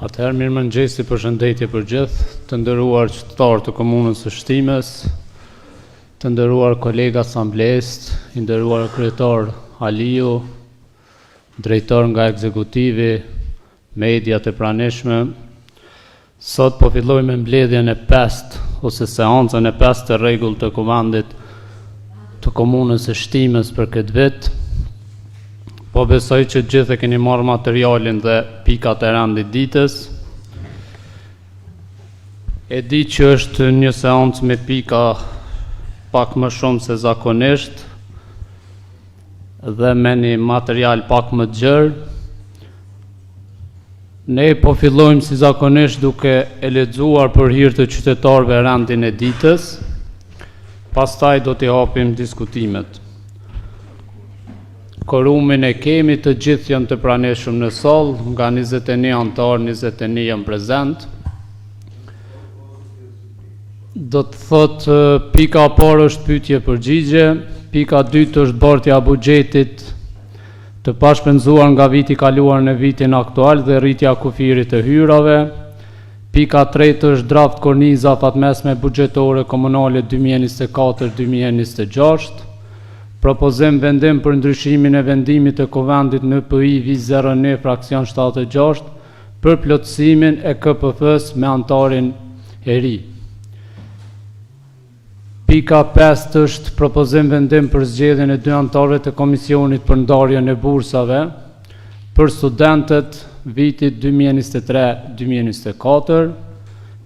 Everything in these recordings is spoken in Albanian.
Atëherë mirëmëngjesi, përshëndetje për gjithë, të nderuar qytetarë të komunës së Shtimes, të nderuar kolega asamblesë, i nderuar kryetar Aliu, drejtor nga ekzekutivi, mediat e pranishme. Sot po fillojmë mbledhjen e 5 ose seancën e 5 të rregullt të komandit të komunës së Shtimes për këtë vit. Po besoj që gjithë e keni marrë materialin dhe pikat e randit ditës. E di që është një seancë me pika pak më shumë se zakonisht dhe me një material pak më gjerë. Ne po fillojmë si zakonisht duke e lexuar për hir të qytetarëve randin e ditës. Pastaj do t'i hapim diskutimet. Korumin e kemi, të gjithë janë të pranishëm në sallë, nga 21 antar, 21 janë prezent. Do të thotë pika e parë është pyetje përgjigje, pika e dytë është bartja e buxhetit të pashpenzuar nga viti i kaluar në vitin aktual dhe rritja e kufirit të hyrave. Pika e tretë është draft korniza fatmesme buxhetore komunale 2024-2026. Propozim vendim për ndryshimin e vendimit të Kuvendit NPI V09 fraksion 76 për plotësimin e KPF-s me antarin e ri. Pika 5 është propozim vendim për zgjedhjen e 2 antarëve të komisionit për ndarjen e bursave për studentët vitit 2023-2024.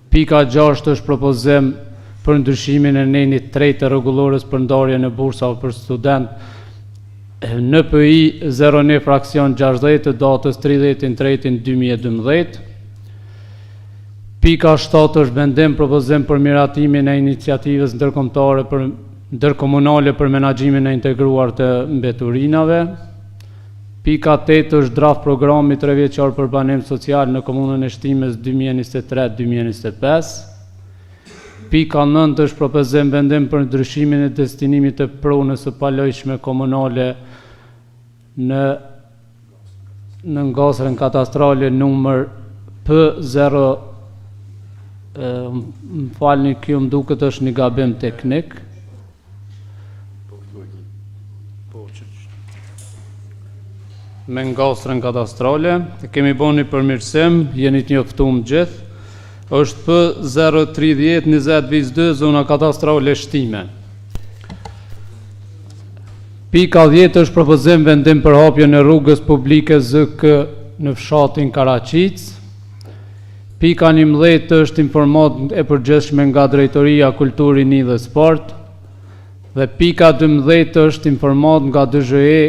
Pika 6 është propozim për ndryshimin e nenit 3 të rregullores për ndarjen e bursave për student NPI 09 fraksion 60 të datës 30/3/2012. Pika 7 është vendim propozim për miratimin e iniciativës ndërkomunale për menaxhimin e integruar të mbeturinave. Pika 8 është draft programi 3 vjeçar për banim social në komunën e Shtimes 2023-2025. Pika 9 është propozim vendim për ndryshimin e destinimit të pronës së palojshme komunale në ngasrën katastrale numër P0. Më falni, kjo më duket është një gabim teknik. Me ngasrën katastrale, kemi bën një përmirësim, jeni të njoftuar gjithë. Është P030-20-2 zona katastrale Shtime. Pika 10 është propozim vendim për hapjen e rrugës publike ZK në fshatin Karaqic. Pika 11 është informatë e përgjithshme nga Drejtoria Kulturë, Rini dhe Sport. Dhe pika 12 është informatë nga DZE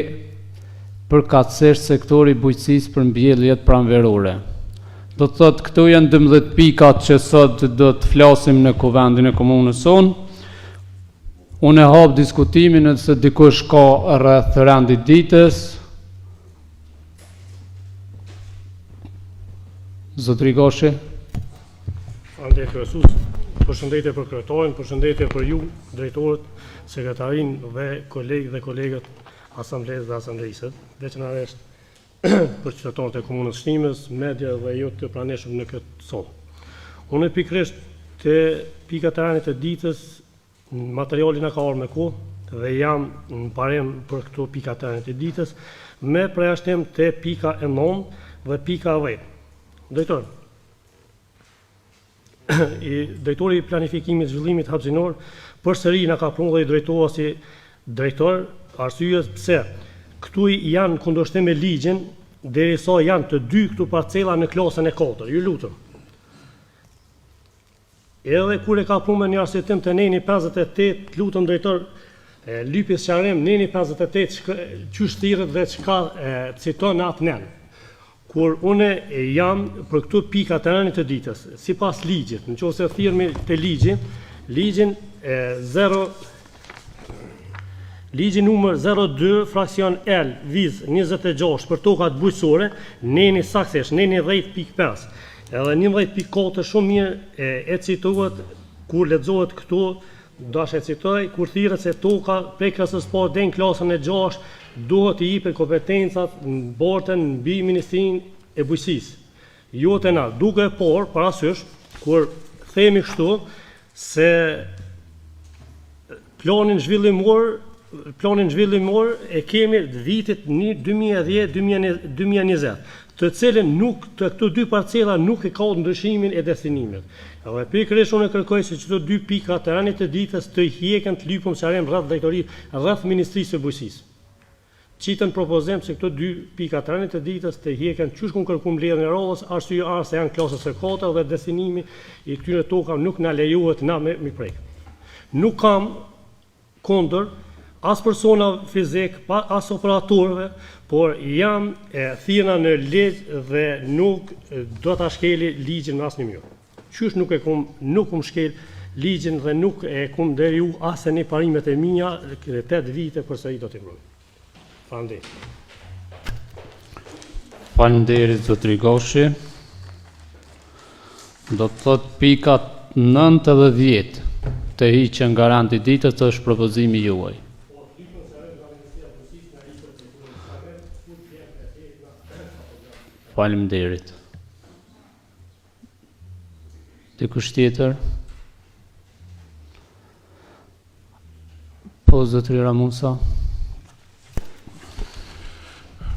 përkatësisht sektori bujqësisë për mbjelljet pranverore. Do të thotë, këto janë 12 pikat që sot do të flasim në kuvendin e komunës sonë. Unë e hap diskutimin nëse dikush ka rreth rendit ditës. Zotri Gashi. Faleminderit kryesus. Përshëndetje për kryetarin, përshëndetje për ju, drejtorët, sekretarin dhe kolegë dhe kolegët asamblesë dhe asamblesë. Veçanërisht për qytetarët e komunës Shtimes, media dhe ju të pranishëm në këtë sonë. Unë pikërisht të pikat e randit të ditës, materialin e ka orë me kohë dhe jam në parim për këto pikat e randit të ditës, me përjashtim të pika e 9 dhe pika e 10. Drejtor, drejtori i planifikimit zhvillimit hapësinor përsëri na ka punuar dhe drejtoa si drejtor, arsyes pse këtu janë kundërshtim me ligjin, derisa janë të dy këtu parcela në klasën e 4. Ju lutem. Edhe kur e ka punë me një arsyetim të neni 58, lutem drejtor, lypi sqarim neni 58 çu thirret dhe çka citon atë nen. Kur unë jam për këtu pikat e rënit të ditës, sipas ligjit, nëse thirrmi te ligjin Ligji numër 02, fraksion L, viz 26 për tokat bujqësore, neni saksisht, neni 10.5. Edhe 11.4 shumë mirë e citohet, kur lexohet këtu, dash e citoj, kur thirret se toka prej klasës parë deri në klasën e 6 duhet i jepet kompetencat në bortën mbi Ministrinë e Bujqësisë. jo të na, duke por parasysh kur themi kështu se planin zhvillimor e kemi vitit 2010-2020, të cilën të këto dy parcela nuk e ka ndryshimin e destinimit. Edhe pikërisht unë kërkoj se çdo dy pika të ranit të ditës të hjeken të lypum qarem rreth drejtorisë, rreth Ministrisë së Bujqësisë. Qitën propozim se këto dy pika të ranit të ditës të hjeken qysh kun kërku mbledhjen e rrollës, arsye se janë klasës së kota dhe destinimi i këtyre toka nuk na lejohet na me prek. Nuk kam kundër as persona fizik, as operatorëve, por jam thirrna në ligj dhe nuk do ta shkeli ligjin në asnjë mënyrë. Qysh nuk kum shkel ligjin dhe nuk e kum deriu as në parimet e mia 8 vite përse i do t'i mbroj. Faleminderit. Faleminderit zotëri Goshi. Do të thot pikat 9 dhe 10 të hiqen nga randi ditës është propozimi juaj. Faleminderit. Dikush tjetër? Po, zotëri Ramusa.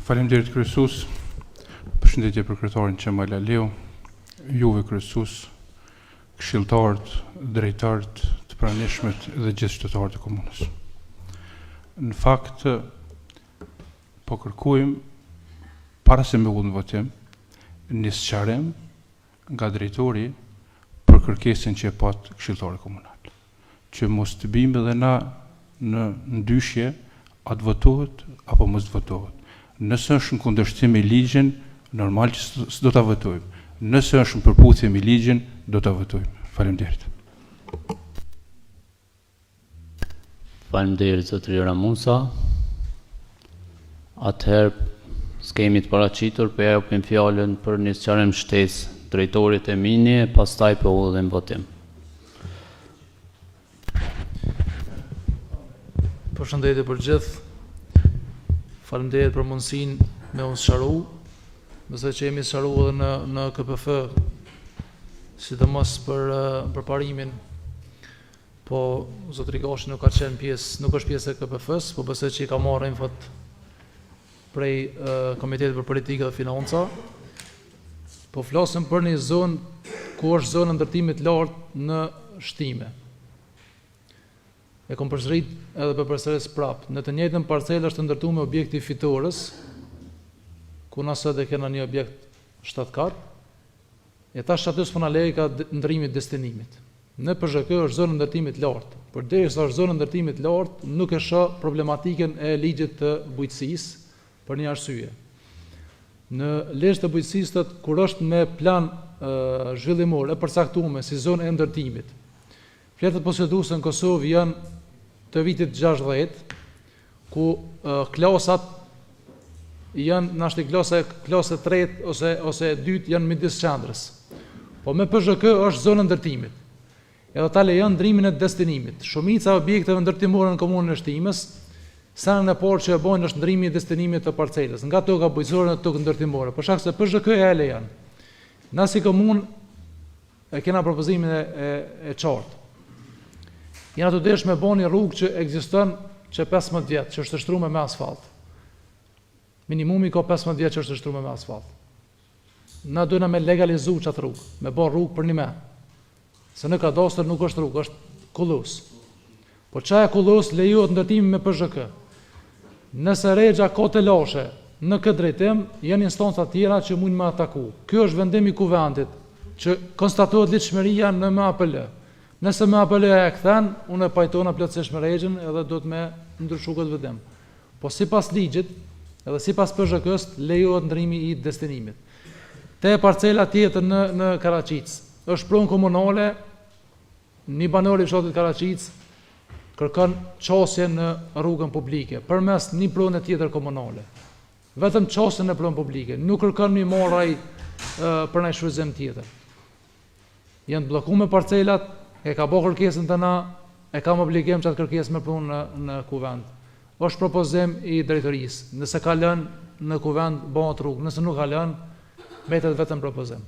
Faleminderit kryesues. Përshëndetje për kryetarin Qemal Aliu, juve kryesues, këshilltarët, drejtarët të pranishmit dhe gjithë qytetarët e komunës. Në fakt, po kërkojmë para se me ullë në votim, një sqarim nga drejtori për kërkesën që e pat këshilltari komunal. Që mos të bimë dhe na në ndyshje atë votohet apo mos votohet. Nëse është në kundërshtim me ligjin, normal që s'do ta votojmë. Nëse është në përputhje me ligjin, do ta votojmë. Faleminderit. Faleminderit zotëri Ramusa. Atëherë s'kemi të paraqitur, për japim fjalën për një sqarim shtesë drejtorit e mini, pastaj për ullim votim. Përshëndetje për gjithë. Faleminderit për mundësinë me u sqaru, besoj që jemi sqaru edhe në KPF, sidomos për parimin. Po zotëri Goshi nuk ka qenë nuk është pjesë e KPF-s, po besoj që i ka marrë infot prej Komitetit për Politikë dhe Financa. Po flasim për një zonë ku është zonë ndërtimit lartë në shtime. E kom përsërit edhe për përsëris prap. Në të njëjtën parcelë është ndërtuar me objekti fitores, ku na sot e kena një objekt 7 kat. E tash aty s'puna lej ka ndërimit destinimit. Në PZK është zonë ndërtimit lartë. Përderisa është zonë ndërtimit lartë, nuk e shoh problematikën e ligjit të bujqësisë për një arsye. Në ligj të bujqësisë kur është me plan zhvillimor e përcaktuar si zonë e ndërtimit. Fletët posjeduese në Kosovë janë të vitit 60, ku klasat janë nashti klasa 3 ose 2 janë midis qendrës. Po me PZK është zonë ndërtimit. Edhe ta lejon ndrimin e destinimit. Shumica objekteve ndërtimore në komunën e Shtimës, sanën e parë që e bojnë është ndrimi i destinimit të parcelës, nga toka bujqësore në tokë ndërtimore, për shkak se PZK e lejon. Na si komunë e kena propozimin e qartë. Jena të desh me bo një rrugë që ekziston që 15 vjetë, që është të shtruar me asfalt. Minimumi ka 15 vjetë që është të shtruar me asfalt. Na dojna me legalizu qatë rrugë, me bo rrugë për një me. Se në kadastër nuk është rrugë, është kullus. Po qaja kullus lejohet ndërtimi me PZK. Nëse regja ka të lashe në këtë drejtim, janë instanca tjera që mund me ataku. Ky është vendim i kuvendit, që konstatohet ligjshmëria në MAPL. Nëse MAPL e kthen, unë e pajtona plotësisht me regjën edhe do të me ndryshu këtë vendim. Po sipas ligjit, edhe sipas PZK-s lejohet ndrimi i destinimit. Te parcela tjetër në Karaqic, është pronë komunale, një banor i fshatit Karaqic kërkon qasje në rrugën publike, përmes një pronë tjetër komunale. Vetëm qasje në pronë publike, nuk kërkon një marraj për një shfrytëzim tjetër. Janë bllokuar parcelat, e ka bërë kërkesën të na, e kam obligim që atë kërkesë me punë në kuvend. Është propozim i drejtorisë, nëse ka lënë në kuvend, bëhet rrugë, nëse nuk ka lënë, Mbetet vetëm propozim.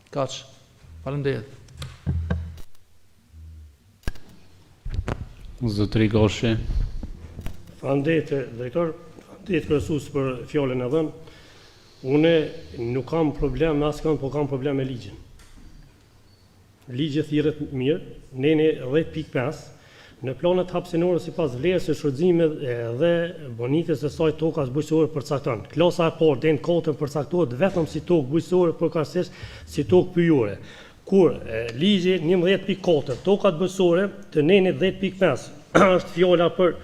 Kaq. Faleminderit. Zotëri Goshi. Faleminderit drejtor, faleminderit kryesues për fjalën e dhënë. Unë nuk kam problem me askënd, po kam problem me ligjin. Ligji thirret mirë, neni 10.5 në planet hapësinore sipas vlerës së shfrytëzimit dhe bonitës së saj tokas bujqësore përcakton. Klasa e parë deri në kotën përcaktohet vetëm si tokë bujqësore përkatësisht si tokë pyjore. Kur ligji 11.4 tokat bujqësore të nenit 10.5 është fjala për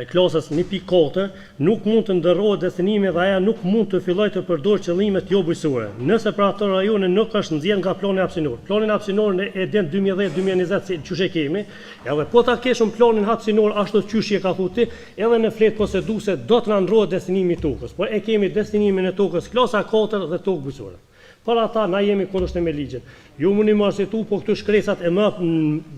klasës 1.4 nuk mund të ndërrohet destinimi dhe aja nuk mund të filloj të përdor qëllimet jo bujqësore. Nëse për ato rajone nuk është nxjerr nga plani hapësinor. Planin hapësinor e den 2010-2020 çuçi kemi, edhe po ta keshëm planin hapësinor ashtu çuçi e ka thuti, edhe në fletë poseduese do të na ndrohet destinimi i tokës. Por e kemi destinimin e tokës klasa 4 dhe tokë bujqësore. Për ata na jemi kundërshtim me ligjin. Ju mundi më arsitu, po këtu shkresat e më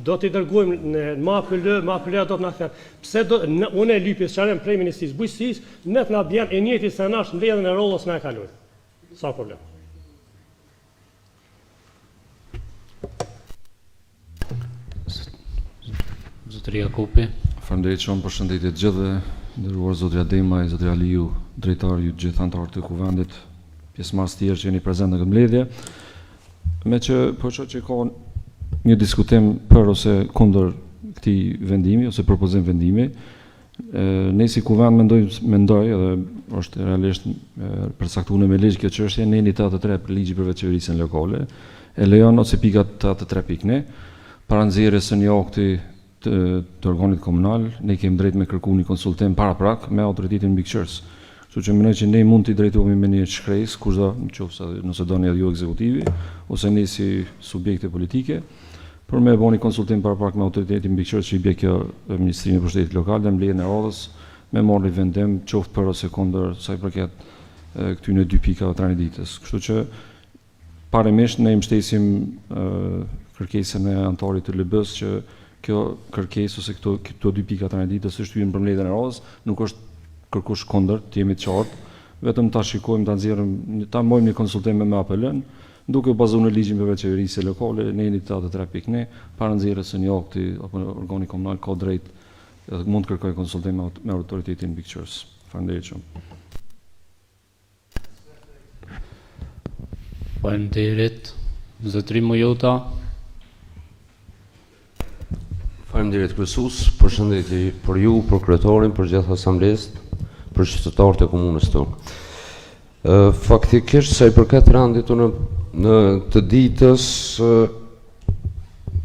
do t'i dërgojmë në më apelë do të na thënë. Pse do unë e lypi sharem prej Ministrisë Bujqësisë, ne të na bën e njëjti senash mbledhjen e rollës na e kaloj. Sa problem. Zotëri Jakupi. Faleminderit shumë, përshëndetje të gjithëve, nderuar zotëri Ademaj, zotëri Aliu, drejtori, ju gjithë anëtarët të kuvendit, pjesëmarrës të tjerë që jeni prezent në këtë mbledhje. Me që po shoh që ka një diskutim për ose kundër këtij vendimi ose propozim vendimi, ne si kuvend mendoj edhe është realisht përcaktuar me ligj kjo çështje, neni 83 për ligji për veçërisën lokale e lejon ose pika 83.1 para nxjerrjes së një akti të organit komunal, ne kemi drejt me kërku një konsultim para prak me autoritetin mbikëqyrës. Kështu që mendoj që ne mund t'i drejtohemi me një shkresë, kurdo nëse doni edhe ju ekzekutivi ose ne si subjekte politike, për me bëni konsultim para prak me autoritetin mbikëqyrës që i bie kjo Ministrinë e Pushtetit Lokal dhe mbledhjen e radhës me marrë vendim qoftë për ose kundër sa i përket këtyre dy pikave të tranzitës. Kështu që parimisht ne mbështesim kërkesën e anëtarit të LB-s që kjo kërkesë ose këto dy pika të tranzitës është hyrë në mbledhjen e radhës, nuk është kërkush kundër, të jemi të qartë, vetëm ta shikojmë, ta nxjerrim, ta bëjmë një konsultim me apelën, duke bazuar në ligjin për veçërisë lokale, neni 83.1, para nxjerrjes së një akti apo organi komunal ka drejt mund të kërkojë konsultim me autoritetin mbikëqyrës. Faleminderit shumë. Faleminderit. Zotëri Mujota. Faleminderit kryesues, përshëndetje për ju, për kryetorin, për gjithë asamblesë, për qytetarët e komunës tonë. Faktikisht sa i përket rendit në të ditës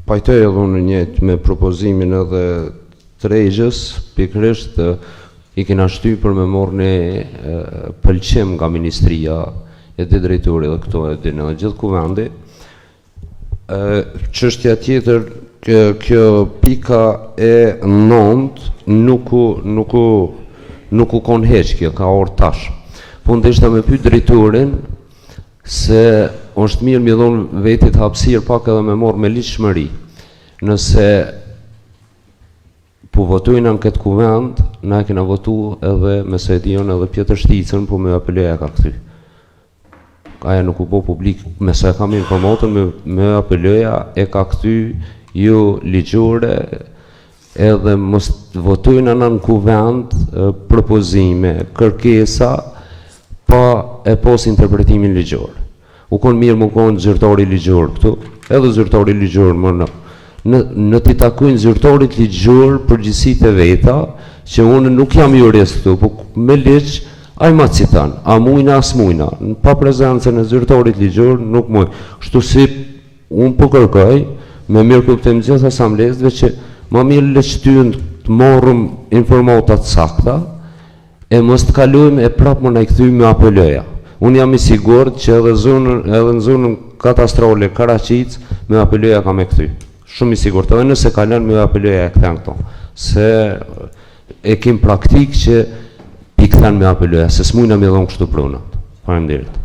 pajtoj edhe unë njëjtë me propozimin edhe të regjës, pikërisht i kena shty për me morë një pëlqim nga Ministria e dhe drejtori dhe këto e dhe në gjithë kuvendi. Çështja tjetër, kjo pika e 9 nuk u kon heq, kjo ka orë tash. Po ndeshta me pyet drejtorin se është mirë mi dhonë vetit hapësirë pak edhe me morë me ligjshmëri. Nëse po votojnë në këtë kuvend, na e kena votu edhe me se dion edhe Pjetër Shticën, po me apeloja ka këty. Aja nuk u bo publik, me se kam informatën, me apeloja e ka këty jo ligjore, edhe mos votojnë në kuvend propozime, kërkesa, pa e pos interpretimin ligjor. U konë mirë më konë zyrtari ligjor këtu, edhe zyrtari ligjor më në t'i takujnë zyrtarit ligjor përgjësit e veta, që unë nuk jam jurist këtu, po me ligj, a i ma citan, a mujna, as mujna, pa prezencën e zyrtarit ligjor, nuk muj. Kështu si unë po kërkoj, me mirë kuptim gjithë asamblesëve që ma mirë leqtyën të morëm informatat sakta, e mos të kalujmë e prapë më në i këthymë me apeloja. Unë jam i sigurt që edhe në zonën katastrale Karaqic me apeloja ka me këthy. Shumë i sigurt, edhe nëse kalën me apeloja e këthen këto. Se e kem praktik që i këthen me apeloja, se s'mujna me dhonë kështu prunat. Faleminderit.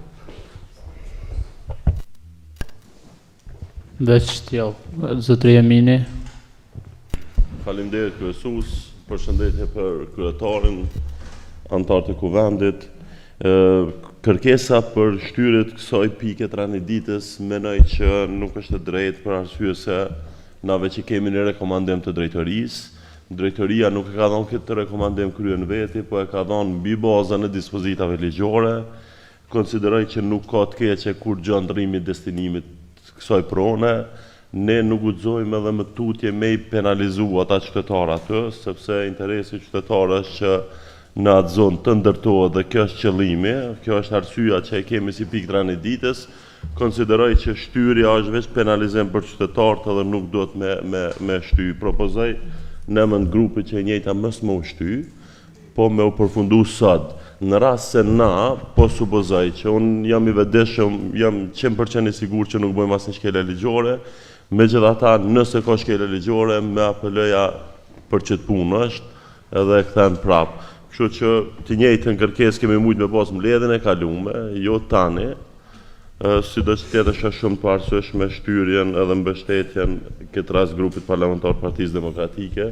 Veç tjo, zotëri Emini. Faleminderit kryesues, përshëndetje për kryetarin, anëtarët e kuvendit, Kërkesa për shtyrjet kësaj pike traneditës menoj që nuk është e drejtë për arsye se nave që kemi një rekomandim të drejtorisë. Drejtoria nuk e ka dhënë këtë rekomandim kryen veti, po e ka dhënë mbi bazën e dispozitave ligjore. Konsideroj që nuk ka të keqe kur gjendrimi destinimit kësaj prone. Ne nuk guxojmë edhe më tutje me i penalizu ata qytetarë atë, sepse interesi qytetar është që në atë zonë të ndërtohet dhe kjo është qëllimi, kjo është arsyeja që e kemi si pikë traneditës. Konsideroj që shtyrja është veç penalizim për qytetarët edhe nuk duhet me shty. Propozoj në emër grupit që e njëjta mos më ushty, po me u përfundu sot. Në rast se na, po supozoj që unë jam i vedeshëm, jam 100% i sigur që nuk bëjmë asnjë shkelje ligjore, megjithatë nëse ka shkelje ligjore, me apeloja për çet punë është edhe e kthen prapë. Kështu që të njëjtën kërkesë kemi mujt me pas mbledhjen e kaluar, jo tani. Sidoqë tjetër është shumë të arsyeshme shtyrjen edhe mbështetjen këtë rast grupit parlamentar Partisë Demokratike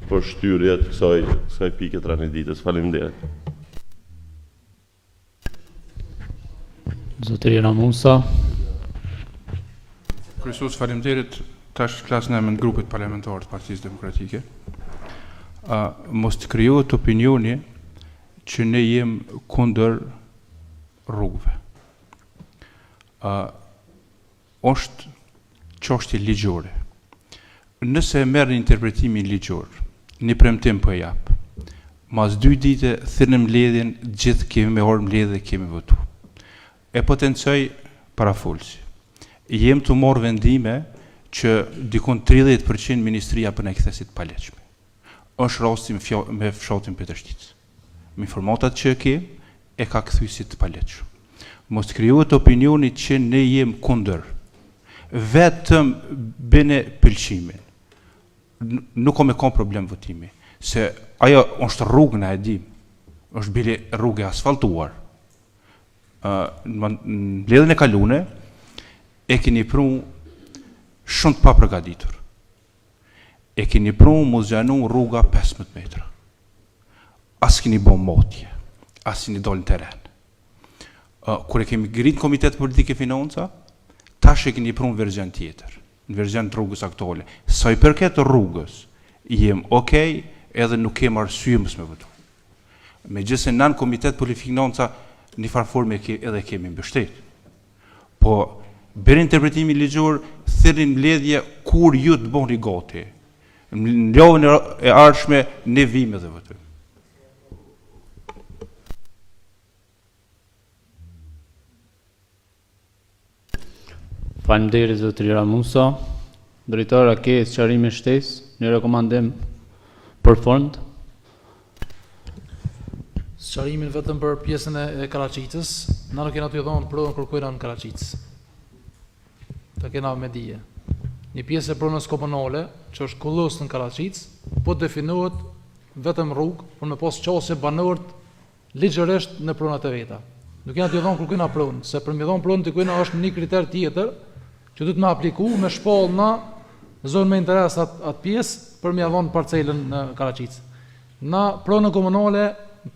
për shtyrjet kësaj pike traneditës. Faleminderit. Zotëri Ramusa. Kryesus, faleminderit. Tash flas në emër të grupit parlamentar të Partisë Demokratike. Mos të krijohet opinioni që ne jem kundër rrugëve. Është çështje ligjore. Nëse e merr interpretimin ligjor, një premtim po jap. Mas 2 ditë thirrën mbledhjen, gjithë kemi me orë mbledhje kemi votu. E potencoj parafolsi. Jem të marr vendime që dikon 30% ministria për në kthesit paleqme. Është rasti me fshatin Petrështic. Me informatat që e ka kthy si të paleqme. Mos krijohet opinioni që ne jem kundër. Vetëm bene pëlqimin. Nuk kam problem votimi, se ajo është rrugë na e dim. Është bile rrugë asfaltuar. Në mbledhjen e kalune e keni pru shumë të papërgatitur. E keni pru mos xhanu rruga 15 metra. As keni bën motje, as keni dal në teren. Kur e kemi ngrit Komitet Politike Financa, tash e keni pru në verzion tjetër, në verzion të rrugës aktuale. Sa i përket rrugës, jem okej, edhe nuk kem arsye mos me votu. Megjithëse në Komitet Politike Financa një farforme edhe kemi mbështet. Po bërë interpretimi ligjor, thirrin mbledhje kur ju të bëni gati. Në javën e ardhshme ne vime dhe votojmë. Faleminderit zotëri Ramusa. Drejtori a ke sqarime shtesë, një rekomandim për fond? Sqarimin vetëm për pjesën e Karaçicës, na nuk kena të dhënë provën kërkojna në Karaçicë. Ta kena me dije. Një pjesë e pronës komunale, që është kullos në Karaçicë, po definohet vetëm rrugë, por me pas qasje banorët ligjërisht në pronat e veta. Nuk kena të dhënë kërkojna pronë, se për me dhënë pronë të kujna është një kriter tjetër, që du të me apliku me shpall në zonë me interes atë pjesë për me avon parcelën në Karaçicë. Na pronën komunale,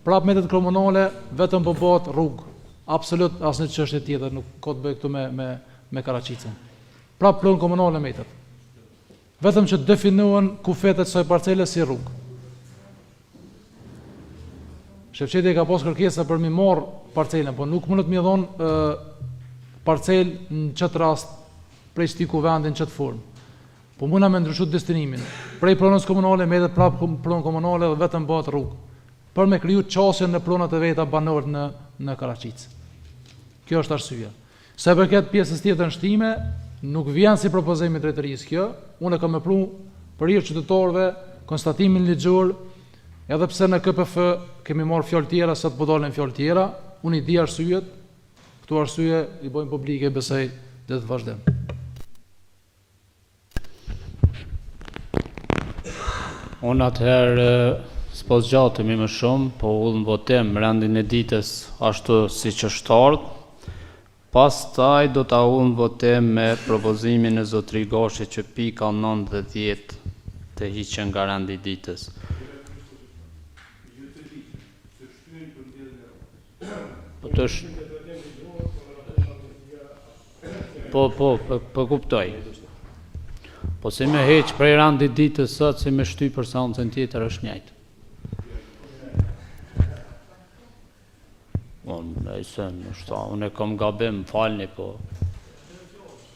prap metet komunale, vetëm po bëhet rrugë. Absolut asnjë çështje tjetër nuk ka të bëjë këtu me Karaçicën. Prap pronën komunale metet. Vetëm që definohen kufetet së parcele si rrugë. Shefqeti ka pas kërkesa për mi marr parcelën, po nuk mundet mi dhon parcelë në çet rast prej stiku vendin çet formë. Po muna me ndryshu destinimin. Prej pronës komunale metet prap pronë komunale dhe vetëm bëhet rrugë. Për me kriju qasjen në pronat e veta banorët në Karaçicë. Kjo është arsyeja. Se përket pjesës tjetër në shtime, nuk vjen si propozim i drejtërisë kjo. Unë kam me pru për hir qytetarëve konstatimin ligjor, edhe pse në KPF kemi marrë fjalë tjera, sa të po dalin fjalë tjera, unë i di arsyet, këto arsye i bojmë publike, besoj dhe të vazhdojmë. Unë atëherë s'po zgjatemi më shumë, po ullën votim rendin e ditës ashtu si që ardhur. Pastaj do ta ullën votim me propozimin e zotëri Gashi që pika 9 dhe 10 të hiqen nga rendi i ditës. Po kuptoj. Po si me heq prej randit ditës sot, si me shty për seancën tjetër është njëjtë. Unë e kom gabim, falni, po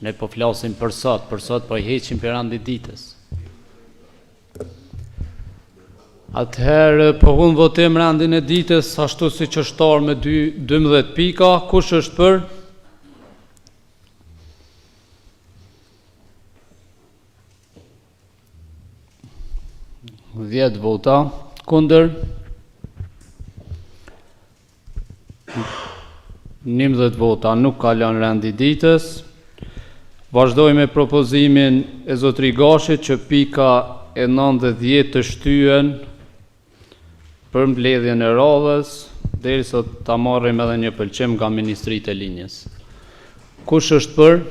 ne po flasim për sot po i heqim për randit ditës. Atëherë, po unë votim randin e ditës, ashtu si që shtarë me 12 pika, kush është për? Dhjetë vota, kundër? 19 vota, nuk kalon randi ditës. Vazhdoj me propozimin e zotri Gashit që pika e 9 dhe 10 të shtyhen për mbledhjen e radhës, derisa ta marrim edhe një pëlqim nga Ministritë e Linjës. Kush është për?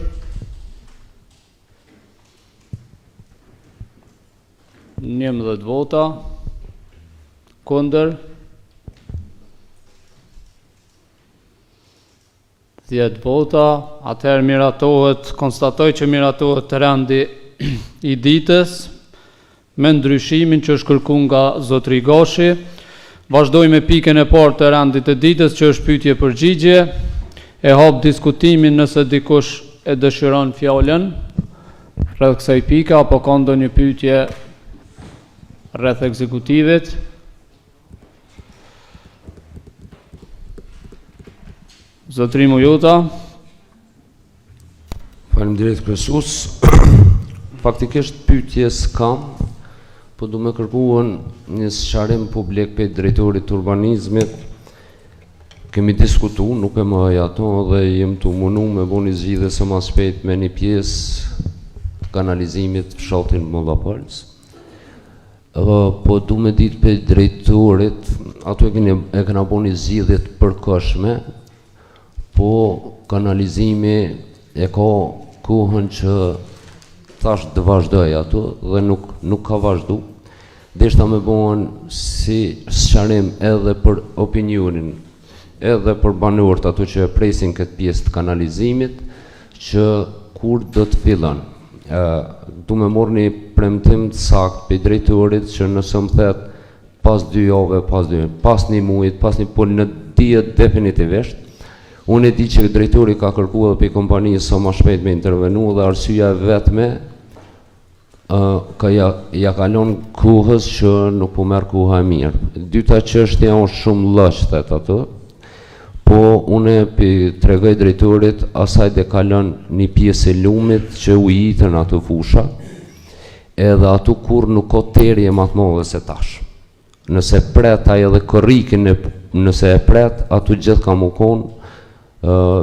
Njëmbëdhjetë vota, kundër? 10 vota, atëherë miratohet, konstatoj që miratohet randi i ditës, me ndryshimin që është kërkuar nga zotri Gashi. Vazhdoj me pikën e parë të randit të ditës, që është pyetje përgjigje. E hap diskutimin nëse dikush e dëshiron fjalën rreth kësaj pike, apo ka ndonjë pyetje rreth ekzekutivit. Zotri Mujuta. Faleminderit kryesues. Faktikisht pyetje s'kam, po du me kërkuan një sqarim publik për drejtorit të urbanizmit. Kemi diskutu, nuk e mëj ato dhe jem të munu me bo një zgjidhje së mas shpejt me një pjesë të kanalizimit fshatin Mollapolës. Po du me ditë për drejtorit, ato e kena bo një zgjidhje të përkohshme, po kanalizimi e ka kohën që thash të vazhdoj ato dhe nuk ka vazhdu. Deshta me bohen si sqarim edhe për opinionin, edhe për banorët ato që presin këtë pjesë të kanalizimit, që kur do të fillon. Du me morë një premtim të sakt për drejtorit që nëse më thet pas 2 javë, pas një mujt, po në dihet definitivisht. Unë e di që drejtori ka kërkuar dhe për kompanijës sa ma shpejt me intervenu dhe arsyeja vetme ka ja kalon kohës që nuk po merr koha e mirë. Dyta çështja është shumë lështet ato, po unë tregoj drejtorit asaj dhe kalon një pjesë e lumit që u jitën ato fusha, edhe ato kur nuk ka terje më të madhe se tash. Nëse pret ai edhe korrikin, nëse e pret, ato gjithë ka më konë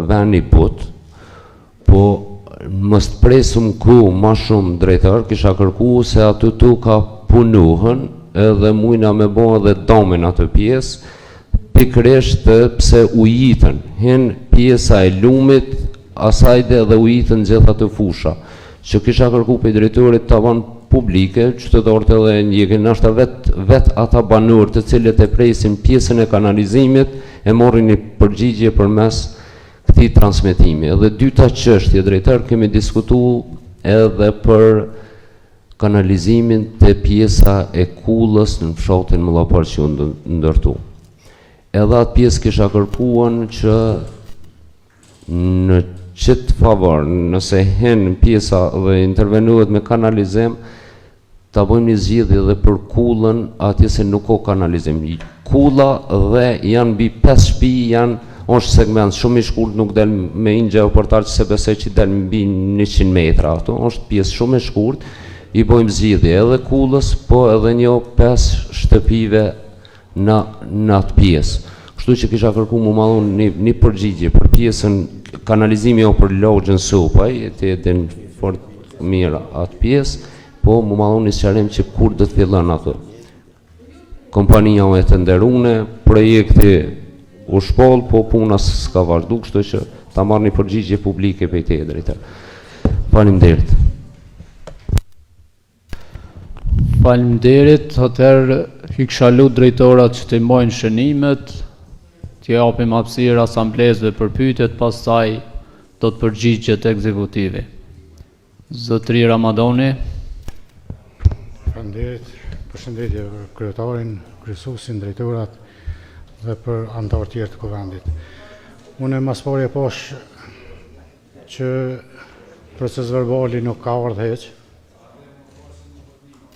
vend i but, po mës të presum ku ma shumë drejtar, kisha kërku se ato tu ka punuhën edhe mujna me bo edhe domin ato pjesë, pikresht pse u jitën, hen pjesa e lumit, asajde edhe u jitën gjithë ato fusha, që kisha kërku për drejtorit të avan publike, qytetarët edhe njëkin, nashta vet ata banur të cilët e presin pjesën e kanalizimit, e morrin një përgjigje për mes këtij transmetimi. Edhe dyta çështje drejtar, kemi diskutu edhe për kanalizimin të pjesa e Kullës në fshatin Mollapolë që ndërtu. Edhe atë pjesë kisha kërkuan që në qëtë favor, nëse hen pjesa dhe intervenuet me kanalizim, ta bëjmë një zgjidhje dhe për Kullën, atje se nuk ka kanalizim. Kulla dhe janë mbi 5 shtëpi, është segment shumë i shkurt, nuk del me një gjeoportal që se besoj që del mbi 100 metra, ato është pjesë shumë e shkurt, i bojmë zgjidhje edhe Kullës, po edhe një 5 shtëpive në atë pjesë. Kështu që kisha kërku mu madhun një përgjigje për pjesën kanalizimi o për logjën supaj, të jetin fort mirë atë pjesë, po mu madhun një sqarim që kur do të fillon ato. Kompania e të nderune, projekti u shpoll, po puna s'ka vazhdu, kështu që ta marrë një përgjigje publike për te drejtar. Faleminderit. Faleminderit, atëherë i kisha lut drejtorat që të mbajnë shënimet, T'ju japim hapësirë asamblesëve për pyetjet, pastaj do të përgjigjet ekzekutivi. Zotëri Ramadani. Përshëndetje për kryetarin, kryesuesin, drejtorat dhe për anëtarët tjerë të kuvendit. Unë mas pari e pash që proces verbali nuk ka ardhur hiç.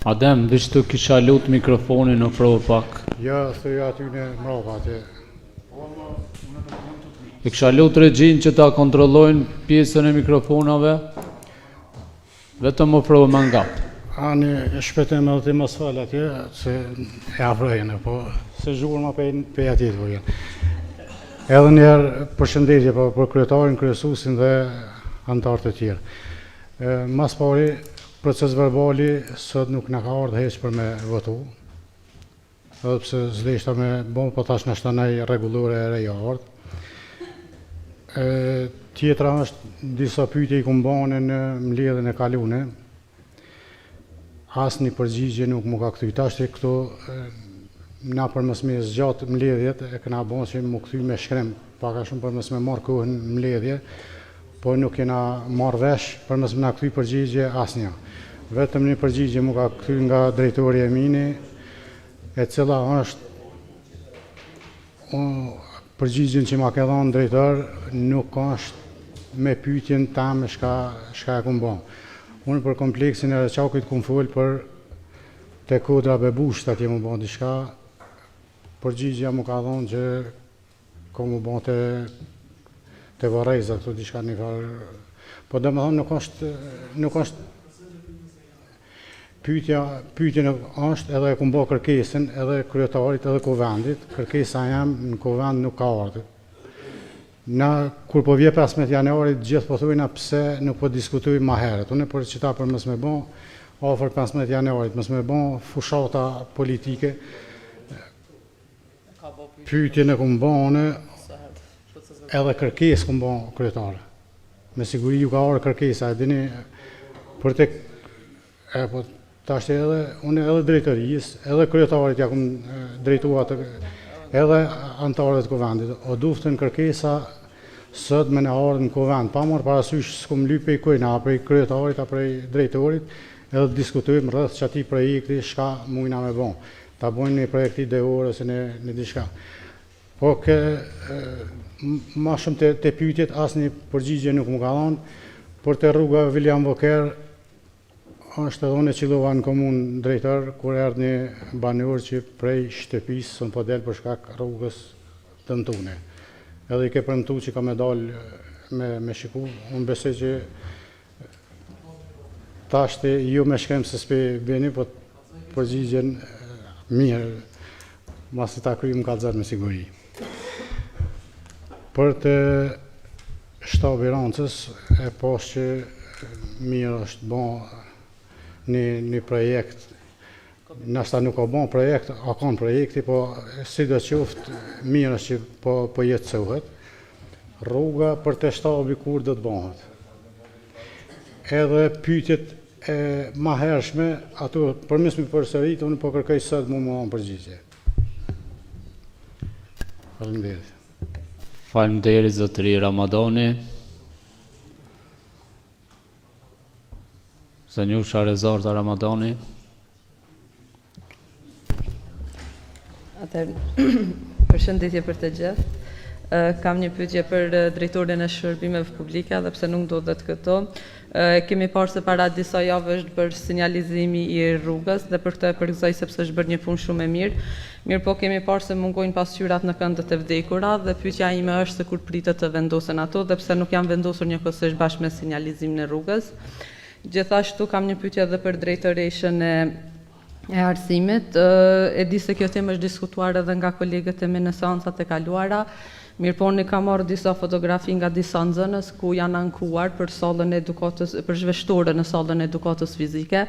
Adem, vish të kisha lut mikrofonin në provë pak. Ja, thoya aty në mbrapa aty. E kisha lut regjin që ta kontrollojnë pjesën e mikrofonave. Vetëm më provë më ngap. Ani shpëtem edhe ti mos fal atje se e afrojnë, po se zhurmë ma pe atje të vjen. Edhe njerë përshëndetje për kryetarin, kryesuesin dhe anëtarët e tjerë. Mas pari, proces verbali sot nuk na ka ardhur hiç për me votu. Edhe pse s'deshta me bon, po tash na shtanaj rregullore e reja ardh. Tjetra është disa pyetje i kumbane në mbledhjen e kalune. Asnjë përgjigje nuk më ka kthy. Tash këto na përmes me zgjat mbledhjet e kena bën që më kthy me shkrem, pak a shumë përmes me marr kohën mbledhje, po nuk kena marr vesh përmes me na kthy përgjigje asnjë. Vetëm një përgjigje më ka kthy nga drejtori Emini, e cila është përgjigjen që ma ka dhënë drejtor nuk është me pyetjen tame shka e kum bën. Unë për kompleksin e Reçakut kum fol për te kodra bebush atje më bën diçka. Përgjigja më ka thonë që ka më bën te Varreza këtu diçka një farë. Po domethënë nuk është pyetja është edhe e kum bë kërkesën edhe kryetarit edhe kuvendit. Kërkesa jam në kuvend nuk ka ardhur. Na kur po vje 15 janarit gjithë po thujna pse nuk po diskutojmë më herët. Unë për çita për mos më bën afër 15 janarit, mos më bën fushata politike. Pyetjen e kum bën edhe kërkesë kum bën kryetare. Me siguri ju ka ardhur kërkesa, e dini për tek po tash edhe unë edhe drejtorisë, edhe kryetarit ja kum drejtuar edhe anëtarët e kuvendit. O duftën kërkesa sot me në ardhë në kuvend, pa marrë parasysh s'kum lype i kujna, prej kryetarit, prej drejtorit, edhe diskutojmë rreth që ati projekti shka mujna me bon. Ta bojnë një projekti dhe orë ose në diçka. Po ma shumë të pyetjet, asë një përgjigje nuk më ka thonë, por të rruga William Voker, është edhe unë e qilova në komunë drejtor, kur erdhë një banor që prej shtëpisë së në po del për shkak rrugës të Ntune. Edhe i ke premtu që ka me dalë me shiku. Unë besoj që tashti ju me shkrem se s'pe beni, po përgjigjen mirë, mas të ta kryjmë kalëzat me siguri. Për të shtabi rancës, e pas që mirë është bon një projekt, nështë nuk ka bon projekt, a kanë projekti, po si do qoftë mirë është që po jetësohet, rruga për të shtabi kur do të bëhet. Edhe pyetjet e ma hershme, ato përmes mi përsërit, unë po kërkoj sot mu më përgjigje. Faleminderit. Faleminderit zotëri Ramadani. Zënjusha Rezarta Ramadani. Përshëndetje për të gjithë. Kam një pyetje për drejtorin e shërbimeve publike, dhe pse nuk ndodhet këto. Kemi parë se para disa javësh është bërë sinjalizimi i rrugës dhe për këtë e përgëzoj sepse është bërë një punë shumë e mirë. Mirë po kemi parë se mungojnë pasqyrat në këndet e vdekura dhe pyetja ime është se kur pritet të vendosen ato dhe pse nuk janë vendosur njëkohësisht bashkë me sinjalizimin e rrugës. Gjithashtu kam një pyetje edhe për drejtoreshën e arsimit. E di se kjo temë është diskutuar edhe nga kolegët e mi në seancat e kaluara. Mirë po, ne kam marrë disa fotografi nga disa nxënës ku janë ankuar për sallën e edukatës, për zhveshtore në sallën e edukatës fizike,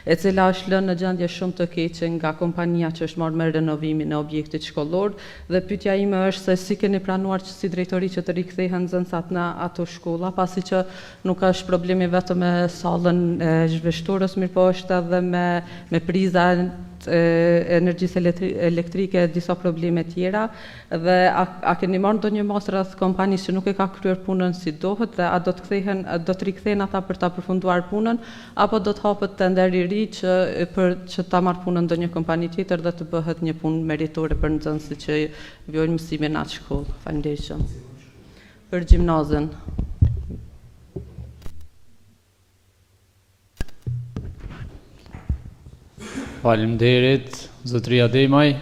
e cila është lënë në gjendje shumë të keqe nga kompania që është marrë me renovimin e objektit shkollor, dhe pyetja ime është se si keni planuar që si drejtori që të rikthehen nxënësat në ato shkolla, pasi që nuk është problemi vetëm me sallën e zhveshtorës, mirë po është edhe me priza energjisë elektrike, disa probleme tjera, dhe a keni marrë ndonjë masë rreth kompanisë që nuk e ka kryer punën si dohet, dhe a do të rikthehen ata për ta përfunduar punën, apo do të hapet tender i ri që ta marrë punën ndonjë kompani tjetër dhe të bëhet një punë meritore për nxënësit që vjojnë mësimin në atë shkollë. Faleminderit. Për gjimnazën. Faleminderit, zotëria Demaj.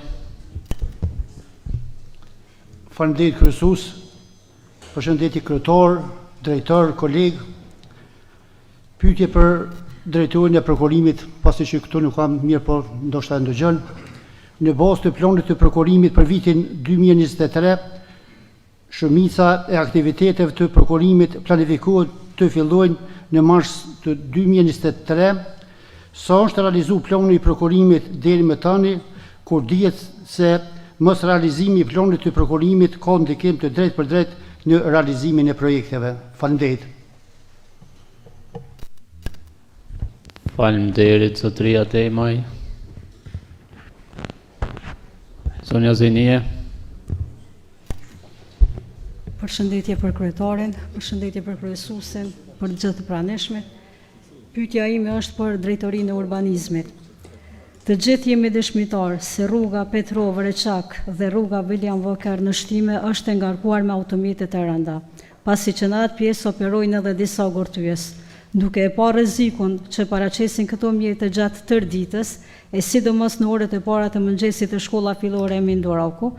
Faleminderit kryesues. Përshëndetje kryetor, drejtor, koleg. Pyetje për drejtorin e prokurimit, pasi që këtu nuk kam mirë, por ndoshta ndëgjon. Në bazë të planit të prokurimit për vitin 2023, shumica e aktiviteteve të prokurimit planifikohet të fillojnë në mars të 2023. Sa është realizu plani i prokurimit deri më tani, kur dihet se mos realizimi i planit të prokurimit ka ndikim të drejtë për drejtë në realizimin e projekteve. Faleminderit. Faleminderit, zotëria Demaj. Sonja Zenie. Përshëndetje për kryetorin, përshëndetje për kryesuesin, për gjithë të praneshmit. Pyetja ime është për drejtorinë e urbanizmit. Të gjithë jemi dëshmitar se rruga Petrov Reçak dhe rruga William Walker në Shtime është e ngarkuar me automjetet e rënda, pasi që në atë pjesë operojnë edhe disa gortyes, duke e parë rrezikun që paraqesin këto mjete gjatë tërë ditës, e sidomos në orët e para të mëngjesit të shkolla fillore e Mindorauku.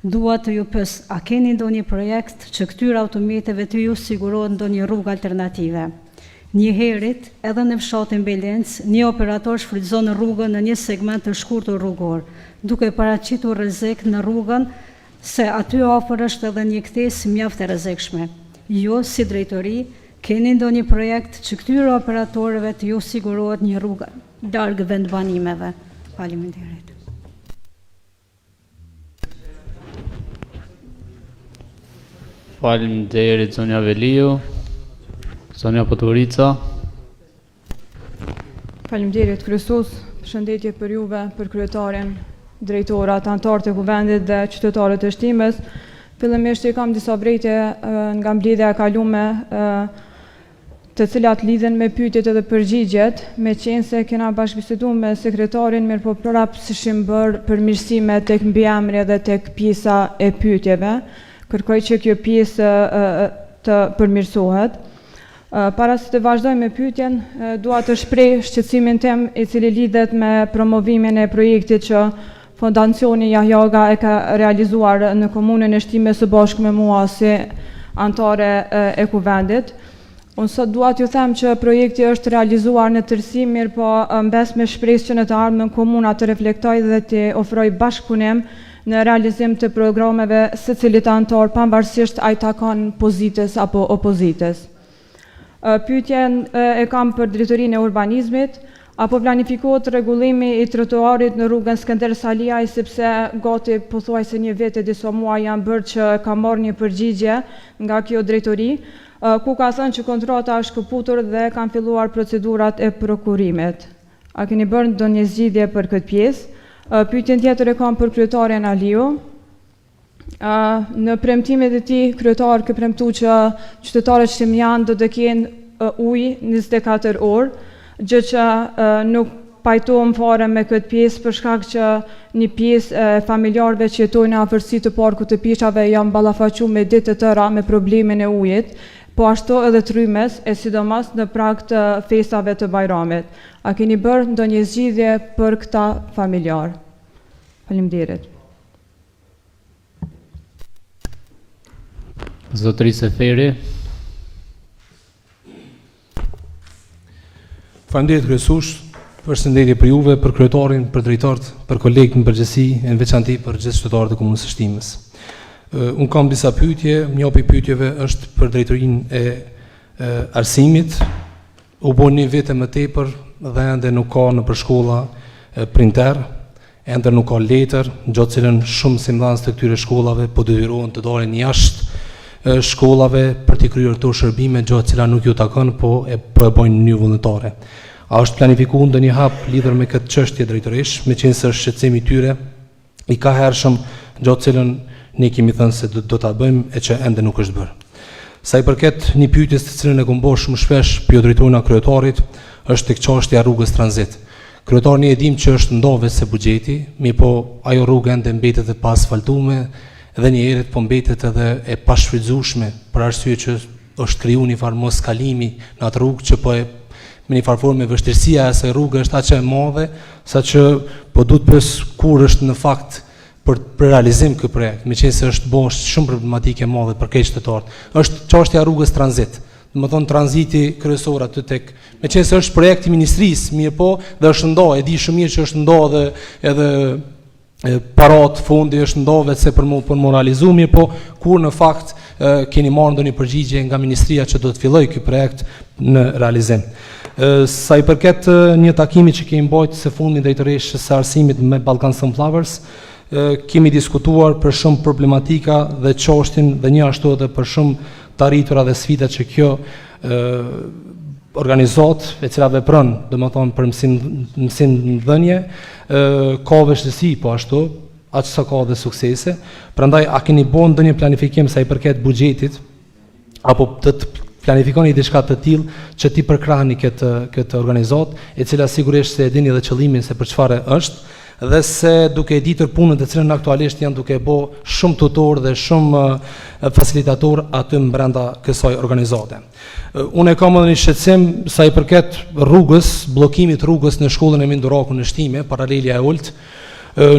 Dua të ju pyes, a keni ndonjë projekt që këtyre automjeteve të ju sigurohet ndonjë rrugë alternative? Një herit, edhe në fshatin Belenc, një operator shfrytëzon rrugën në një segment të shkurtër rrugor, duke paraqitur rrezik në rrugën se aty afër është edhe një ktesë mjaft e rrezikshme. Ju, si drejtori, keni ndonjë projekt që këtyre operatorëve të ju sigurohet një rrugë larg vendbanimeve? Faleminderit. Faleminderit, zonja Veliu. Sonja Poturica. Faleminderit kryesues, përshëndetje për juve, për kryetarin, drejtorat, anëtarët e kuvendit dhe qytetarët e Shtimës. Fillimisht i kam disa vërejtje nga mbledhja e kaluar, të cilat lidhen me pyetjet edhe përgjigjet, me qenë se kena bashkëbiseduar me sekretarin, mirë po prapësishim bërë përmirësime tek mbiemri dhe tek pjesa e pyetjeve. Kërkoj që kjo pjesë të përmirësohet. Para se të vazhdoj me pyetjen, dua të shpreh shqetësimin tim i cili lidhet me promovimin e projektit që Fondacioni Jahjaga e ka realizuar në komunën e Shtimës së bashku me mua si anëtare e kuvendit. Unë sot dua t'ju them që projekti është realizuar në tërësi, mirë po mbes me shpresë që në të ardhmen komuna të reflektojë dhe të ofrojë bashkëpunim në realizim të programeve secilit anëtar, pavarësisht ai takon pozitës apo opozitës. Pyetjen e kam për drejtorinë e urbanizmit, apo planifikohet rregullimi i trotuarit në rrugën Skënder Saliaj, sepse gati pothuajse një vit e disa muaj janë bërë që ka marrë një përgjigje nga kjo drejtori, ku ka thënë që kontrata është kaputur dhe kanë filluar procedurat e prokurimit. A keni bërë ndonjë zgjidhje për këtë pjesë? Pyetjen tjetër e kam për kryetarin Aliu. Në premtimet e tij, kryetari ka premtuar që qytetarët shtimjanë do të kenë ujë 24 orë, gjë që nuk pajtohem fare me këtë pjesë për shkak që një pjesë e familjarëve që jetojnë në afërsi të parkut të Pishave janë ballafaquar me ditë të tëra me problemin e ujit, po ashtu edhe trymes, e sidomos në prag të festave të Bajramit. A keni bërë ndonjë zgjidhje për këta familjarë? Faleminderit. Zotëri Seferi. Faleminderit kryesues, përshëndetje për juve, për kryetarin, për drejtarët, për kolegët në përgjithësi, në veçanti për gjithë qytetarët e komunës së Shtimës. Unë kam disa pyetje, një prej pyetjeve është për drejtorinë e arsimit. U bën një vit e më tepër dhe ende nuk ka në përshkolla printer, ende nuk ka letër, gjatë cilën shumë simdhancë të këtyre shkollave po detyrohen të dalin jashtë shkollave për të kryer këto shërbime, gjatë cila nuk ju takon, po e bëjnë në një vullnetare. A është planifikuar ndonjë hap lidhur me këtë çështje drejtërisht, meqense është shqetësimi i tyre i ka hershëm gjatë cilën ne kemi thënë se do ta bëjmë e që ende nuk është bërë. Sa i përket një pyetjes të cilën e kam bërë shumë shpesh pyet drejtorina kryetarit, është tek çështja rrugës tranzit. Kryetari e dim që është ndove se buxheti, po ajo rrugë ende mbetet e pa asfaltuar dhe një herët po mbetet edhe e pa shfrytzueshme për arsye që është krijuar një farë mos kalimi në atë rrugë që po e me një farë formë vështirësia e asaj rrugë është aq e madhe saqë po duhet pës kur është në fakt për realizim ky projekt, meqense është bosh shumë problematike e madhe për keq qytetarët. Është çështja rrugës tranzit. Domethënë tranziti kryesor aty tek, meqense është projekt i ministrisë, mirë po, dhe është ndo, e di shumë mirë që është ndo edhe parat fondi është ndo vetëse për më realizu, mirë po, kur në fakt keni marrë ndonjë përgjigje nga ministria që do të filloj ky projekt në realizim. Sa i përket një takimi që kemi bërë së fundmi drejtërisht së arsimit me Balkan Sunflowers, kemi diskutuar për shumë problematika dhe çështjen dhe një ashtu edhe për shumë të arritura dhe sfidat që kjo organizat e cila vepron, domethënë për mësimdhënie, ka vështirësi po ashtu, aq sa ka dhe suksese. Prandaj a keni bën ndonjë planifikim sa i përket buxhetit apo të planifikoni diçka të tillë që ti përkrahni këtë organizat, e cila sigurisht se e dini edhe qëllimin se për çfarë është, dhe se duke e ditur punën të cilën aktualisht janë duke bë shumë tutor dhe shumë facilitator aty brenda kësaj organizate. Unë kam edhe një shqetësim sa i përket rrugës, bllokimit rrugës në shkollën e Minduraku në Shtime, paralelja e Ult.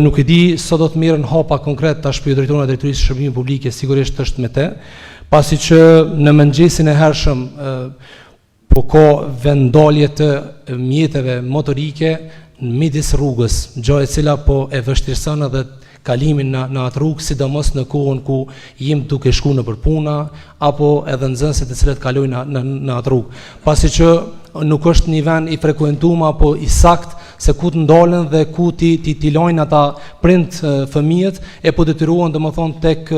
Nuk e di sa do të merren hapa konkret tash për drejtorin e drejtorisë së shërbimit publik, sigurisht është me te, pasi që në mëngjesin e hershëm po ka vendalje të mjeteve motorike në midis rrugës, gjë e cila po e vështirëson edhe kalimin në atë rrugë, sidomos në kohën ku jim duke shku në përpuna, apo edhe nxënësit të cilët kalojnë në atë rrugë. Pasi që nuk është një vend i frekuentuar apo i sakt se ku të ndalen dhe ku ti lajnë ata prind fëmijët, e po detyruan domethënë tek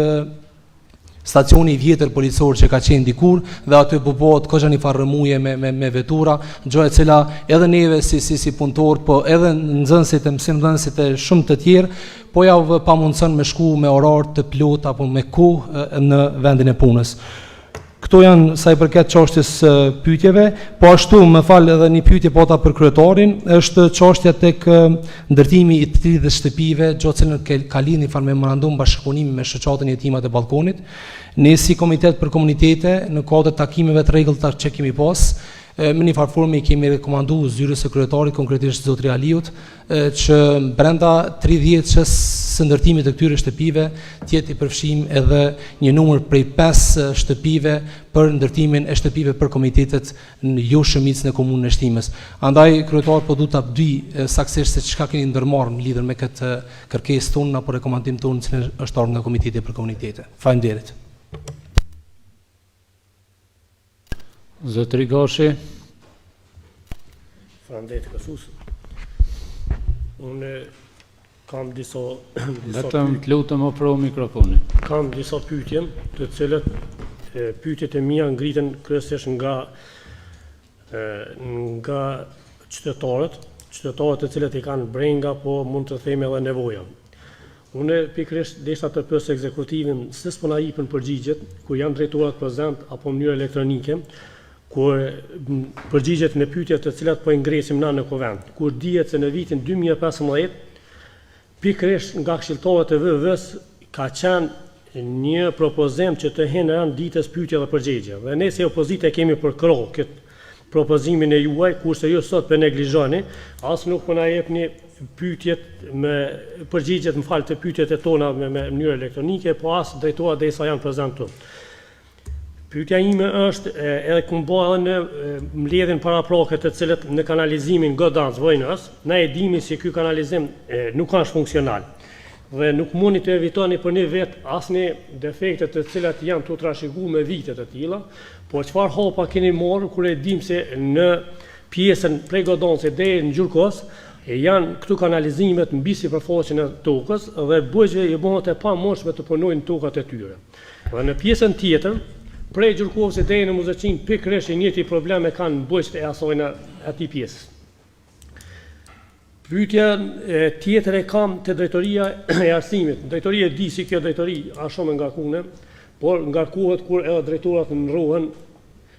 stacioni i vjetër policor që ka qenë dikur dhe aty bëhet koxha një farë rëmuje me vetura, gjë e cila edhe neve si punëtor, po edhe nxënësit e mësimdhënësit e shumë të tjerë, po ja pamundson me shku me orar të plot apo me kohë në vendin e punës. Këto janë sa i përket çështjes pyetjeve, po ashtu më fal edhe një pyetje pota për kryetarin, është çështja tek ndërtimi i 30 shtëpive, gjocën ka lidhur një farë memorandum bashkëpunimi me shoqatën e jetimat e Ballkonit. Ne si komitet për komunitete në kuadër takimeve të rregullta që kemi pas, me një farë forme i kemi rekomanduar zyrës së kryetarit, konkretisht zotri Aliut, që brenda 30 që së ndërtimit të këtyre shtëpive tjetë i përfshim edhe një numër prej 5 shtëpive për ndërtimin e shtëpive për komitetet në jo shëmicë në komunën e Shtimës. Andaj kryetar po du ta di saktësisht se çka keni ndërmarrë në lidhur me këtë kërkesë tonë apo rekomandim tonë që është ardhur nga komiteti për komunitete. Faleminderit. Zotri Gashi. Faleminderit Kërësus. Unë kam disa Vetëm të lutem ofro mikrofonin. Kam disa pyetje, të cilët pyetjet e mia ngriten kryesisht nga qytetarët të cilët i kanë brenga, po mund të themi edhe nevoja. Unë pikërisht desha të pyes ekzekutivin se s'po na jepin përgjigjet kur janë drejtorat prezant apo në mënyrë elektronike, kur përgjigjet në pyetjet të cilat po i ngresim na në Kuvend, kur dihet se në vitin 2015 pikërisht nga këshilltarët e VVV-s ka qenë një propozim që të hinë rënd ditës pyetje dhe përgjigje. Dhe ne si opozita kemi përkrahur këtë propozimin e juaj, kurse ju sot për neglizhoni, as nuk po na jepni pyetjet me përgjigjet, më fal, të pyetjet e tona me mënyrë elektronike, po as drejtorat derisa janë prezantuar. Pyetja ime është edhe ku bëhen në mbledhjen paraprake të cilët në kanalizimin Godanc Vojnës, ne e dimi se ky kanalizim nuk është funksional dhe nuk mundi të evitoni për një vet asnjë defekte të cilat janë të trashëguar me vite të tilla, po çfarë hapa keni marrë kur e dim se në pjesën prej Godancit deri në Gjurkos janë këtu kanalizimet mbi sipërfaqen e tokës dhe bujqve i bëhen të pamundshme të punojnë në tokat e tyre. Dhe në pjesën tjetër prej Gjurkovës deri në Muzëqin pikërisht njëti probleme kanë bujqt e asaj në atij pjesë. Pyetja tjetër e kam te drejtoria e arsimit. Drejtoria di si kjo drejtori është shumë e ngarkuar, por ngarkohet kur edhe drejtorat ndrohen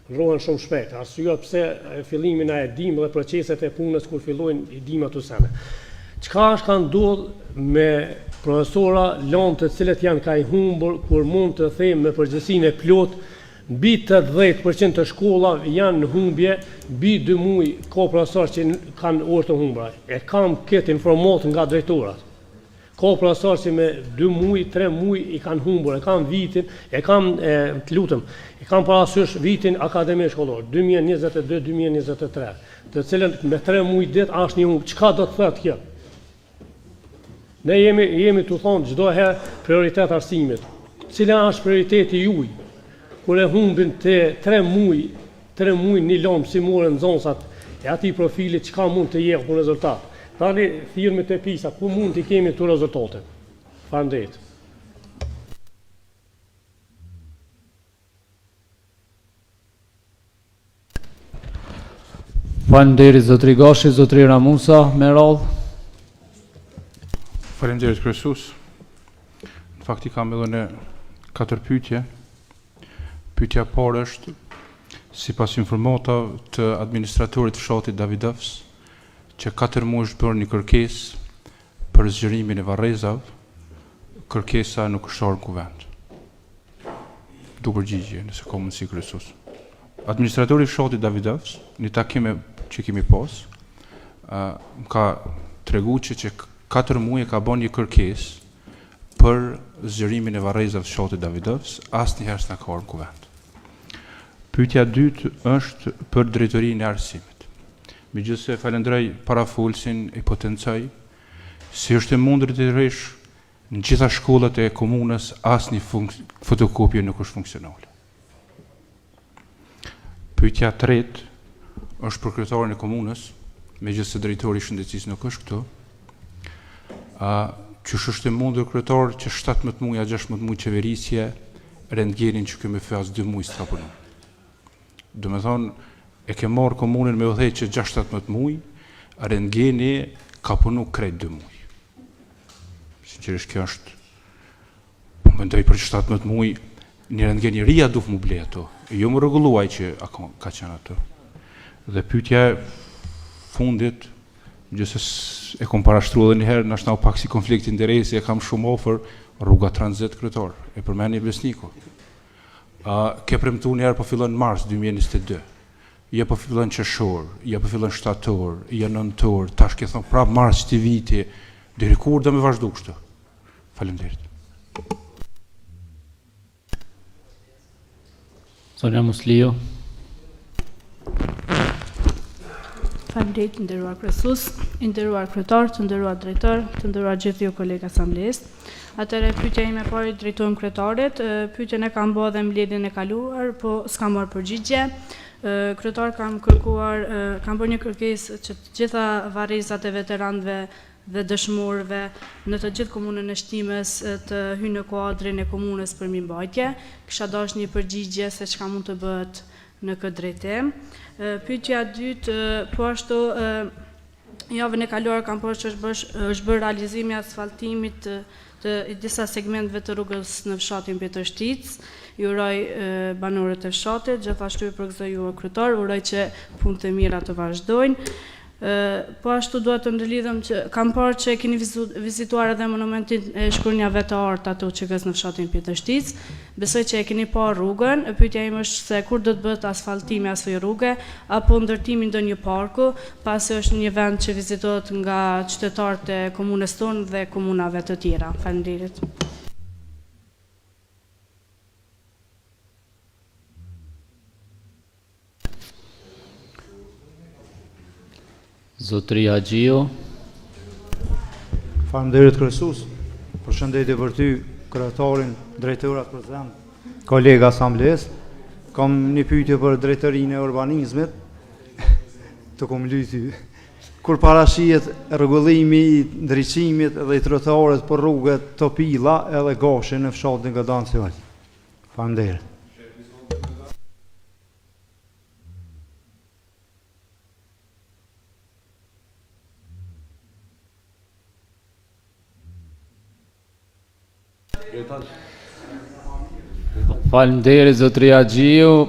shumë shpejt. Arsyeja pse fillimin e dim dhe proceset e punës kur fillojnë i dim ato sene. Çka është ka ndodhur me profesora lanë të cilët janë ka i humbur, kur mund të them me përgjegjësinë e plot, mbi 80% të shkollave janë në humbje, mbi 2 muaj ka profesorë që kanë orë të humbura. E kam këtë informat nga drejtorat. Ka profesorë që me 2 muaj, 3 muaj i kanë humbur, e kam vitin, e kam parasysh vitin akademik shkollor 2022-2023, të cilën me 3 muaj ditë është një humbje. Çka do të thotë kjo? Ne jemi të thonë çdo herë prioritet arsimit. Cila është prioriteti juaj? Kur e humbin të 3 muaj një lomë si morën zonësat e ati profilit çka mund të jepë për rezultat. Tani thirrmi të pisa, ku mund të kemi të rezultate? Faleminderit. Faleminderit zotri Gashi, zotri Ramusa, me radhë. Faleminderit kryesues. Në fakt i kam edhe në 4 pyetje. Pyetja e parë është, sipas informatave të administratorit fshatit Davidovs, që 4 muaj është bërë një kërkesë për zgjerimin e varrezave, kërkesa nuk është orë në kuvend. Du përgjigje, nëse ka mundësi kryesues. Administratori fshatit Davidovs, një takim që kemi pas, më ka tregu që 4 muaj ka bën një kërkesë për zgjerimin e varrezave të fshatit Davidovs, asnjëherë s'na ka orë në kuvend. Pyetja e dytë është për drejtorinë e arsimit. Megjithëse falenderoj parafolsin e potencoj, si është e mundur të rresh në gjitha shkollat e komunës asnjë fotokopje nuk është funksionale. Pyetja e tretë është për kryetarin e komunës, megjithëse drejtori i shëndetësisë nuk është këtu. Qysh është e mundur kryetar që 17 muaj a 16 muaj qeverisje rentgenin që kemi fas 2 muaj s'ka punu. Do me thonë, e ke marrë komunën me udhëheq që 6-17 muaj, rentgeni ka punu krejt 2 muaj. Sinqerisht kjo është, po mendoj për 17 muaj, një rentgeni ria duf mu ble ato, jo më rregulluaj që ka qenë ato. Dhe pyetja e fundit, gjëse e kom parashtru edhe njëherë, nështë na u pak si konflikt interesi, e kam shumë ofër rruga tranzit kryetar, e përmeni Besniku. Ke premtu njëherë po fillon në mars 2022, ja po fillon qershor, ja po fillon shtator, ja nëntor, tash ke thonë prap mars këtij viti, deri kur do me vazhdu kështu? Faleminderit. Sonja Muslio. Faleminderit, nderuar kryesues, nderuar kryetar, të nderuar drejtor, të nderuar gjithë ju kolegë asamblesë. Atëre pyetja ime parë drejtohem kryetarit, pyetjen e kam bërë dhe mbledhjen e kaluar, po s'kam marrë përgjigje. Kryetar kam bërë një kërkesë që të gjitha varrezat e veteranëve dhe dëshmorëve në të gjithë komunën e Shtimës të hyjnë në kuadrin e komunës për mirëmbajtje. Kisha dashur një përgjigje se çka mund të bëhet në këtë drejtim. Pyetja e dytë, po ashtu javën e kaluar kam parë që është bërë realizimi i asfaltimit të disa segmenteve të rrugës në fshatin Petër Shtic. Ju uroj banorët e fshatit, gjithashtu ju përgëzoj ju kryetar, uroj që punët e mira të vazhdojnë. Po ashtu dua të ndërlidhem që kam parë që keni vizituar edhe monumentin e shkronjave të artë ato që gës në fshatin Petër Shtic. Besoj që e keni parë rrugën, pyetja ime është se kur do të bëhet asfaltimi asaj rruge apo ndërtimi ndonjë parku, pasi është një vend që vizitohet nga qytetarët e komunës tonë dhe komunave të tjera. Faleminderit. Zotri Haxhiu. Faleminderit kryesues. Përshëndetje për ty, kryetarin, drejtorat prezant, kolega asamblesë. Kam një pyetje për drejtorinë e urbanizmit. Të kom lyti. Kur parashihet rregullimi i ndriçimit dhe i trotuarit për rrugët Topilla edhe Gashi në fshatin Gadanci. Faleminderit. Faleminderit zotria Gjiu.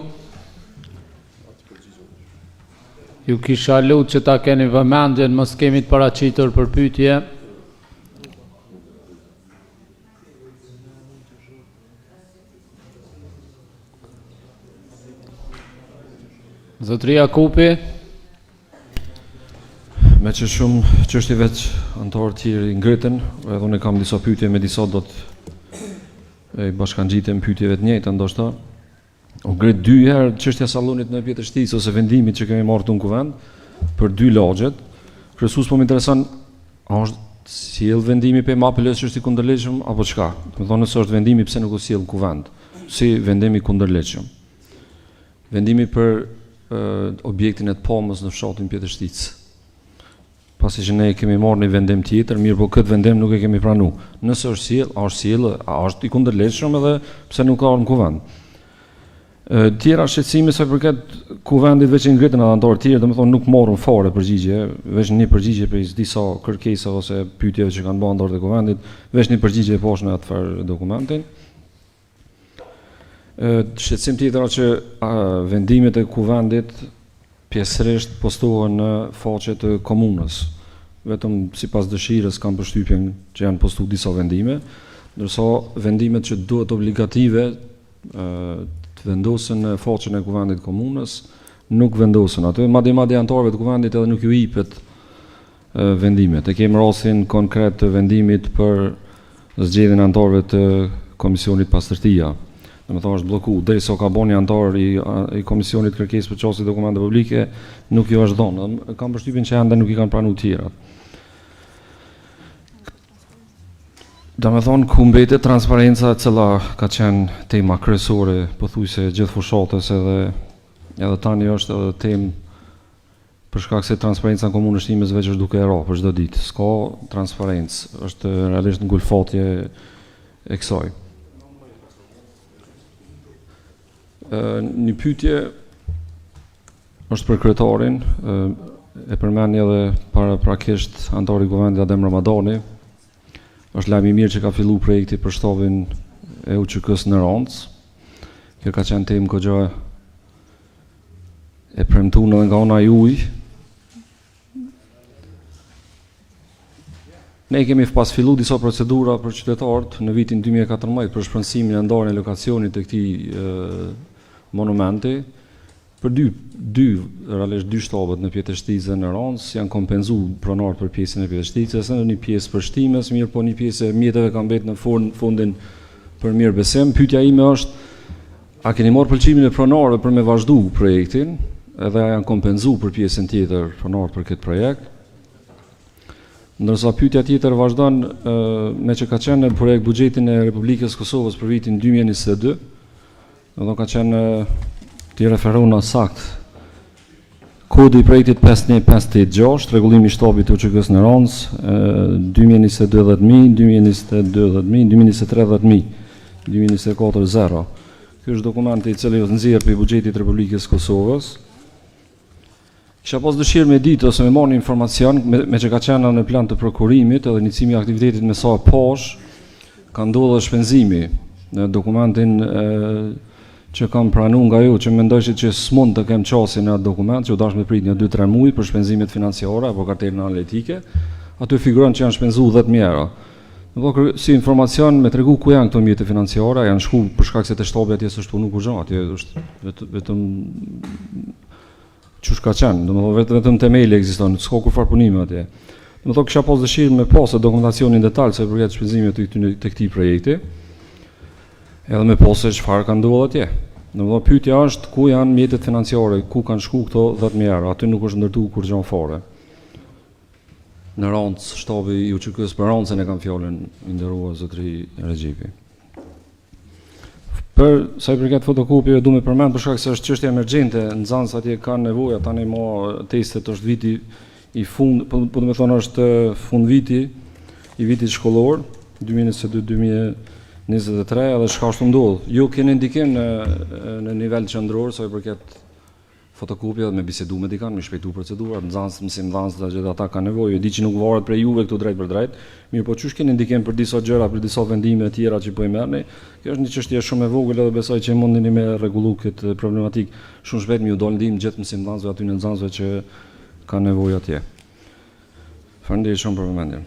Ju kisha lutë që ta keni vëmendjen, mos kemi të paraqitur për pyetje. Zotria Kupi. Me që shumë çështje veç antarë tjerë i ngritën, edhe unë kam disa pyetje, me disa do të bashkangjitem pyetjeve të njëjta ndoshta. U ngrit 2 herë çështja sallonit në Pjetërshticë ose vendimit që kemi marrë në kuvend për 2 lagjet. Kryesues, po më intereson, a është sjell vendimi pe mapëles që është i kundërligjshëm apo çka? Do të thonë nëse është vendimi pse nuk u sjell në kuvend? Si vendimi kundërligjshëm? Vendimi për objektin e të pamës në fshatin Pjetërshticë. Pasi që ne kemi marrë një vendim tjetër, mirë po këtë vendim nuk e kemi pranu. Nëse është sjell, a është i kundërligjshëm edhe pse nuk ka në kuvend. Tjera shqetësime sa përket kuvendit veç i ngritën edhe antarë tjerë, domethënë nuk morën fare përgjigje, veç një përgjigje për disa kërkesa ose pyetjeve që kanë bërë antarët e kuvendit, veç një përgjigje e poshtë në atë dokumentin. Shqetësim tjetër që vendimet e kuvendit pjesërisht postohen në faqe të komunës. Vetëm sipas dëshirës kanë përshtypjen që janë postuar disa vendime, ndërsa vendimet që duhet obligative të vendosen në faqen e kuvendit komunës nuk vendosen aty. Madje antarëve të kuvendit edhe nuk ju jepet vendimet. E kemi rastin konkret të vendimit për zgjedhjen e antarëve të Komisionit Pastërtia. Domethënë është bllokuar derisa ka bënë antar i Komisionit kërkesë për çështje dokumente publike, nuk ju është dhënë. Kam përshtypjen që ende nuk i kanë pranuar të tjerat. Domethënë ku mbetet transparenca, e cila ka qenë tema kryesore pothuajse gjithë fushatës, edhe tani është edhe temë për shkak se transparenca në komunën e Shtimës veç është duke e ra për çdo ditë. S'ka transparencë, është realisht ngulfatje e kësaj. Një pyetje është për kryetarin, e përmendni edhe paraprakisht antari i kuvendit Adem Ramadani. Është lajm i mirë që ka filluar projekti për shtabin e UÇK-s në Rancë. Kjo ka qenë temë goxha e premtuar edhe nga ana juaj. Ne kemi pas filluar disa procedura për qytetarët në vitin 2014 për shpërndasimin e ndarjen e lokacionit të këtij monumenti. Për realisht dy shtabet në Pjetërshticë dhe në Rancë janë kompenzuar pronarët për pjesën e Pjetërshticës, në një pjesë për Shtimës, mirë po një pjesë e mjeteve ka mbetur në fundin për mirëbesim. Pyetja ime është, a keni marrë pëlqimin e pronarëve për me vazhdu projektin, edhe janë kompenzuar për pjesën tjetër pronarët për këtë projekt? Ndërsa pyetja tjetër vazhdon me që ka qenë në projekt buxhetin e Republikës Kosovës për vitin 2022, do ka qenë t'i referona sakt kodi i projektit 51586, rregullimi i shtabit të UÇK-s në Rancë 2022-10.000, 2022-10.000, 2023-10.000, 2024-0. Ky është dokumenti i cili është nxjerrë për buxhetit të Republikës Kosovës. Kisha pas dëshirë me ditë ose me marrë një informacion me që ka qenë në plan të prokurimit edhe iniciimi i aktivitetit me sa poshtë ka ndodhur shpenzimi në dokumentin që kam pranuar nga ju, që mendojshit që s'mund të kem qasje në atë dokument, që u dash me prit një 2-3 muaj për shpenzimet financiare apo kartelën analitike, aty figuron që janë shpenzuar 10.000 euro. Si informacion me tregu ku janë këto mjete financiare, janë shku për shkak se të shtabi atje s'është punu kurrë, atje është vetëm çush ka qenë, domethënë vetëm temeli ekziston, s'ka kur fare punime atje. Domethënë kisha pas dëshirë me pasë dokumentacionin detaj se përket shpenzimit të këtij projekti. Edhe me pasë çfarë ka ndodhur atje. Domethënë pyetja është ku janë mjetet financiare, ku kanë shku këto 10.000 euro, aty nuk është ndërtuar kur gjë fare. Në Rancë, shtabi i UÇK-s për Rancën e kam fjalën i nderuar zotëri Regjipi. Për sa i përket fotokopjeve du me përmend për shkak se është çështje emergjente, nxënës atje kanë nevojë, tani mo testet është viti i fund, po do të thonë është fund viti i vitit shkollor 2022-2023 edhe çka është ndodhur. Ju keni ndikim në nivel qendror sa i përket fotokopja dhe me bisedu me dikan, me shpejtu procedurat, mësim-nxënës dhe gjithë ata ka nevojë. E di që nuk varet prej juve këtu drejt për drejt, mirë po çush keni ndikim për disa gjëra, për disa vendime të tjera që po i merrni. Kjo është një çështje shumë e vogël edhe besoj që mundeni me rregullu këtë problematik shumë shpejt, më ju dol ndim gjithë mësim-nxënësve aty në nxënësve që ka nevojë atje. Faleminderit shumë për vëmendjen.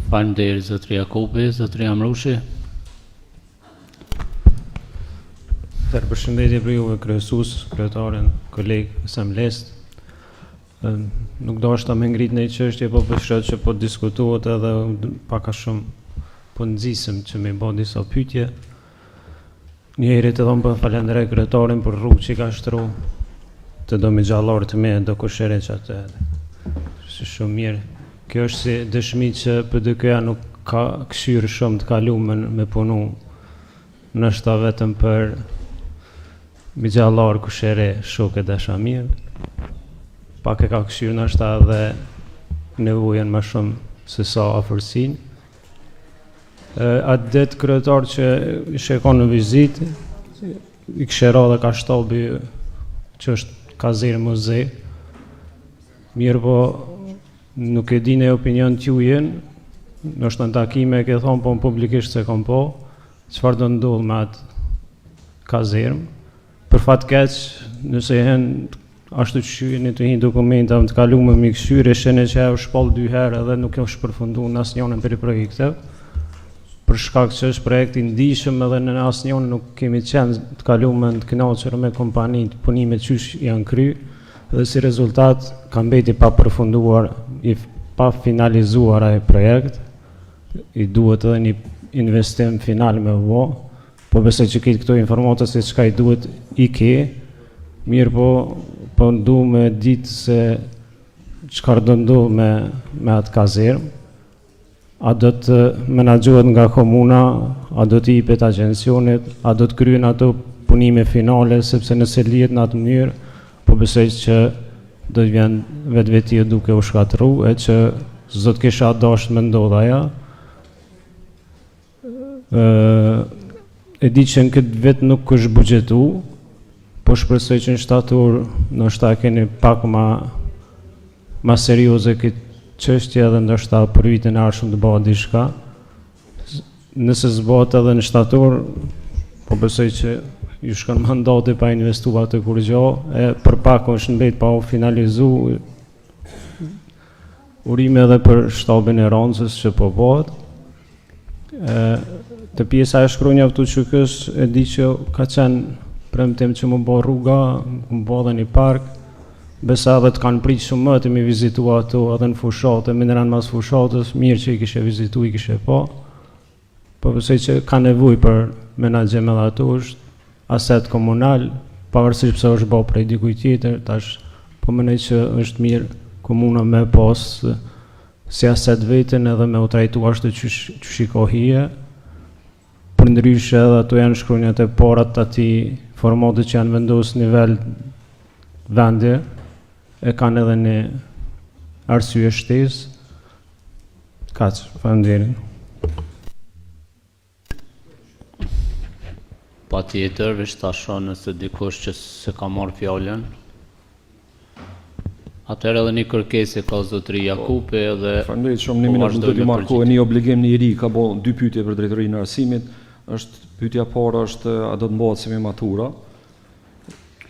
Faleminderit zotri Jakubi, zotri Amrushi. Përshëndetje për juve kryesues, kryetarin, kolegë, asamblesë. Nuk do është ta me ngrit në çështje, po përshët që po diskutohet edhe pak a shumë po nxisëm që me bë disa pyetje. Njëri të thonë për falenderoj kryetarin për rrugë që ka shtru të domigjallar të me do kushere që atë edhe. Është shumë mirë. Kjo është si dëshmi që PDK-ja nuk ka këshyrë shumë të kaluar me punu nështë vetëm për Migjallar, Kushere, Shoke dhe Shamir. Pak e ka këshyrë nështë edhe nevojen më shumë se sa afërsin. Atë det kryetar që ishe ka në vizitë, i këshera dhe ka shtabi që është kazirë muze. Mirë po nuk e di në opinion t'ju jenë, nështë në takime e ke thonë po në publikisht se kom po, qëfar do ndodhë me atë kazirëm. Për fat keq, nëse hen ashtu që një të hinë dokumenta më të kalu me miksyre, shene që e u shpall 2 herë edhe nuk e u shpërfundu në asë njënën për i projekte. Për shkak që është projekti ndishëm edhe në asë njënën nuk kemi qenë të kalu me të knaqër me kompanit punimet qysh janë kry, dhe si rezultat ka mbeti pa përfunduar, pa finalizuar ai projekt, i duhet edhe një investim final me vo. Po besoj që këtë këto informata se çka i duhet i ke, mirë po ndu me ditë se çka do ndodh me atë kazermë, a do të menaxhohet nga komuna, a do të jepet agjencionit, a do të kryen ato punime finale, sepse nëse lihet në atë mënyrë, po besoj që do të vjen vetveti duke u shkatërru, e që s'do të kisha dashur me ndodh ajo. E di që në këtë vetë nuk është bugjetu, po shpresoj që në shtator ndoshta keni pak ma serioze këtë çështje edhe ndoshta për vitin e ardhshëm të bëhet diçka. Nëse zbot edhe në shtator, po besoj që ju shkon mandati pa investuar atë kur gjë, e për pak është mbet pa u finalizu urime edhe për shtabin e Rancës që po bëhet. Të pjesa e shkronja këtu që kësë e di që ka qenë premtim që më bo rruga, më bo dhe një park, besa edhe të kanë pritë shumë më të mi vizitua ato edhe në fushatë, më nëranë mas fushatës, mirë që i kishe vizitu, i kishe po besoj që ka nevoj për menaxhem edhe ato, është aset komunal, pavarësisht pse është bo prej dikuj tjetër, tash po menoj që është mirë komuna me pas si aset vetën edhe me u trajtu ashtu që shikohije. Për ndryshe edhe ato janë shkronjat e parat ati formatet që janë vendosë nivel vende, e kanë edhe një arsye shtesë. Kaq, faleminderit. Patjetër, veç ta shoh nëse dikush që se ka marrë fjalën. Atëherë edhe një kërkesë ka zotri Jakupi edhe faleminderit shumë, një minutë do t'i markohet një obligim në i ri, ka bën 2 pyetje për drejtorinë e arsimit. Është pyetja para është a do të mbahet si me matura.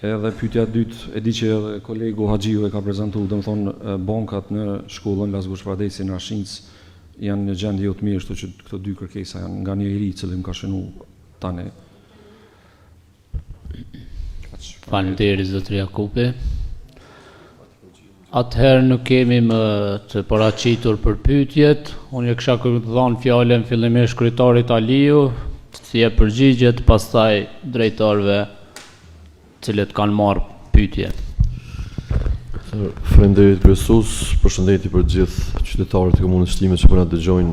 Edhe pyetja e dytë, e di që edhe kolegu Haxhiu e ka prezantuar, domethënë bankat në shkollën Lazgush Pradeci në Ashinc janë në gjendje jo të mirë, kështu që këto 2 kërkesa janë nga një i ri i cili më ka shënuar tani. Faleminderit zotri Jakupi. Atëherë nuk kemi më të paraqitur për pyetjet. Unë e kisha dhënë fjalën fillimisht kryetarit Aliu, si e përgjigjet, pastaj drejtorëve cilët kanë marrë pyetje. Faleminderit kryesues, përshëndetje për gjithë qytetarët e komunës Shtimet që po na dëgjojnë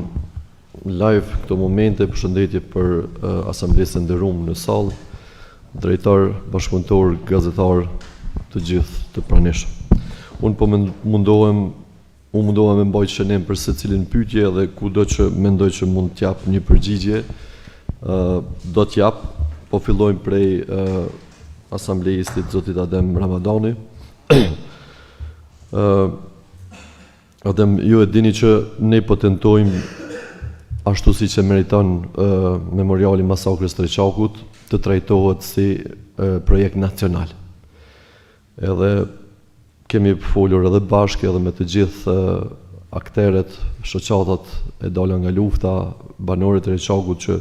live këto momente, përshëndetje për asamblesën e nderuar në sallë, drejtor, bashkëpunëtor, gazetar, të gjithë të pranishëm. Unë po mundohem me mbajtë shënim për se cilin pyetje dhe kudo që mendoj që mund t'jap një përgjigje, do t'jap, po fillojmë prej asamblejistit zotit Adem Ramadani. Adem, ju e dini që ne po tentojmë ashtu si që meriton memoriali masakrës të Reçakut të trajtohet si projekt nacional. Edhe kemi folur edhe bashkë edhe me të gjithë akteret, shoqatat e dala nga lufta, banorët e Reçakut që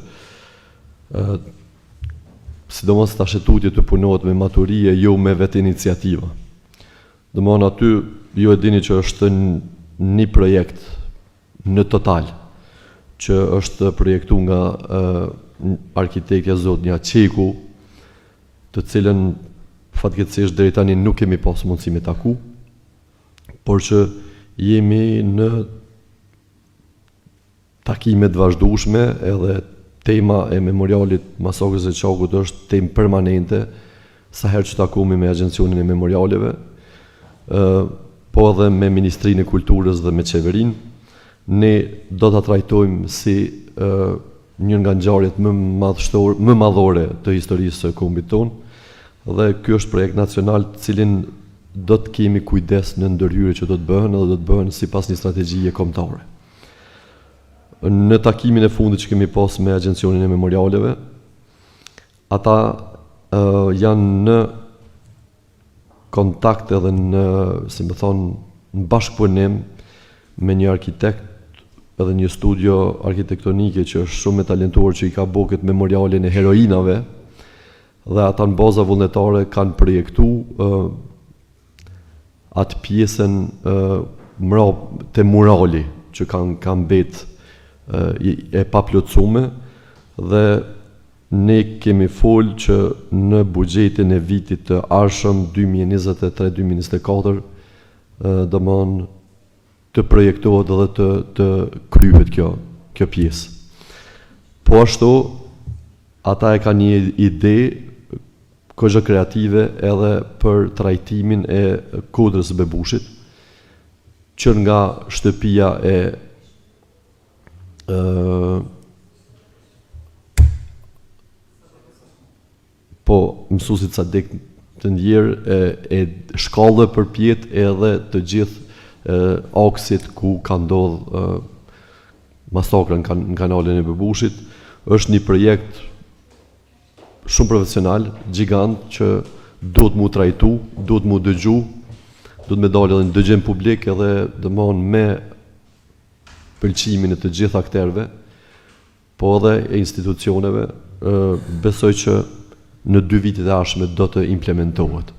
sidomos tashetutje të punohet me maturie, jo me vetë iniciativa. Domthon aty ju e dini që është një projekt në total që është projektu nga arkitektja Zotnia Qeku, të cilën fatkeqësisht deri tani nuk kemi pas mundësi me taku, por që jemi në takime të vazhdueshme edhe tema e memorialit masakrës së Reçakut është temë permanente sa herë që takumi me Agjencionin e Memorialeve, po edhe me Ministrinë e Kulturës dhe me qeverinë. Ne do ta trajtojmë si një nga ngjarjet më madhore të historisë së kombit tonë, dhe ky është projekt nacional të cilin do të kemi kujdes në ndërhyrje që do të bëhen edhe do të bëhen sipas një strategjie kombëtare. Në takimin e fundit që kemi pas me Agjencionin e Memorialeve, ata janë në kontakt edhe në, si më thonë, në bashkëpunim me një arkitekt edhe një studio arkitektonike që është shumë e talentuar që i ka bërë këtë memorialin e heroinave, dhe ata në baza vullnetare kanë projektu atë pjesën te murali që kanë mbet e paplotësume, dhe ne kemi folë që në buxhetin e vitit të ardhshëm 2023-2024 domthon të projektohet edhe të kryhet kjo pjesë. Po ashtu ata e kanë një ide kozhë kreative edhe për trajtimin e kodrës së Bebushit, që nga shtëpia e po mësuesit Sadek të ndjerë e shkallë përpjet edhe të gjithë aksit ku ka ndodhë masakra në kanalin e Bebushit. Është një projekt shumë profesional, gjigant, që duhet mu trajtu, duhet mu dëgju, duhet me dalë edhe në dëgjem publik edhe domthon me pëlqimin e të gjithë akterëve, po edhe e institucioneve. Besoj që në 2 vitet e ardhshme do të implementohet.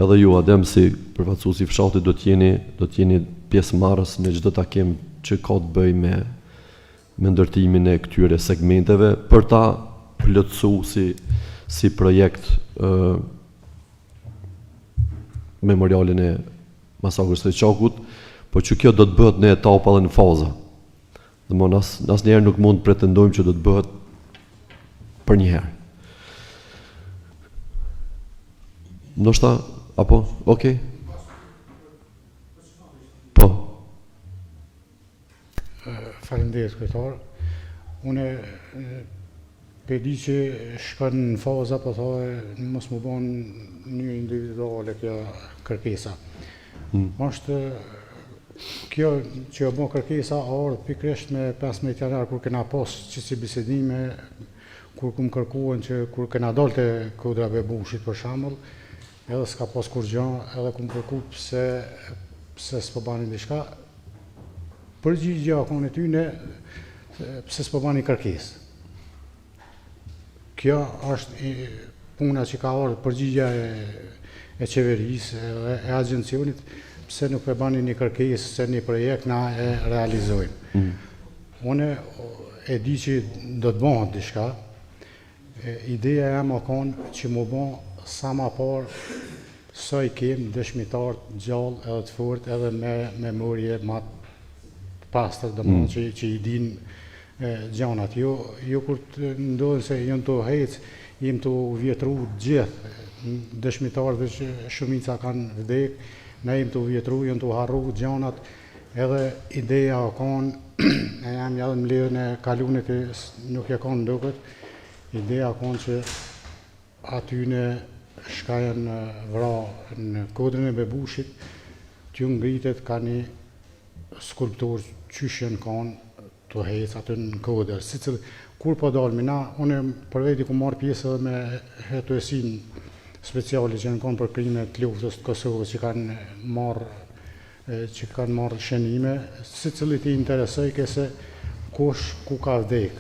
Edhe ju, Adem, si përfaqësues i fshatit, do të jeni pjesëmarrës në çdo takim që ka të bëjë me ndërtimin e këtyre segmenteve për ta plotësuar si projekt memorialin e masakrës së Reçakut, po që kjo do të bëhet në etapa dhe në faza. Domthon asnjëherë nuk mund të pretendojmë që do të bëhet për një herë. Ndoshta apo, okay. Po. Faleminderit kryetar. Unë e di që shkon në faza, po thonë mos më bën një individuale kjo kërkesa. Është kjo që u bën kërkesa ardh pikërisht me 15 janar kur kena pas çështje bisedime, kur kum kërkuan që kur kena dalë te kodra e Bebushit për shembull, edhe s'ka pas kur gjë, edhe kum kërku pse s'po bani diçka. Përgjigjja ka në tyne pse s'po bani kërkesë. Kjo është puna që ka ardhur përgjigja e qeverisë e agjencionit, pse nuk e bani një kërkesë se një projekt na e realizojmë. Unë e di që do të bëhet diçka. Ideja jam konë që më bën sa më parë sa i kem dëshmitar të gjallë edhe të fortë edhe me memorie më të pastër, domethënë që i din gjanat. Jo kur të ndodhen se janë të hec, jem të vjetru gjithë dëshmitarëve që shumica kanë vdek, ne jem të vjetru, janë të harru gjanat, edhe ideja kanë, e jam edhe në mledhën e kalunit e nuk e kanë duket, ideja kanë që atyne shka janë vra në kodrin e Bebushit, t'ju ngritet ka një skulptur qysh janë kanë të hecë aty në kodër. Kur po dalmi na, unë për veti ku marrë pjesë edhe me hetuesin speciale që janë kanë për krimet të luftës të Kosovës që kanë marrë shënime, si cili ti interesoj se kush ku ka vdek,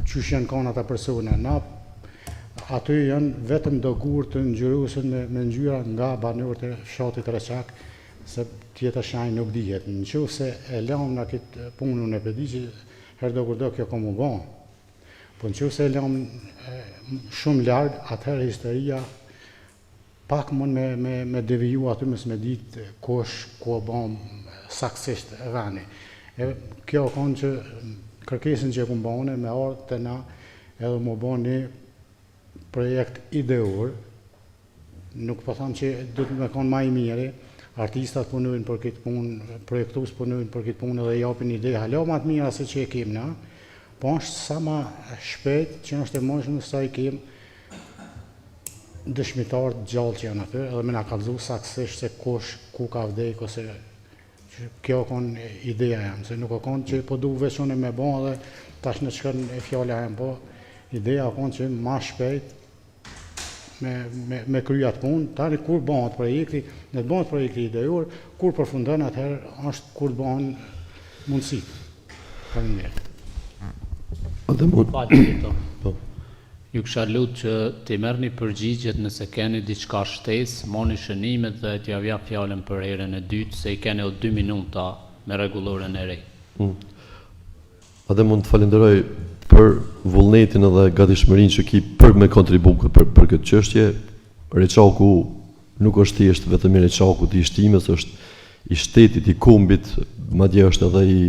qysh janë kanë ata persona. Na aty janë vetëm dogur të ngjyrosur me ngjyra nga banorët e fshatit Reçak, se tjetër shanj nuk dihet. Nëse e lëm na këtë punën e pedi që herë do kur do kjo ka mu bon. Po nëse e lëm shumë larg, atëherë historia pak mund me deviju aty mes me ditë kush ku bon saksisht vani. Kjo kanë që kërkesën që e kumë bane me ardhë të na edhe më bane një projekt ideor, nuk po thamë që du të me kanë ma i mire, artistat punojnë për këtë punë, projektus punojnë për këtë punë edhe japin ide, halo ma të mira se që e kemë na, po është sa ma shpejt që është e mëshme sa i kemë dëshmitarë gjallë që janë aty, edhe me na kalzu saksisht se kush ku ka vdek ose kjo konë ideja jam, se nuk o konë që po du veçone me bon dhe tash në qëkën e fjalla jam, po ideja konë që ma shpejt me kryat punë, tani kur bon të projekti, në të bon të projekti idejur, kur përfundon atëherë është kur të bon mundësit. Faleminderit. Ju kësha lutë që t'i merrni përgjigjet nëse keni diçka shtesë, moni shënimet dhe t'ja vja fjallën për herën e dytë, se i keni o 2 minuta me rregulloren e rej. Adhe mund të falenderoj për vullnetin edhe gatishmërinë që ki për me kontribu për këtë çështje. Reçaku nuk është thjesht vetëm i Reçakut i shtimës, është i shtetit, i kombit, madje është edhe i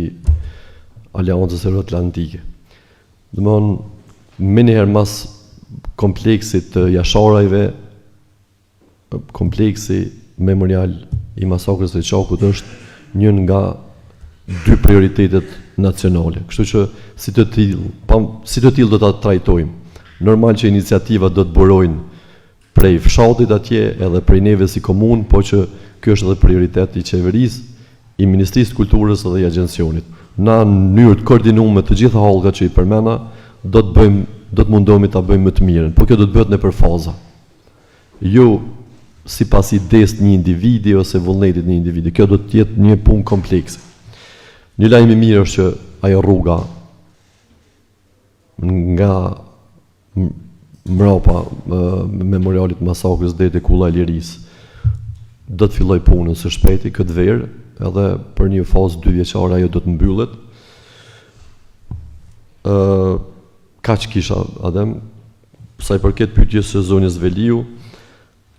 Aleancës Euroatlantike. Domthon me njëherë mas kompleksit të jasharajve, kompleksi memorial i masakrës të Reçakut është njën nga 2 prioritetet nacionale. Kështu që si të tillë do ta trajtojmë. Normal që iniciativat do të burojnë prej fshatit atje edhe prej neve si komunë, po që kjo është edhe prioritet i qeverisë, i Ministrisë të Kulturës edhe i agjencionit. Na në mënyrë të koordinuar të gjitha hallgat që i përmenda, do të mundohemi ta bëjmë më të mirën, po kjo do të bëhet nëpër faza. Jo sipas idesë të një individi ose vullnetit të një individi, kjo do të jetë një punë komplekse. Një lajm i mirë është që ajo rruga nga mbrapa memorialit masakrës deri te Kulla e Lirisë do të filloj punën së shpejti këtë verë, edhe për një fazë 2 vjeçare ajo do të mbyllet. Kaq kisha Adem, sa i përket pyetjes së zonës Veliu,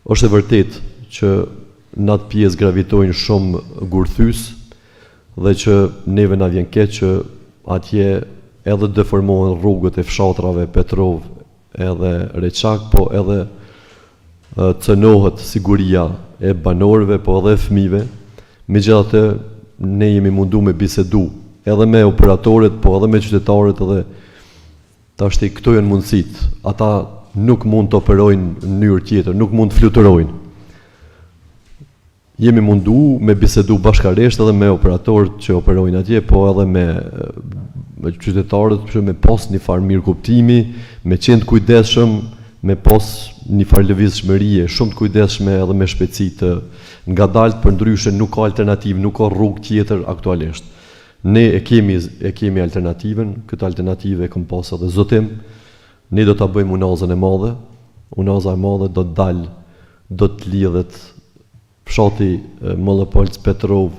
është e vërtet që në atë pjesë gravitojnë shumë gurthys dhe që neve na vjen keq që atje edhe deformohen rrugët e fshatrave Petrov edhe Reçak, po edhe cënohet siguria e banorëve, po edhe e fëmijëve. Megjithatë ne jemi mundu me bisedu edhe me operatorët, po edhe me qytetarët, edhe tashti këto janë mundësit. Ata nuk mund të operojnë në mënyrë tjetër, nuk mund të fluturojnë. Jemi mundu me bisedu bashkaresht edhe me operatorët që operojnë atje, po edhe me qytetarët që me pas një farë mirë kuptimi, me qenë të kujdesshëm, me pas një farë lëvizshmërie shumë të kujdesshme edhe me shpejtësi të ngadalt, për ndryshe nuk ka alternativë, nuk ka rrugë tjetër aktualisht. Ne e kemi alternativën, këtë alternativë e kam pas edhe zotim. Ne do ta bëjmë unazën e madhe. Unaza e madhe do të dalë, do të lidhet fshati Mollopolc Petrov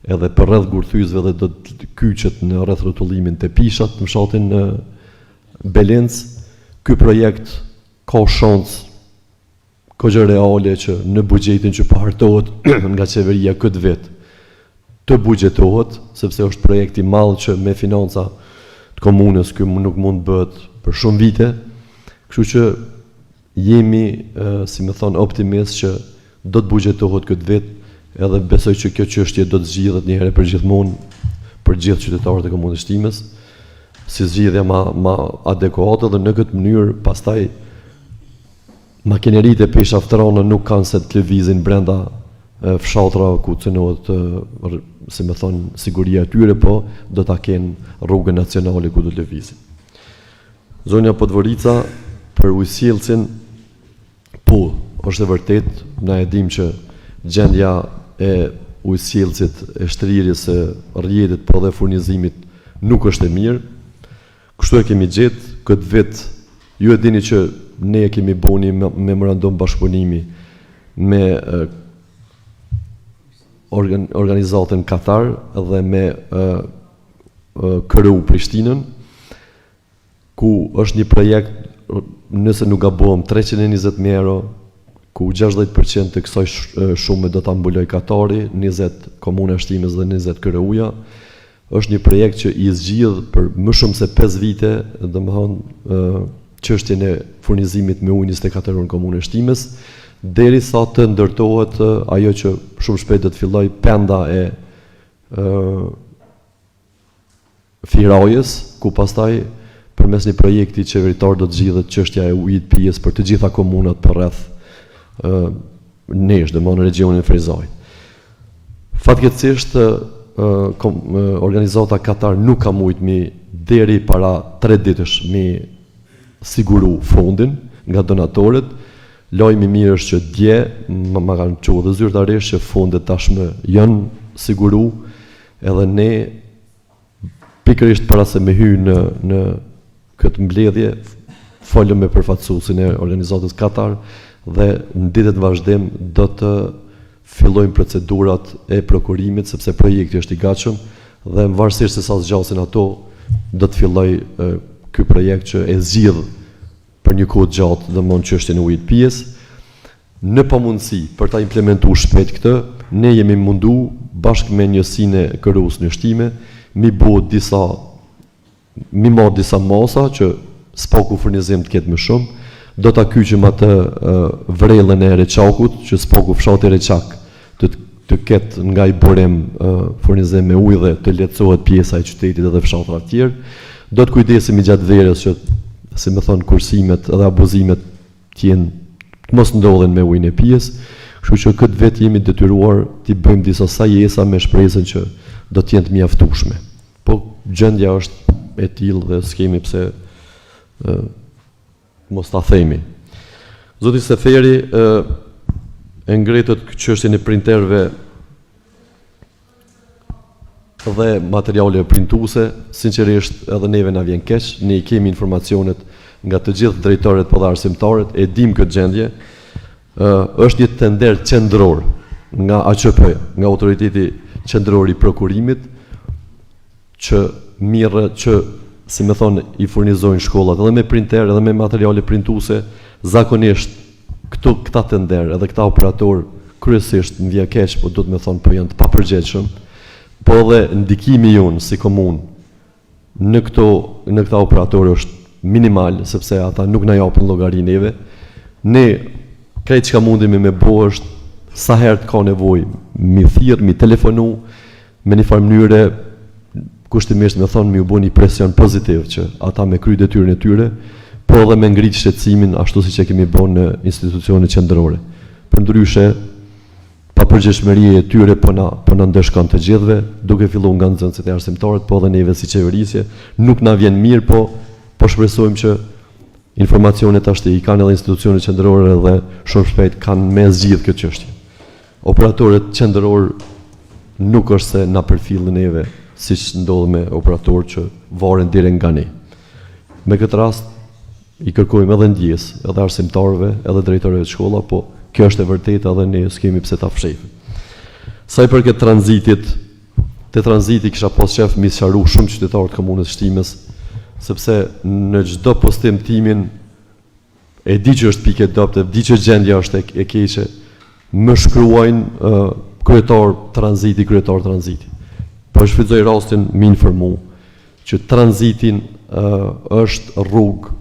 edhe për rreth gurthysve dhe do të kyçet në rreth rrotullimin te Pishat në fshatin Belenc. Ky projekt ka shans kogje reale që në buxhetin që po hartohet nga qeveria këtë vit të buxhetohet, sepse është projekt i madh që me financa të komunës ky nuk mund të bëhet për shumë vite. Kështu që jemi, si më thon, optimist që do të buxhetohet këtë vit, edhe besoj që kjo çështje do të zgjidhet një herë përgjithmonë për gjithë qytetarët e komunës Shtimës, si zgjidhja më adekuate dhe në këtë mënyrë pastaj makineritë e peshaftrana nuk kanë se të lëvizin brenda fshatra ku cënohet, si me thonë, siguria e tyre, po do ta kenë rrugën nacionale ku do të lëvizin. Zonja Podvorica, për ujësjellësin, po, është e vërtet, na e dim që gjendja e ujësjellësit, e shtrirjes së rrjetit, po dhe furnizimit nuk është e mirë. Kështu e kemi gjetë këtë vit, ju e dini që ne e kemi bënë një memorandum bashkëpunimi me organizatën Katar dhe me KRU Prishtinën, ku është një projekt, nëse nuk gabojmë, 320.000 euro, ku 60% të kësaj shume do ta mbuloj Katari, 20 komuna shtimes dhe 20 KRU-ja. Është një projekt që i zgjidh për më shumë se 5 vite, domethënë çështjen e furnizimit me ujë 24 orë në komunën e Shtimes, derisa të ndërtohet ajo që shumë shpejt do të filloj, penda e Firajës, ku pastaj përmes një projekti qeveritar do të zgjidhet çështja e ujit pijes për të gjitha komunat përreth nesh, domethënë në regionin e Frizajit. Fatkeqësisht organizata Katar nuk ka mujtë deri para 3 ditësh mi siguru fondin nga donatorët. Lajmi mirë është që dje ma kanë qenë dhe zyrtarisht që fondet tashmë janë siguru, edhe ne pikërisht para se me hy në këtë mbledhje folëm me përfaqësuesin e organizatës Katar dhe në ditët vazhdim do të fillojmë procedurat e prokurimit, sepse projekti është i gatshëm dhe varësisht se sa zgjasin ato, do të filloj ky projekt që e zgjidh për një kohë gjatë domthonë çështjen e ujit pijes. Në pamundësi për ta implementuar shpejt këtë, ne jemi mundu bashkë me njësinë e KRU-s në Shtime, mi marr disa masa që spaku furnizim të ketë më shumë, do ta kyçim atë vrellën e Reçakut, që spaku fshati Reçak të ketë nga i burim furnizim me ujë dhe të lehtësohet pjesa e qytetit edhe fshatra të tjerë. Do të kujdesemi gjatë verës që, si më thonë, kursimet edhe abuzimet të mos ndodhen me ujin e pijes, kështu që këtë vit jemi detyruar të bëjmë disa sajesa me shpresën që do të jenë të mjaftueshme. Po gjendja është e tillë dhe s'kemi pse mos ta themi. Zoti Seferi e ngretët çështjen e printerëve dhe materiale printuese, sinqerisht edhe neve na vjen keq, ne i kemi informacionet nga të gjithë drejtorët po dhe arsimtarët, e dim këtë gjendje. Është një tender qendror nga AQP, nga autoriteti qendror i prokurimit, që mirë që, si më thonë, i furnizojnë shkollat edhe me printer edhe me materiale printuese. Zakonisht këta tender edhe këta operator kryesisht më vjen keq, po do të më thonë po janë të papërgjegjshëm, po edhe ndikimi jonë si komunë në këta operatorë është minimal, sepse ata nuk na japin llogari neve. Ne krejt çka mundemi me bëu është sa herë të ka nevojë, mi thirr, mi telefonu me një farë mënyre kushtimisht me thonë mi u bën një presion pozitiv që ata me kry detyrën e tyre, po edhe me ngrit shqetësimin ashtu siç e kemi bën në institucionet qendrore. Përndryshe papërgjegjshmëria e tyre po na ndeshkon të gjithëve, duke filluar nga nxënësit e arsimtarët, po edhe neve si qeverisje, nuk na vjen mirë, po shpresojmë që informacionet ashtu i kanë edhe institucionet qendrore dhe shumë shpejt kanë me zgjidh këtë çështje. Operatorët qendror nuk është se na përfillin neve, siç ndodh me operatorë që varen direkt nga ne. Me këtë rast i kërkojmë edhe ndjes, edhe arsimtarëve, edhe drejtorëve të shkolla, po kjo është e vërtetë edhe ne s'kemi pse ta fshehim. Sa i përket tranzitit, te tranziti kisha pas qef mi sqaru shumë qytetarët të komunës Shtimes, sepse në çdo postim timin e di që është pikë dopte, di që gjendja është e keqe, më shkruajnë kryetar tranziti. Po shfrytëzoj rastin mi informu që tranzitin është rrugë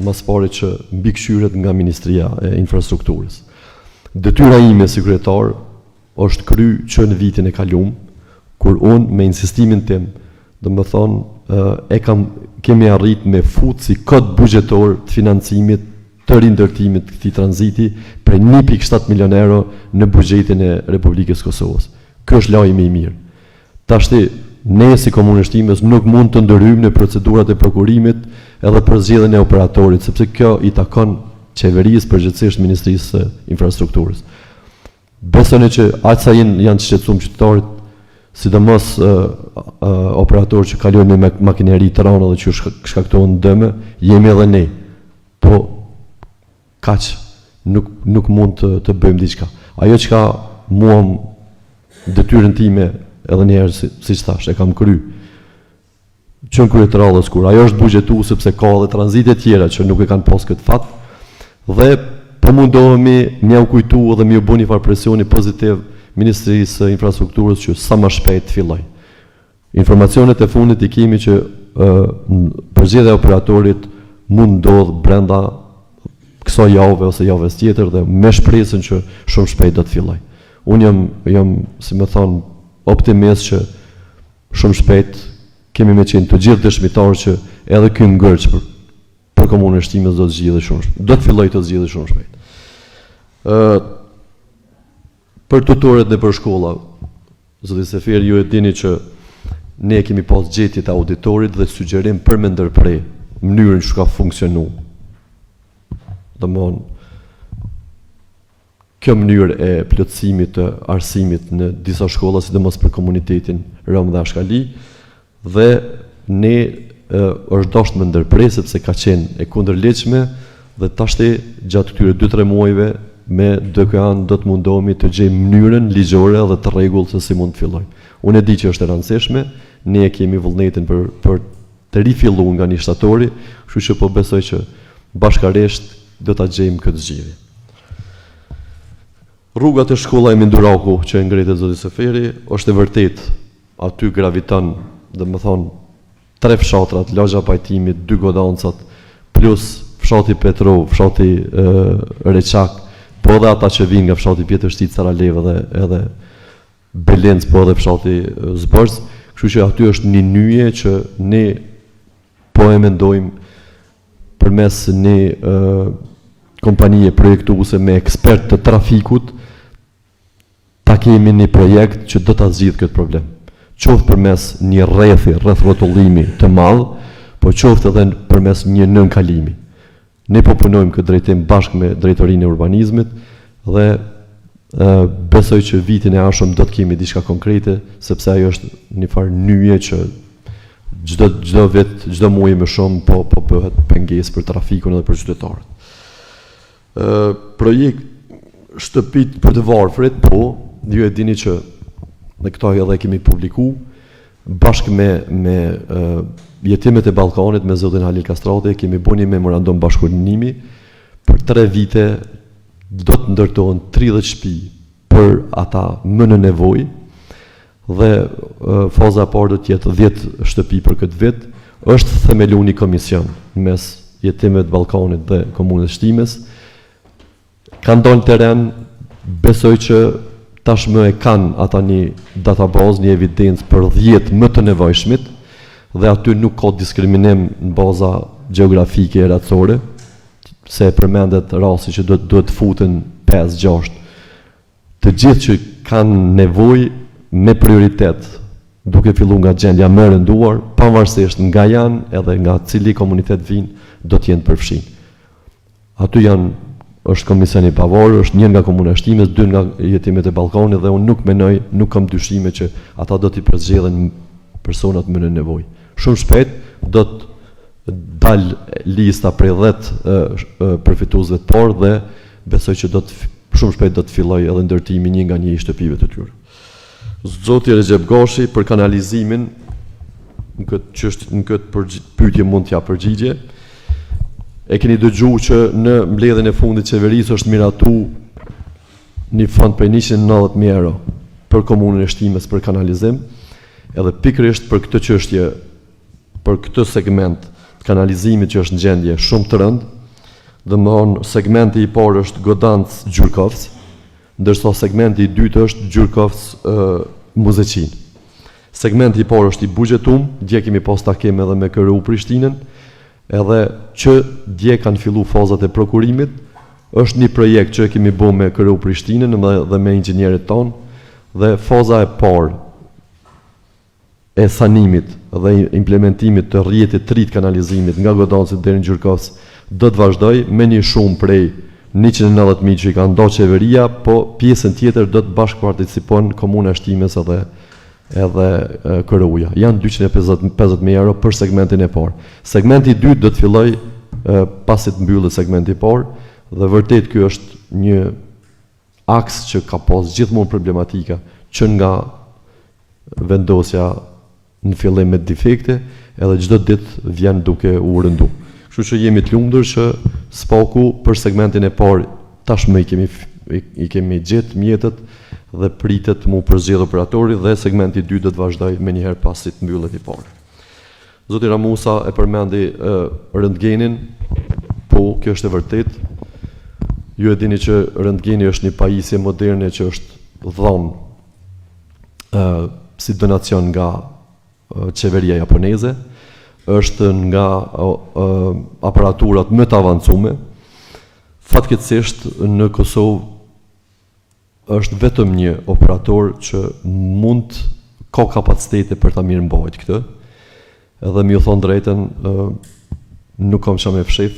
mas pari që mbikëqyret nga Ministria e Infrastrukturës. Detyra ime si kryetar është kry që në vitin e kaluar, kur unë me insistimin tim, do më thonë, kemi arrit me fut si kod buxhetor të financimit të rindërtimit të këtij tranziti për 1.7 milion euro në buxhetin e Republikës Kosovës. Ky është lajmi i mirë. Tashti ne si komunë Shtimes nuk mund të ndërhyjmë në procedurat e prokurimit edhe për zgjedhjen e operatorit, sepse kjo i takon qeverisë, përgjithsisht Ministrisë së Infrastrukturës. Besoni që aq sa janë të shqetësuar qytetarët, sidomos operatorë që kalojnë me makineri të rënda dhe që shkaktojnë dëme, jemi edhe ne. Po kaq nuk mund të bëjmë diçka. Ajo çka mua detyrën time edhe njerë si që thash, e kam kry që në kryet rallës kur ajo është buxhetu sepse ka dhe tranzite tjera që nuk e kanë pas këtë fat dhe po mundohemi mja u kujtu dhe mja u bu një farë presioni pozitiv Ministrisë së Infrastrukturës që sa më shpejt filloj. Informacionet e fundit i kemi që përzgjedhja e operatorit mund ndodh brenda kësaj jave ose javës tjetër dhe me shpresën që shumë shpejt do të filloj. Unë jam si më thonë optimist që shumë shpejt kemi me qenë të gjithë dëshmitarë që edhe ky ngërç për komunën e Shtimës do të zgjidhej shumë shpejt. Do të fillojë të zgjidhej shumë shpejt. Për tutorët dhe për shkolla, zoti Seferi, ju e dini që ne kemi pas gjetjet e auditorit dhe sugjerim për me ndërprej mënyrën që ka funksionu. Domthon kjo mënyrë e plotësimit të arsimit në disa shkolla, sidomos për komunitetin rom dhe ashkali, dhe ne është dashur me ndërprej sepse ka qenë e kundërligjshme dhe tashti gjatë këtyre 2-3 muajve me DKA do të mundohemi të gjejmë mënyrën ligjore dhe të rregullt se si mund të fillojmë. Unë e di që është e rëndësishme, ne kemi vullnetin për të rifilluar nga nishatori, kështu që po besoj që bashkërisht do ta gjejmë këtë zgjidhje. Rrugat e shkolla e Minduraku që e ngritet zoti Seferi, është e vërtet aty graviton, domethënë 3 fshatrat, lagja pajtimit, 2 godancat, plus fshati Petrov, fshati Reçak, po edhe ata që vinë nga fshati Pjetër Shtit, Saraleva dhe edhe Belenc, po edhe fshati Zborz, kështu që aty është një nyje që ne po e mendojmë përmes një kompanie projektuese me ekspert të trafikut ta kemi një projekt që do ta zgjidhë këtë problem. Qoftë përmes një rrethi, rreth rrotullimi të madh, po qoftë edhe përmes një nënkalimi. Ne po punojmë këtë drejtim bashkë me drejtorinë e urbanizmit dhe besoj që vitin e ardhshëm do të kemi diçka konkrete, sepse ajo është një farë nyje që çdo vit, çdo muaj më shumë po bëhet pengesë për trafikun edhe për qytetarët. Projekt shtëpit për të varfrit, po, ju e dini që dhe këto edhe kemi publiku bashkë me jetimet e Ballkanit me zotin Halil Kastrati, kemi bërë një memorandum bashkëpunimi për 3 vite do të ndërtohen 30 shtëpi për ata më në nevojë dhe faza e parë do të jetë 10 shtëpi për këtë vit. Është themeluar një komision mes jetimeve të Ballkanit dhe komunës Shtimes. Ka ndonjë teren, besoj që tashmë e kanë ata një database, një evidencë për 10 më të nevojshmit dhe aty nuk ka diskriminim në baza gjeografike e racore, se përmendet rasti që do të futen 5-6. Të gjithë që kanë nevojë me prioritet, duke filluar nga gjendja më e rënduar, pavarësisht nga janë edhe nga cili komunitet vinë, do të jenë përfshin. Aty është komisioni pavarur, është një nga komuna e Shtimës, 2 nga jetimet e Ballkanit dhe unë nuk menoj, nuk kam dyshime që ata do t'i përzgjedhin personat më në nevojë. Shumë shpejt do të dalë lista prej 10 përfituesve të parë dhe besoj që shumë shpejt do të filloj edhe ndërtimi një nga një i shtëpive të tyre. Zoti Recep Gashi për kanalizimin në këtë pyetje mund t'ja përgjigje. E keni dëgjuar që në mbledhjen e fundit qeverisë është miratu një fond për 190.000 euro për komunën e Shtimës për kanalizim, edhe pikërisht për këtë çështje, për këtë segment të kanalizimit që është në gjendje shumë të rëndë, domthonë segmenti i parë është Godanc-Gjurkovc, ndërsa segmenti i dytë është Gjurkovc-Muzeqin. Segmenti i parë është i buxhetuar, dje kemi pas takim edhe me KRU Prishtinën edhe që dje kanë fillu fazat e prokurimit, është një projekt që kemi bo me KRU Prishtinën dhe me inxhinierët tonë, dhe faza e parë e sanimit dhe implementimit të rrjetit të ri të kanalizimit nga Godancit deri në Gjyrkos do të vazhdoj me një shumë prej 190.000 që i ka ndo qeveria, po pjesën tjetër do të bashkë participon Komuna e Shtimes edhe KRU-ja. Janë 250.000 euro për segmentin e parë. Segmenti 2 do të filloj pasit mbyllet segmenti parë, dhe vërtet kjo është një aks që ka pas gjithmonë problematika, që nga vendosja në fillim me defekte, edhe çdo ditë vjen duke u rëndu. Kështu që jemi të lumtur që spaku për segmentin e parë tashmë i kemi gjetë mjetet dhe pritet mu përzgjedh operatori, dhe segmenti 2 do të vazhdoj me njëherë pasi të mbyllet i parë. Zoti Ramusa e përmendi rëntgenin, po kjo është e vërtet. Ju e dini që rëntgeni është një pajisje moderne që është dhënë si donacion nga qeveria japoneze, është nga aparaturat më të avancume. Fatkeqësisht në Kosovë është vetëm një operator që mund ka kapacitete për ta mirëmbajtur këtë. Edhe më u thon drejtën, nuk kam çfarë më fshih,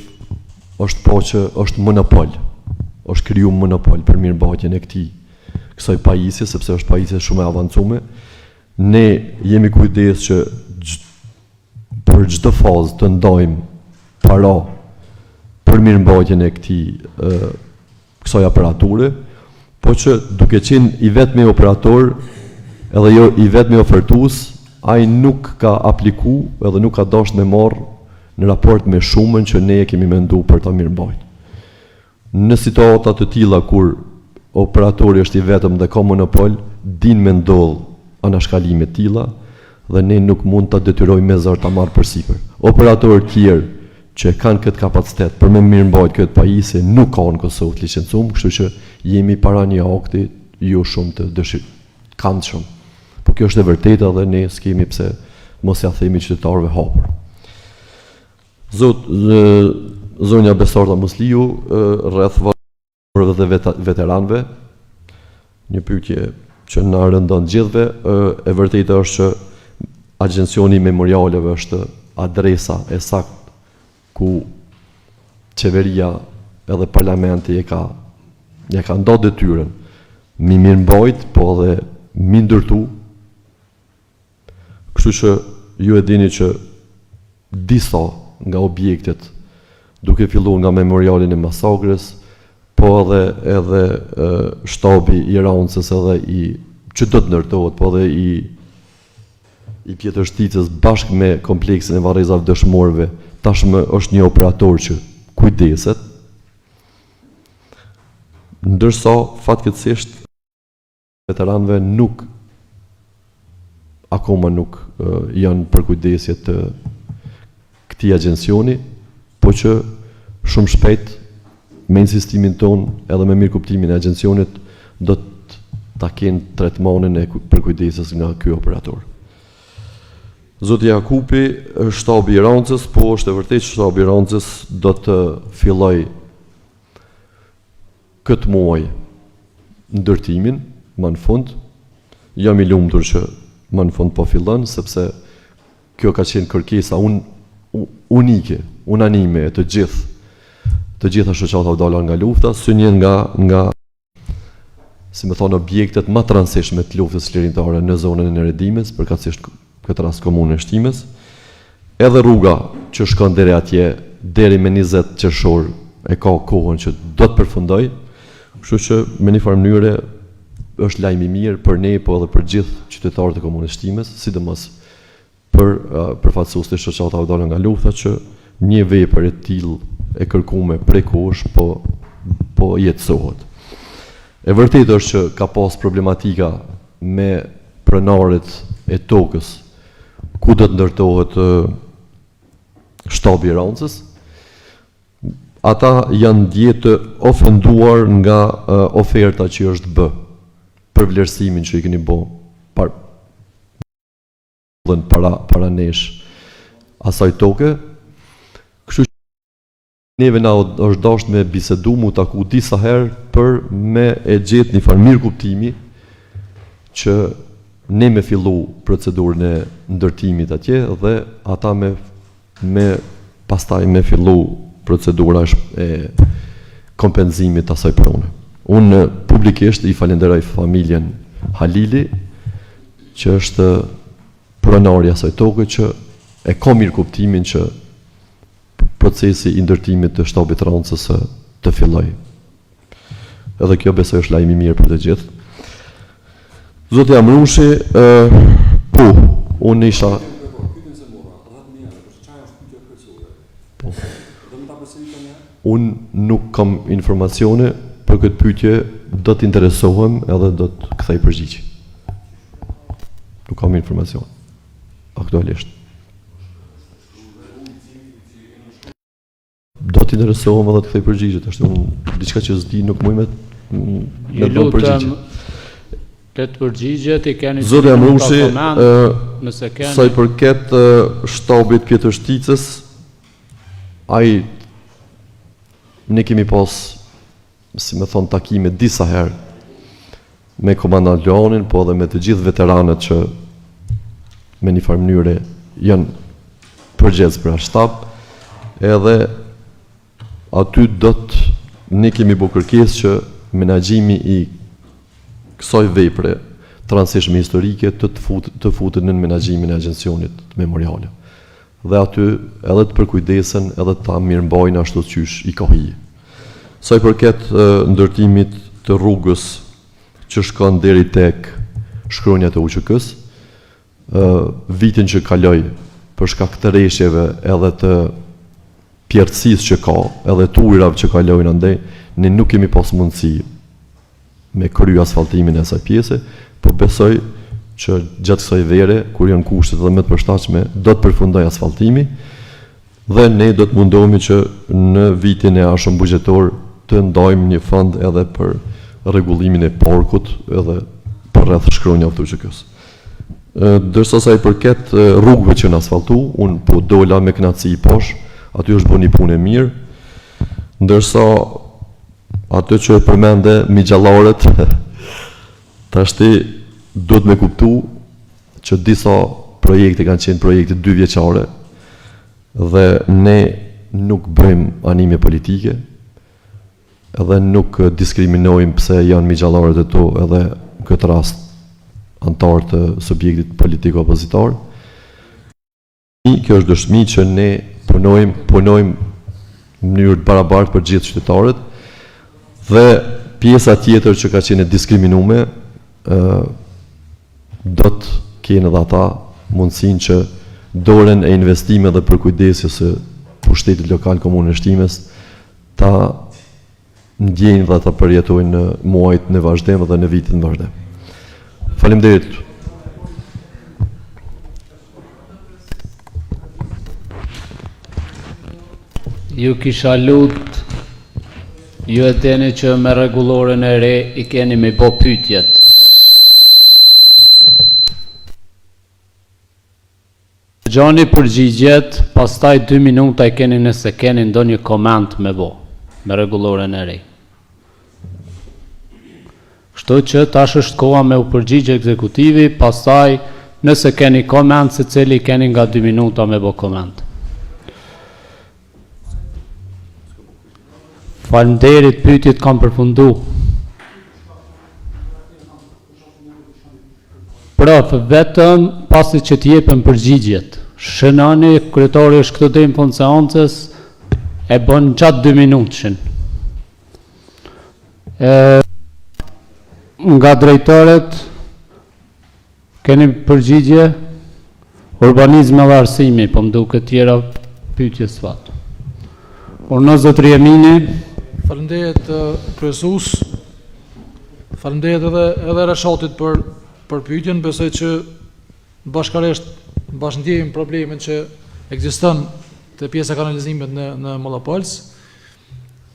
është po që është monopol. Është kriju monopol për mirëmbajtjen e kësaj pajisje, sepse është pajisje shumë e avancume. Ne jemi kujdes që për çdo fazë të ndajmë para për mirëmbajtjen e kësaj aparature, po që duke qenë i vetmi operator edhe jo i vetmi ofertues, ai nuk ka apliku edhe nuk ka dashur me marr në raport me shumën që ne e kemi menduar për ta mirëmbajtur. Në situata të tilla kur operatori është i vetëm dhe ka monopol, din me ndodh anashkalime të tilla, dhe ne nuk mund ta detyrojmë me zor ta marr përsipër. Operatorë tjerë që kanë këtë kapacitet për me mirëmbajtur këtë pajisje nuk kanë në Kosovë të licencuar, kështu që jemi para një akti jo shumë të këndshëm. Po kjo është e vërtetë dhe ne s'kemi pse mos ja themi qytetarëve hapur. Zonja Besorta Musliu rreth valorëve dhe veteranëve, një pyetje që na rëndon gjithëve, e vërtetë është që Agjencioni i Memorialeve është adresa e saktë ku qeveria edhe parlamenti ja ka ndo detyrën mi mirëmbajt, po edhe mi ndërtu. Kështu që ju e dini që disa nga objektet, duke filluar nga memorialin e masakrës, po edhe shtabi i Rancës edhe që do të ndërtohet, po edhe i Pjetërsticës bashkë me kompleksin e varrezave dëshmorëve, tashmë është një operator që kujdeset, ndërsa fatkeqësisht veteranëve akoma nuk janë për kujdesje të këtij agjencioni, po që shumë shpejt me insistimin ton edhe me mirëkuptimin e agjencionit do ta kenë tretmanin e përkujdesjes nga ky operator. Zoti Jakupi, shtabi i Rancës, po është e vërtetë shtabi i Rancës do të filloj këtë muaj ndërtimin, më në fund. Jam i lumtur që më në fund po fillon, sepse kjo ka qenë kërkesa unike, unanime e të gjitha shoqata u dalën nga lufta, synjen nga si më thonë objektet më të rëndësishme të luftës lirimtare në zonën e Neredimes, përkatësisht këtë rast Komunën e Shtimes, edhe rruga që shkon deri atje deri me 20 qershor e ka kohën që do të përfundoj, kështu që me një farë mënyre është lajm i mirë për ne, po edhe për gjithë qytetarët e Komunës Shtimes, sidomos për përfaqësuesit e shoqatave dalën nga lufta, që një vepër e tillë e kërkuar prej kohësh po jetësohet. E vërtetë është që ka pas problematika me pronarët e tokës ku do të ndërtohet shtabi i Rancës. Ata janë ndjetë ofenduar nga oferta që është bë për vlerësimin që i keni bë para nesh asaj toke. neve na është dashur me bisedu, mu taku disa herë për me e gjetë një farë mirë kuptimi që ne me fillu procedurën e ndërtimit atje dhe ata me pastaj me fillu procedura e kompenzimit të asaj prune. Unë publikisht i falenderoj familjen Halili, që është pronari asaj toke, që e ka mirë kuptimin që procesi i ndërtimit të shtabit rancës të filloj. Edhe kjo besoj është lajmi mirë për të gjithë. Zotë Amrushi, po, unë isha... Unë nuk kam informacione për këtë pyetje, do të interesohem edhe do të kthej përgjigje. Nuk kam informacion aktualisht. Do të interesohem edhe të kthej përgjigje, tash unë diçka që s'di nuk muj me dhënë përgjigje. Këtë përgjigjet i keni Zotë Amrushi, nëse keni... sa i përket shtabit Pjetër Shticës, ai ne kemi pas, si me thonë, takime disa herë me komandant Leonin, po edhe me të gjithë veteranët që me një farë mënyre janë përgjithës për shtab, edhe aty ne kemi bu kërkesë që menaxhimi i kësaj vepre transishme historike të futën në menaxhimin e agjencionit memoriale. Dhe aty edhe të përkujdesen edhe ta mirëmbajnë ashtu qysh i ka hije. Sa i përket ndërtimit të rrugës që shkon deri tek shkronja të UÇK-s, vitin që kaloi për shkak të rreshjeve edhe të pjertësisë që ka, edhe të ujrave që kalojnë andej, ne nuk kemi pas mundësi me kry asfaltimin e asaj pjese, po besoj që gjatë kësaj vere, kur janë kushtet dhe më të përshtatshme, do të përfundoj asfaltimi dhe ne do të mundohemi që në vitin e ardhshëm buxhetor të ndajmë një fond edhe për rregullimin e parkut edhe për rreth shkronjave të UÇK-s. Dërsa sa i përket rrugëve që në asfaltu, unë po dola me kënaqësi poshtë, aty është bënë një punë e mirë, ndërsa atë që e përmende migjallarët, tashti duhet me kuptu që disa projekte kanë qenë projekte 2 vjeçare dhe ne nuk bëjmë anime politike edhe nuk diskriminojmë pse janë migjallarët e to edhe në këtë rast antarë të subjektit politik opozitar. Kjo është dëshmi që ne punojmë në mënyrë të barabartë për gjithë qytetarët dhe pjesa tjetër që ka qenë diskriminuar do të kenë edhe ata mundësinë që dorën e investime dhe përkujdesjes së pushtetit lokal komunës Shtimes ta ndjejnë dhe ta përjetojnë në muajt në vazhdim dhe në vitin në vazhdim. Faleminderit. Ju kisha lut, ju e deni që me rregulloren e re i keni me bo pyetjet. Gjoni përgjigjet, pastaj 2 minuta i keni nëse keni ndonjë koment me bo, me rregulloren e re. Kështu që tash është koha me u përgjigje ekzekutivi, pastaj nëse keni koment, se cili keni nga 2 minuta me bo koment. Faleminderit, pyetjet kanë përfundu. Prof, vetëm pasi që t'jepen përgjigjet, shënani, kryetari është këto deri në fund seancës, e bën gjatë 2 minutëshin. Nga drejtorët, keni përgjigje, urbanizme dhe arsimi, po më duket tjera pyetje s'fat. Urno zotëri Emini. Faleminderit kryesues. Faleminderit edhe Reshatit për pyetjen, besoj që bashkërisht bashkëndjejmë problemin që ekziston te pjesa e kanalizimit në Mollapolc.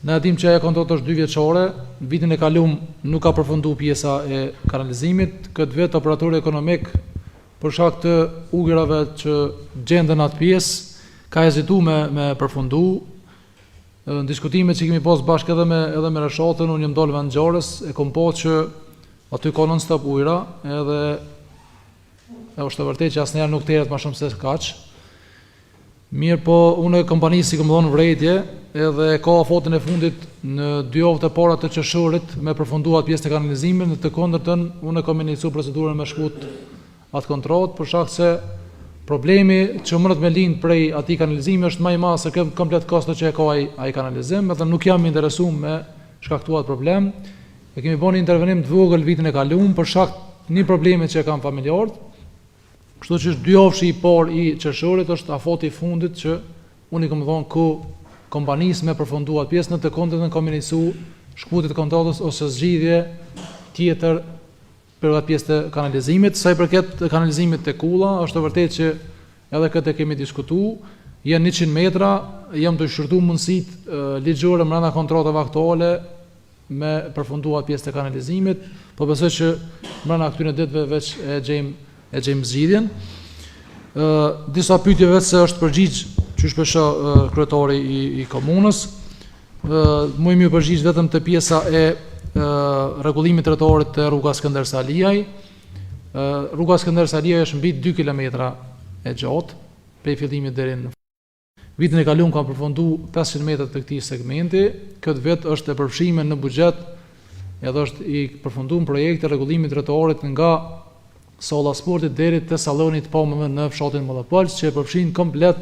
Ne dim që ajo kontot është 2 vjeçare, vitin e kaluar nuk ka përfunduar pjesa e kanalizimit, këtë vit operatori ekonomik për shkak të ujrave që gjenden atë pjesë ka hezituar me përfundu. Në diskutimet që kemi pas bashkë edhe me Reshatën, unë jam dalë vendngjarës, e kom pa që aty ka non-stop ujra, edhe është e vërtet që asnjëherë nuk terret më shumë se kaq. Mirë po, unë e kompanisë si kom dhonë vrejtje, edhe ka afatin e fundit në 2 javët e para të qershorit me përfunduar pjesën e kanalizimit, në të kundërtën unë e kam iniciuar procedurën me shkut atë kontratë, për shkak se problemi që mëret me lind prej atij kanalizimi është më i madh se komplet kosto që e ka ai kanalizim, edhe nuk jam interesuar me shkaktuar problem. E kemi bënë intervenim të vogël vitin e kaluar për shkak një problemi që e kam familjarët. Kështu që 2 javë i parë i qershorit është afati i fundit që unë i kam dhënë ku kompanisë me përfunduar pjesën, në të kundërtën kam iniciuar shkputje të kontratës ose zgjidhje tjetër për atë pjesë të kanalizimit. Sa i përket kanalizimit të Kulla, është vërtet që edhe këtë kemi diskutuar, janë 100 metra, jam të shërtuar mundësitë ligjore brenda kontratave aktuale me përfunduar pjesë të kanalizimit, po besoj që brenda këtyre ditëve veç e gjejmë zgjidhjen. Disa pyetje vetë se është përgjigj që shpesho kryetari i komunës. Mu i përgjigj vetëm të pjesa e rregullimit trotuarit të rruga Skënder Saliaj. Rruga Skënder Saliaj është mbi 2 kilometra e gjatë, prej fillimit deri në vitin e kaluar ka përfunduar 500 metra të këtij segmenti. Këtë vit është e përfshime në buxhet, edhe është i përfunduar projekti rregullimit trotuarit nga Salla Sportit deri te salloni të pamëve në fshatin Mollapolç, që e përfshin komplet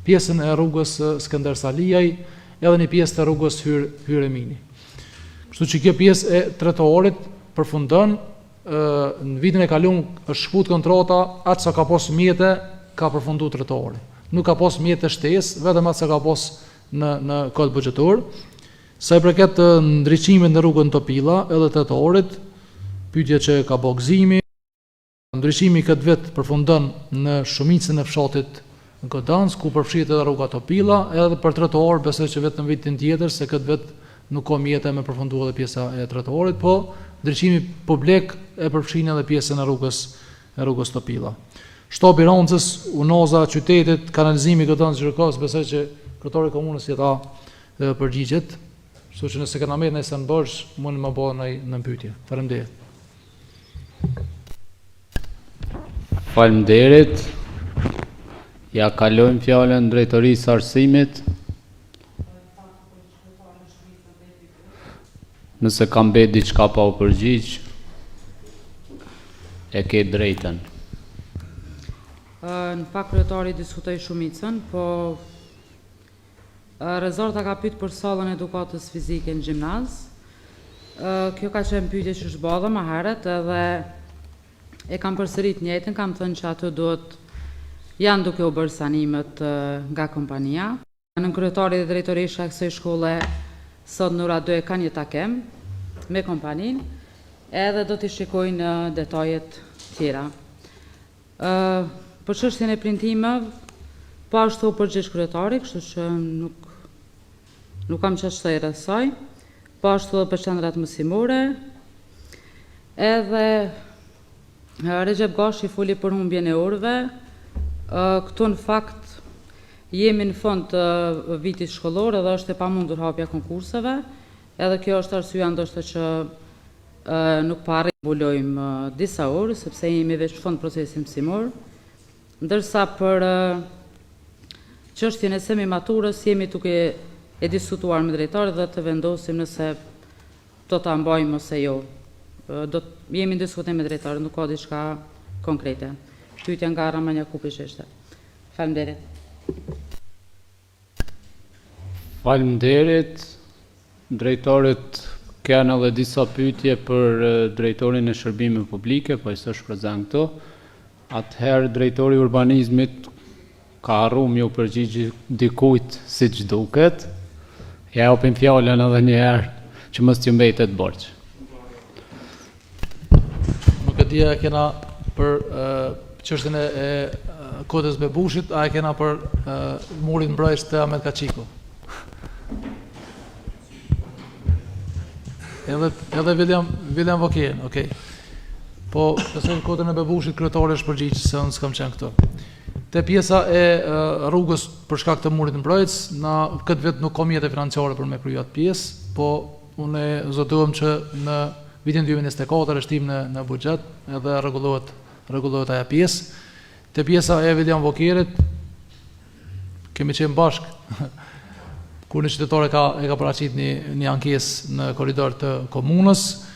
pjesën e rrugës Skënder Saliaj, edhe një pjesë të rrugës Hyremini. Kështu që kjo pjesë e trotuarit përfundon, në vitin e kaluar është shkput kontrata, atë sa ka pas mjete ka përfunduar trotuari. Nuk ka pas mjete shtesë, vetëm atë sa ka pas në kod buxhetor. Sa i përket ndriçimit në rrugën Topilla, edhe trotuarit, pyetja që ka bë gëzimi, ndryshimi këtë vit përfundon në shumicën e fshatit në Godans, ku përfshihet edhe rruga Topilla, edhe për trotuar besoj që vetëm vitin tjetër, se këtë vit nuk ka mjete me përfunduar edhe pjesa e trotuarit, po ndryshimi publik e përfshin edhe pjesën e rrugës Topilla. Shtapi Rancës, Unoza, qytetit, kanalizimi Godans Gjirokastër, besoj që kryetari i komunës jeta përgjigjet, kështu që nëse kena marrë nëse në borxh, mund të më bëni në pyetje. Faleminderit. Faleminderit. Ja kalojmë fjalën drejtorisë arsimit. Nëse ka mbet diçka pa u përgjigj, e ke drejtën. Në fakt kryetari diskutoi shumicën, po Rezorta ka pyet për sallën edukatës fizike në gjimnaz. Kjo ka qenë pyetje që është bërë më herët, edhe e kam përsërit njëjtën, kam thënë që aty janë duke u bërë sanimet nga kompania. Në kryetari dhe drejtorisha e kësaj shkolle sot në ora 2 ka një takim me kompaninë, edhe do t'i shikojnë detajet tjera. Për çështjen e printimeve, po ashtu përgjigj kryetari, kështu që nuk kam çfarë të rreth saj. Po ashtu edhe për qendrat mësimore. Edhe Recep Gashi foli për humbjen e orëve. Këtu në fakt jemi në fund të vitit shkollor edhe është e pamundur hapja konkurseve. Edhe kjo është arsyeja ndoshta që nuk po arrim mbulojmë disa orë, sepse jemi veç fund procesin mësimor. Ndërsa për çështjen e semimaturës jemi duke e diskutuar me drejtarin dhe të vendosim nëse do ta mbajmë ose jo. Jemi në diskutim me drejtarin, nuk ka diçka konkrete. Pyetja nga Raman Jakupi është. Faleminderit. Faleminderit. Drejtorët kanë edhe disa pyetje për drejtorin e shërbimeve publike, po ai s'është prezant këtu. Atëherë drejtori i urbanizmit ka harruar më u përgjigj dikujt siç duket. Ja japim fjalën edhe një herë që mos t'ju mbetet borxh. Nuk e dia kena për çështjen e kodës Bebushit, a e kena për murin mbrojtës të Ahmet Kaçiku. Edhe William Voken, okej. Po, besoj kodën e Bebushit kryetari është përgjigj se unë s'kam qenë këtu. Te pjesa e rrugës për shkak të murit mbrojtës, na këtë vit nuk ka mjete financiare për me kriju atë pjesë, po unë zotuam që në vitin 2024 shtim në buxhet edhe rregullohet ajo pjesë. Te pjesa e Viljan Vokerit kemi qenë bashk kur një qytetar e ka paraqit një ankesë në korridor të komunës.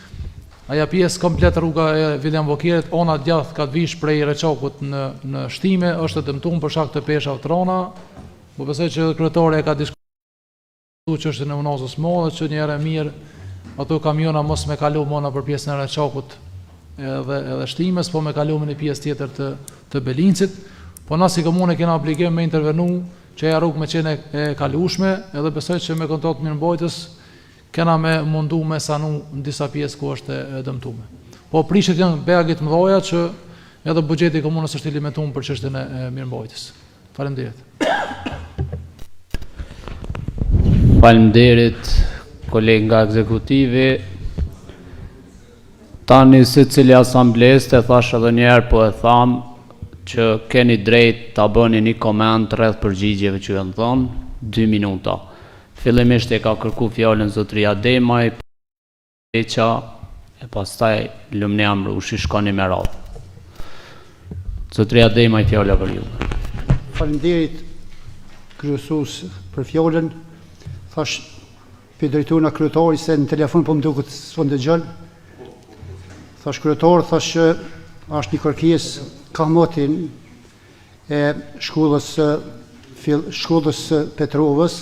Aja pjesë komplet rruga e Viljan Vokerit, ona djath ka të vish prej Reçakut në shtime, është të dëmtuar për shkak të peshave të rana. Po besoj që kryetari e ka diskutuar çështën e unazës madhe, që një herë mirë ato kamiona mos me kalu mona për pjesën e Reçakut edhe shtimes, po me kalu në pjesë tjetër të Belincit. Po na si komunë kena obligim me intervenu që ajo rrugë me qenë e kalueshme, edhe besoj që me kontat mirëmbajtës kena me mundu me sanu në disa pjesë ku është e dëmtuar. Po prishet janë begit mëdha që edhe buxheti i komunës është i limituar për çështjen e mirëmbajtjes. Faleminderit. Faleminderit kolegë nga ekzekutivi. Tani secili asambles të thash edhe një herë, po e tham që keni drejt ta bëni një koment rreth përgjigjeve që janë thënë, 2 minuta. Fillimisht e ka kërku fjallën zotëria Demaj, Beqa, e pastaj Lumni Amrushi, shkoni me radhë. Zotëria Demaj, fjalla për ju. Faleminderit kryesues për fjallën. Thash për drejtuar nga kryetari se në telefon po më duket s'po ndëgjon. Thash kryetar, thash është një kërkesë ka motin e shkollës Petrovës,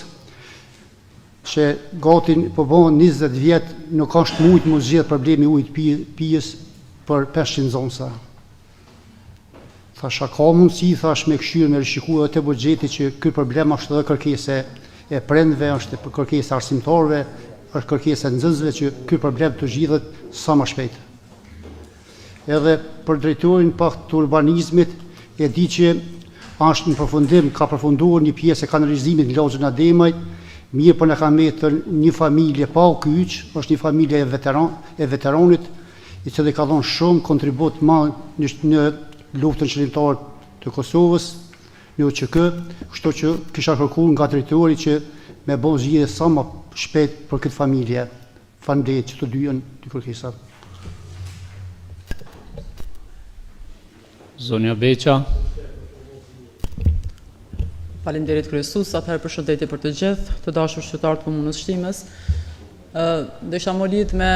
që gatin po bën 20 vjet nuk është mujt më zgjidh problemi ujit pijës për 500 zonësa. Thash, a ka mundësi, thash, me këshirë me rishikuar të buxheti që ky problem është edhe kërkesë e prindve, është kërkesë arsimtarëve, është kërkesë e nxënësve që ky problem të zgjidhet sa më shpejt. Edhe për drejtorin pak të urbanizmit, e di që është në përfundim, ka përfunduar një pjesë e kanalizimit në lagjën e Demajt. Mirë, po në ka metër një familje pa u kyç, është një familje e veteranit, i cili ka dhënë shumë kontribut në luftën qëllimtare të Kosovës, në OÇK, kështu që kisha kërkuar nga drejtori që me bën zgjidhje sa më shpejt për këtë familje. Faleminderit që të dy janë dy kërkesat. Zonja Beqa. Faleminderit kryesues, atëherë përshëndetje për të gjithë, të dashur qytetarë të komunës Shtimes. Do isha më lidh me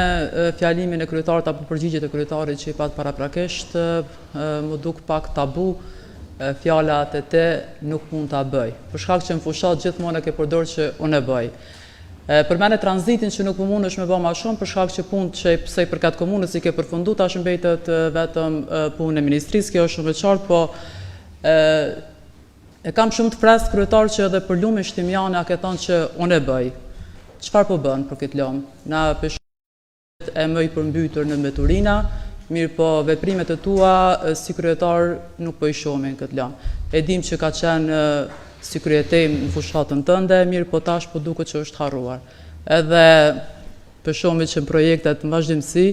fjalimin e kryetarit apo përgjigjet e kryetarit që i pat paraprakisht, më duk pak tabu, fjala te nuk mund ta bëj. Për shkak që në fushat gjithmonë e ke përdorur që unë e bëj. Përmend tranzitin që nuk mundesh me bë më shumë për shkak që punë që pse i përkat komunës i ke përfunduar, tash mbetet vetëm punë e ministrisë, kjo është shumë e qartë, po e kam shumë të prest kryetar që edhe për lumin shtimjane a ke thonë që unë e bëj. Çfarë po bën për këtë lum? Na peshë e më i përmbytur në mbeturina, mirë po veprimet e tua si kryetar nuk po i shohim këtë lum. E dim që ka qenë si kryetem në fushatën tënde, mirë po tash po duket që është harruar. Edhe peshojmë që në projektet në vazhdimsi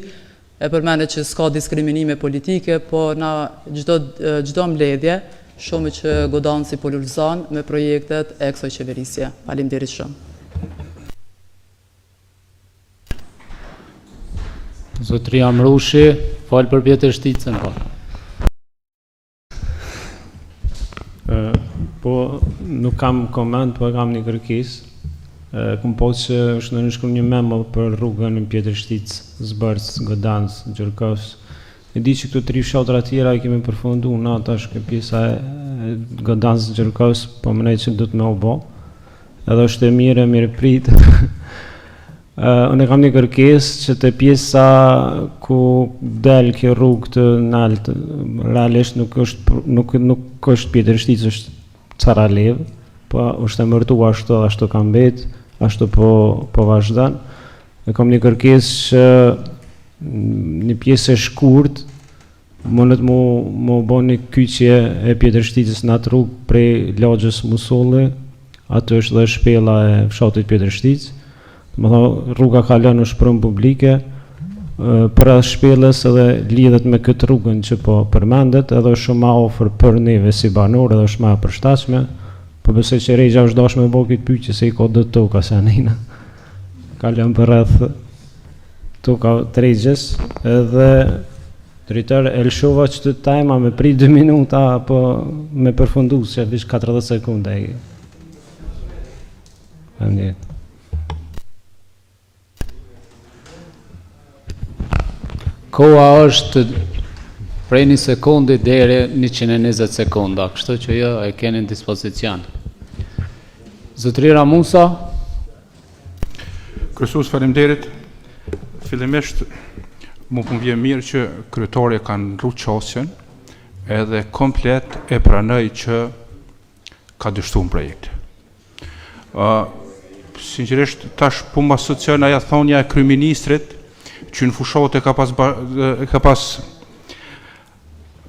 e përmendet që s'ka diskriminime politike, po na çdo mbledhje shumë që godanë si polarizon me projektet e kësaj qeverisje. Faleminderit shumë. Zotëria Amrushi, falë për Pjetër Shticën, po. Po, nuk kam koment, po kam një kërkesë. Kom po që është në nëshkur një memo për rrugën në Pjetër Shticë, Zbërës, Godancë, Gjërkovës. E di që këto 3 fshatra tjera i kemi përfundu, na tash ke pjesa e Godancës, Gjërkovës, po mënej që du të me u bo. Edhe është e mirë prit. Unë kam një kërkesë që të pjesa ku del kjo rrugë të naltë, realisht nuk është Pjetër Shticë, është Caralev, po është e mërtu ashtu ka mbet, ashtu po vazhdan. E kam një kërkesë që një pjesë e shkurt, mundet mu bo një kyqje e Pjetër Shticës në atë rrugë prej lagjës Musolli, atë është dhe shpela e fshatit Pjetër Shticë. Më thonë, rruga kalon në shpërëm publike, për shpellës edhe lidhet me këtë rrugën që po përmendet, edhe është shumë ma ofër për neve si banor edhe është ma përshtatshme, po besoj që Regja është dashme bo këtë pyetje se i ka do toka se anina. Kalëm për rreth toka të Regjes, edhe drejtor Elshova që të tajma me pri 2 minuta, apo me përfundu që vish 40 sekunde. Koha është prej 1 sekundi deri 120 sekunda, kështu që jo e keni në dispozicion. Zotrira Musa. Kryesues, faleminderit. Fillimisht mu vjen mirë që kryetari kanë rru qasjen edhe komplet e pranoj që ka dështuar projekti. Sinqerisht tash po më asocion ajo thonja e kryeministrit që në fushote ka pas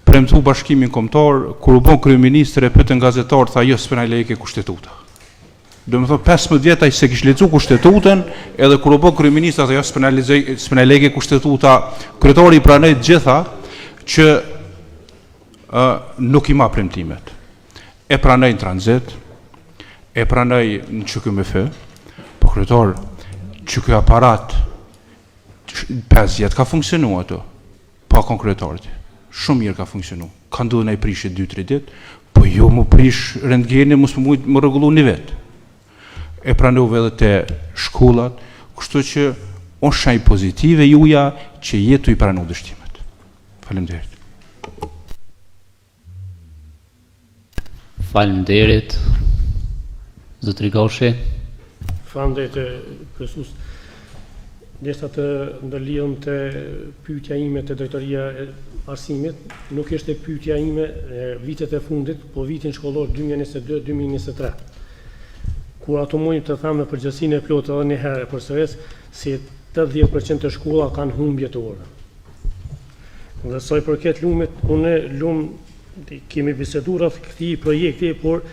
premtu bashkimin kombëtar, kur u bën kryeministër e pyetën gazetar, tha jo s'pena leke kushtetuta. Do më thonë 15 vjetaj se kish lexuar kushtetutën, edhe kur u bë kryeminist ajo s'pena leke kushtetuta, kryetari i pranoi të gjitha që nuk i ma premtimet. E pranoi në tranzit, e pranoi në QKMF, po kryetar që ky aparat 5 vjet ka funksionu ato, pa konkretarit. Shumë mirë ka funksionu. Ka ndodhur ai prishje 2-3 ditë, po jo më prish rentgeni, mos më rregullu një vetë. E pranove edhe te shkollat, kështu që është shenjë pozitive juja që jetu i pranu dështimet. Faleminderit. Faleminderit. Zotri Goshi. Faleminderit, kryesues. Desa të ndërlidhem të pyetja ime të drejtoria e arsimit, nuk ishte pyetja ime vitet e fundit, po vitin shkollor 2022-2023. Kur ato mund të them në përgjithësinë e plotë edhe një herë përsëris, si 80% të shkolla kanë humbje të ora. Dhe sa i përket lumit, kemi biseduar rreth këtij projekti, por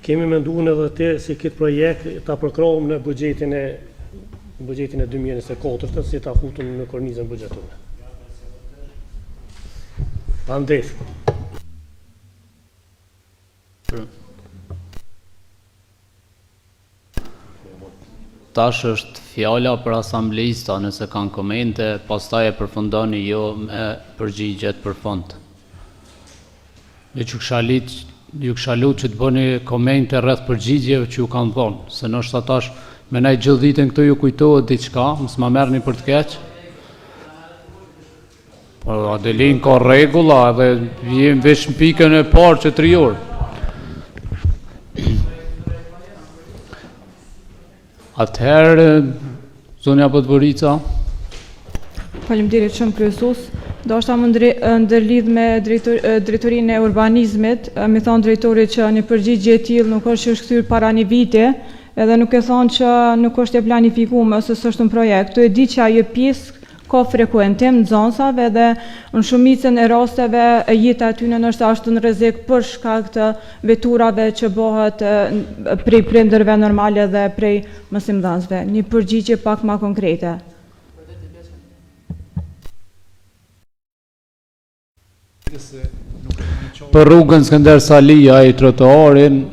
kemi menduar edhe se këtë projekt ta përkrahum në buxhetin e 2024, si ta futëm në kornizën buxhetore. Faleminderit. Tash është fjala për asamblejista, nëse kanë komente, pastaj e përfundoni jo me përgjigjet për fond. Ju kisha lutur që të bëni komente rreth përgjigjeve që ju kanë thonë, se nështë tash me naj gjithë ditën këtu ju kujtohet diçka, mos ma merrni për të keq. Po Adelin ka rregulla edhe vjen veç në pikën e parë që 3 orë. Atëherë, zonja Podgorica. Faleminderit shumë kryesues. Ndoshta më ndërlidh me drejtorinë e urbanizmit, më thon drejtori që një përgjigje e tillë nuk është që është kthyer para një viti, edhe nuk e thonë që nuk është e planifikuar ose s'është në projekt. Tu e di që ajo pjesë ka frekuentim në zonësave dhe në shumicën e rasteve jeta aty nështë ashtu në rrezik për shkak të veturave që bëhet prej prindërve normale dhe prej mësimdhënësve. Një përgjigje pak më konkrete. Për rrugën Skënder Salia i trotuarin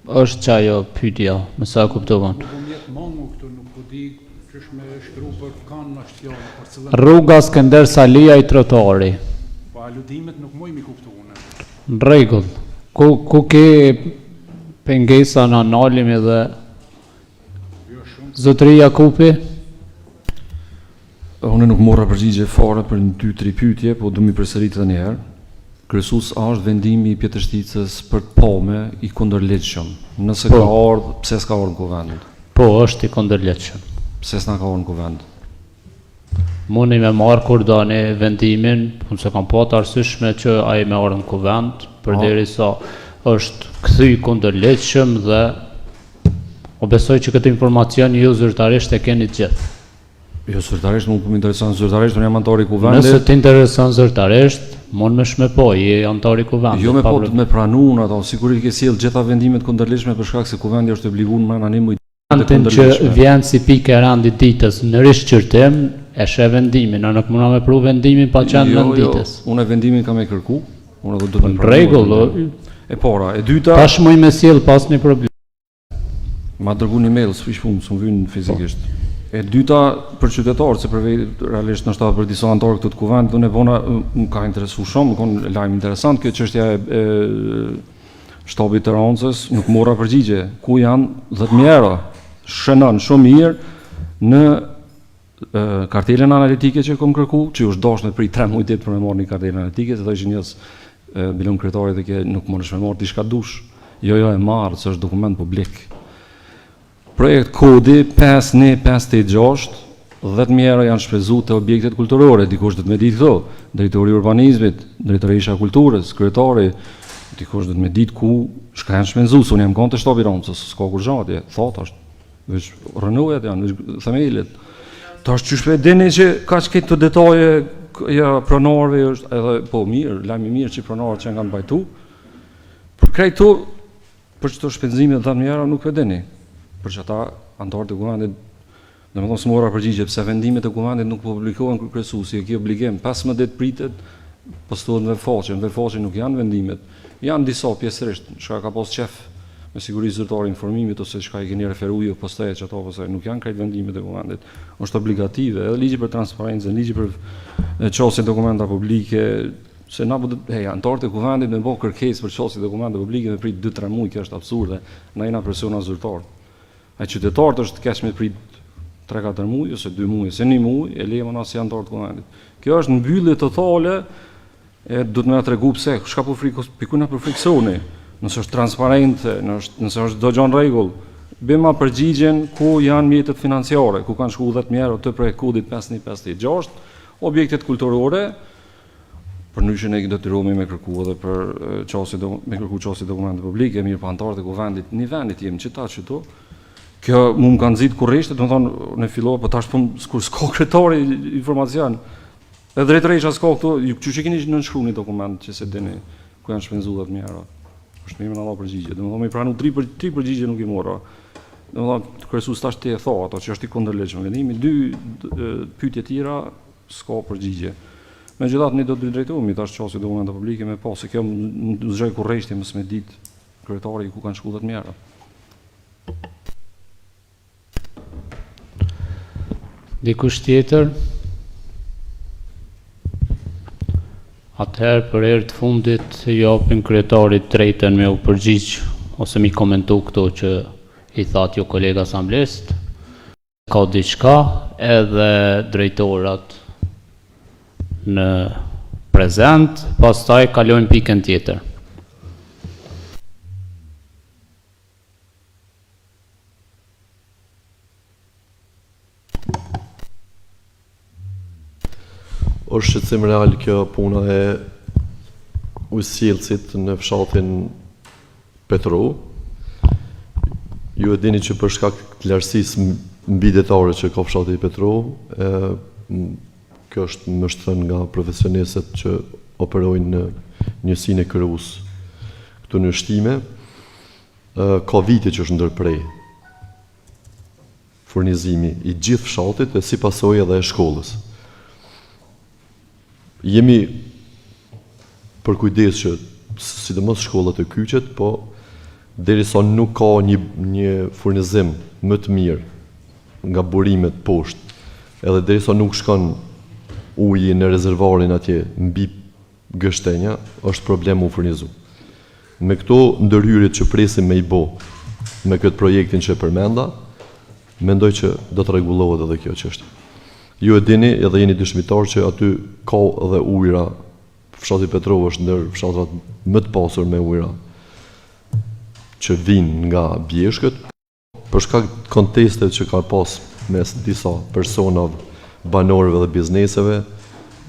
është çajo pyetja, më sa kuptova. Rruga Skënder Salia i trotuari. Po aludimet nuk moj mi kuptuar. Në rregull. Ku ke pengesa në analimi dhe Zotri Jakupi? Unë nuk morra përgjigje fare për 2-3 pyetje, po du mi përsërit edhe një herë. Kryesues, a është vendimi i Pjetërshticës për të pame i kundërligjshëm? Nëse ka ardhur, pse s'ka ardhur në kuvend? Po, është i kundërligjshëm. Pse s'na ka ardhur në kuvend? Mundi me marrë kur dani vendimin, unë se kam pa të arsyeshme që ai me ardhur në kuvend, përderisa është kthy kundërligjshëm dhe o besoj që këtë informacion ju zyrtarisht e keni të gjithë. Jo zyrtarisht, nuk më intereson zyrtarisht, unë jam antari i kuvendit. Nëse të intereson zyrtarisht, mund me shme je antari i kuvendit. Jo me po të me pranun ato, sigurisht ke sjell gjitha vendimet kundërligjshme për shkak se kuvendi është obliguar me anonimit të kundërligjshme. Që vjen si pikë e randit ditës në rishqyrtim, e shë vendimin, a nuk muna me pru vendimin pa qenë venditës. Unë e vendimin kam e kërku, unë do të në rregull. E para, e dyta... Tash moj me sjell pas një problem. Ma dërgu një mail, s'fish punë, s'u vynë fizikisht. E dyta, për qytetarët, se realisht në shtatë për disa antarë këtë të kuvend, unë e bona, më ka interesu shumë, më konë lajmë interesant, kjo çështja e shtabit të Rancës, nuk mora përgjigje, ku janë 10.000 euro, shënon shumë mirë në kartelën analitike që kom kërku, që është dashnë për i 3 muaj ditë për me marrë një kartelën analitike, se të ishë njës bilon kryetarit e ke nuk më nëshme marrë t'i shka dush, jo e marrë, se është dokument publik. Projekt kodi 5156, 10.000 euro janë shprezu të objektet kulturore, dikush dhëtë me ditë këto, drejtori urbanizmit, drejtorisha kulturës, kryetari, dikush dhëtë me ditë ku shka janë shpenzu, se unë jam konë të shtabi Rancës, s'ka kur ghatje, thot është, veç rënujet janë, veç themelit. Ta është që shpe dini që ka që këtë të detaje, ja pronarve është, edhe po mirë, lajmi mirë që pronarve që nga në bajtu, për krejtu, për që të shpenzime dhe 10.000 euro nuk vedeni. Për që ata antarët e kuvendit, dhe me thonë së mora përgjigje, pëse vendimet e kuvendit nuk publikohen kërë kresu, si e kjo obligim, 15 ditë pritet, postohet në webfaqe nuk janë vendimet, janë disa pjesërisht, shka ka pas qef, me siguri zyrtari informimit, ose shka i keni referuje, posteje që ato, ose nuk janë krejt vendimet e kuvendit, është obligative, edhe ligji për transparencën, ligji për qasje dokumenta publike, se na antarët e kuvendit me bo kërkes për qasje dokumenta publike me prit 2-3 muaj, kjo është absurde, na jena persona zyrtarë. A qytetarët është kesh me prit 3-4 muaj, ose 2 muaj, ose 1 muaj, e lejmë si antarët kuvendit. Kjo është në mbyllje totale, e du të me tregu pse, shka pikuna për friksoni, nëse është transparente, nëse është do gjanë regull, bima përgjigjen ku janë mjetet financiare, ku kanë shku 10.000 euro të projekt kodit 5156, objektet kulturore, për nyshin e do të romi me kërku edhe për qasi dokumente publike, mirë pa antarët e kuvendit, një vendit jemi qëta qëto, kjo mu më kanë zitë kurreshtet, do më thonë, në fillohet, për tash pëmë, kur s'ka kretari informacion, e drejtëresha s'ka këto, që keni në nëshkru një dokument që se dini, ku janë shpenzu 10.000 euro. është me në përgjigje, do më thonë me pranu 3 përgjigje nuk i mora. Do më thonë, kërësu s'tash të e tha, ato që është i kundërleqëm vendimi, 2 pyetje tjera, s'ka përgjigje. Me gjithatë një do të drejtojmë, tash qasi dokumenta publike me pas, se kjo më zgjoj kurreshti mësë me ditë kryetari ku kanë shku 10.000 euro. Dikush tjetër? Atëherë për herë të fundit japim kryetarit drejtën me u përgjigj ose mi komentu këto që i thatë jo kolega asamblest. Ka diçka edhe drejtorat në prezent, pastaj kalojmë pikën tjetër. Është shqetësim real kjo puna e ujësjellësit në fshatin Petrov. Ju e dini që për shkak të lartësisë mbidetare që ka fshati Petrov, kjo është mbështetur nga profesionistët që operojnë në njësinë e Krus këtu në shtime, ka vite që është ndërprej furnizimi i gjithë fshatit e si pasojë edhe e shkollës. Jemi për kujdes që sidomos shkollat e kyçet, po derisa nuk ka një furnizim më të mirë nga burimet poshtë, edhe derisa nuk shkon uji në rezervoarin atje mbi gështenja, është problem u furnizu. Me këto ndërhyrjet që presim me i bo me këtë projektin që përmenda, mendoj që do të rregullohet edhe kjo çështje. Ju e dini edhe jeni dëshmitar që aty ka edhe ujëra, fshati Petrov është ndër fshatrat më të pasur me ujëra që vinë nga bjeshkët, për shkak të kontestet që ka pas mes disa personave, banorëve dhe bizneseve,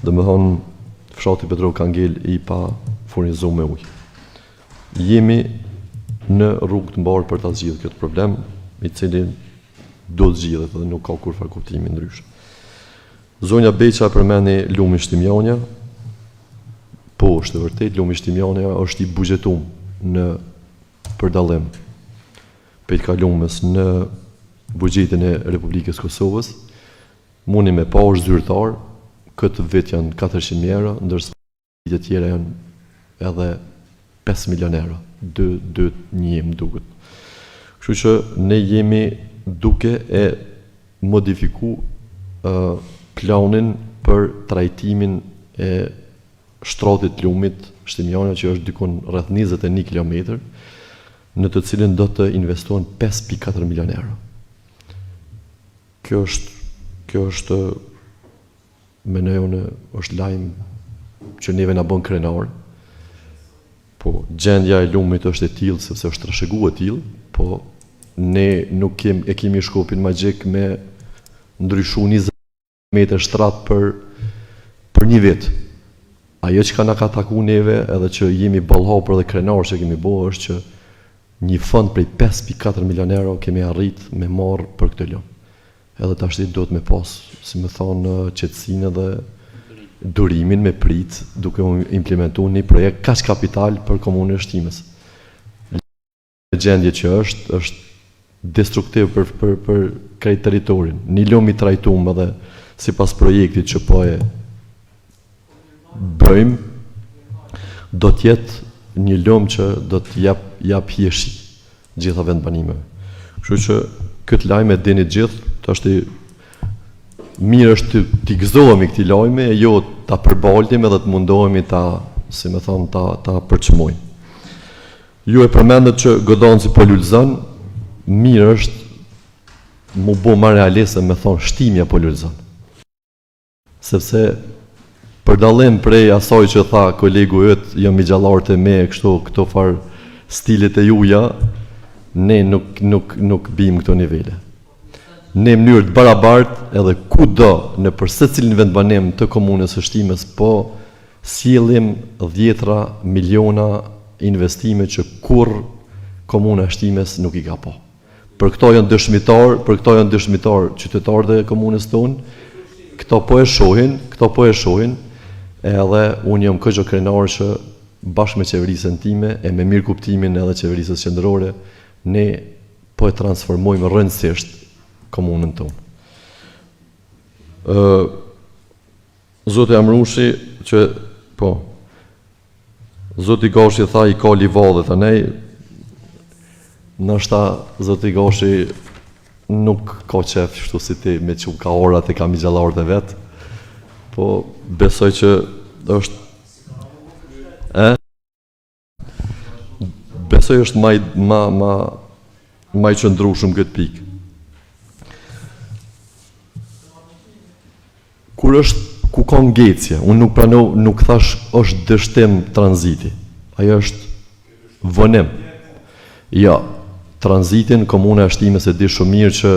domethënë fshati Petrov ka ngel i pa furnizuar me ujë. Jemi në rrugë të mbarë për ta zgjidhur këtë problem, i cili do të zgjidhet dhe nuk ka kurrë kuptimi ndryshe. Zonja Beqa përmeni lumi Shtimjanja, po është vërtet, lumi Shtimjanja është i buxhetum në përdalim pejt kalumës në buxhetin e Republikës Kosovës, mundi me pa është zyrtar, këtë vit janë 400.000 euro, ndërsa vitet tjera janë edhe 5 milion euro, 2-1 më duket. Kështu që ne jemi duke e modifiku planin për trajtimin e shtrotit lumit Shtimjana, që është dikun rreth 21 km, në të cilin do të investohen 5.4 milion euro. Kjo është menoj unë është lajm që neve na bën krenar. Po gjendja e lumit është e tillë sepse është trashëguar e tillë, po ne nuk kemi shkopin magjik me ndryshu 20 metra shtrat për një vit. Ajo që na ka taku neve edhe që jemi ballhopër dhe krenar që kemi bërë është që një fond prej 5.4 milion euro kemi arrit me marr për këtë lum. Edhe tash do të me pas, si më thonë, qetësinë dhe durimin me prit duke implementuar një projekt kaq kapital për komunën e Shtimës. Gjendje që është destruktiv për krejt territorin. Një lum i trajtuar edhe sipas projektit që po e bëjmë, do të jetë një lum që do të jap hieshi gjitha vendbanimeve. Kështu që këtë lajm e dini gjithë, është mirë është t'i gëzohemi këtij lajmi e jo ta përbaltim edhe të mundohemi ta përçmojmë. Ju e përmendët që Godanci po lulëzon, mirë është mu bo ma realiste me thonë Shtimja po lulëzon. Sepse për dallim prej asaj që tha kolegu yt, jam i gjallarët e me këto farë stilet e juja, ne nuk bim këto nivele. Ne në mënyrë të barabartë edhe kudo në për secilin vendbanim të komunës së Shtimës po sjellim 10 miliona investime që kurrë komuna e Shtimës nuk i ka pa. Për këto janë dëshmitar qytetarët e komunës tonë. Këto po e shohin, edhe unë jam këgjë krenar që bashkë me qeverisën time e me mirë kuptimin edhe qeverisës qendrore, ne po e transformojmë rëndësisht komunën tonë. Zoti Amrushi që Zoti Gashi tha i ka livadhet anej, nështë Zoti Gashi nuk ka qef shtu si ti me që ka orat e kam i gjallarët e vetë, po besoj që besoj është ma i qëndru shumë këtë pikë. Ku ka ngecje, unë nuk thash është dështim tranziti, ajo është vënim. Ja, tranzitin komuna e Shtimës e di shumë mirë që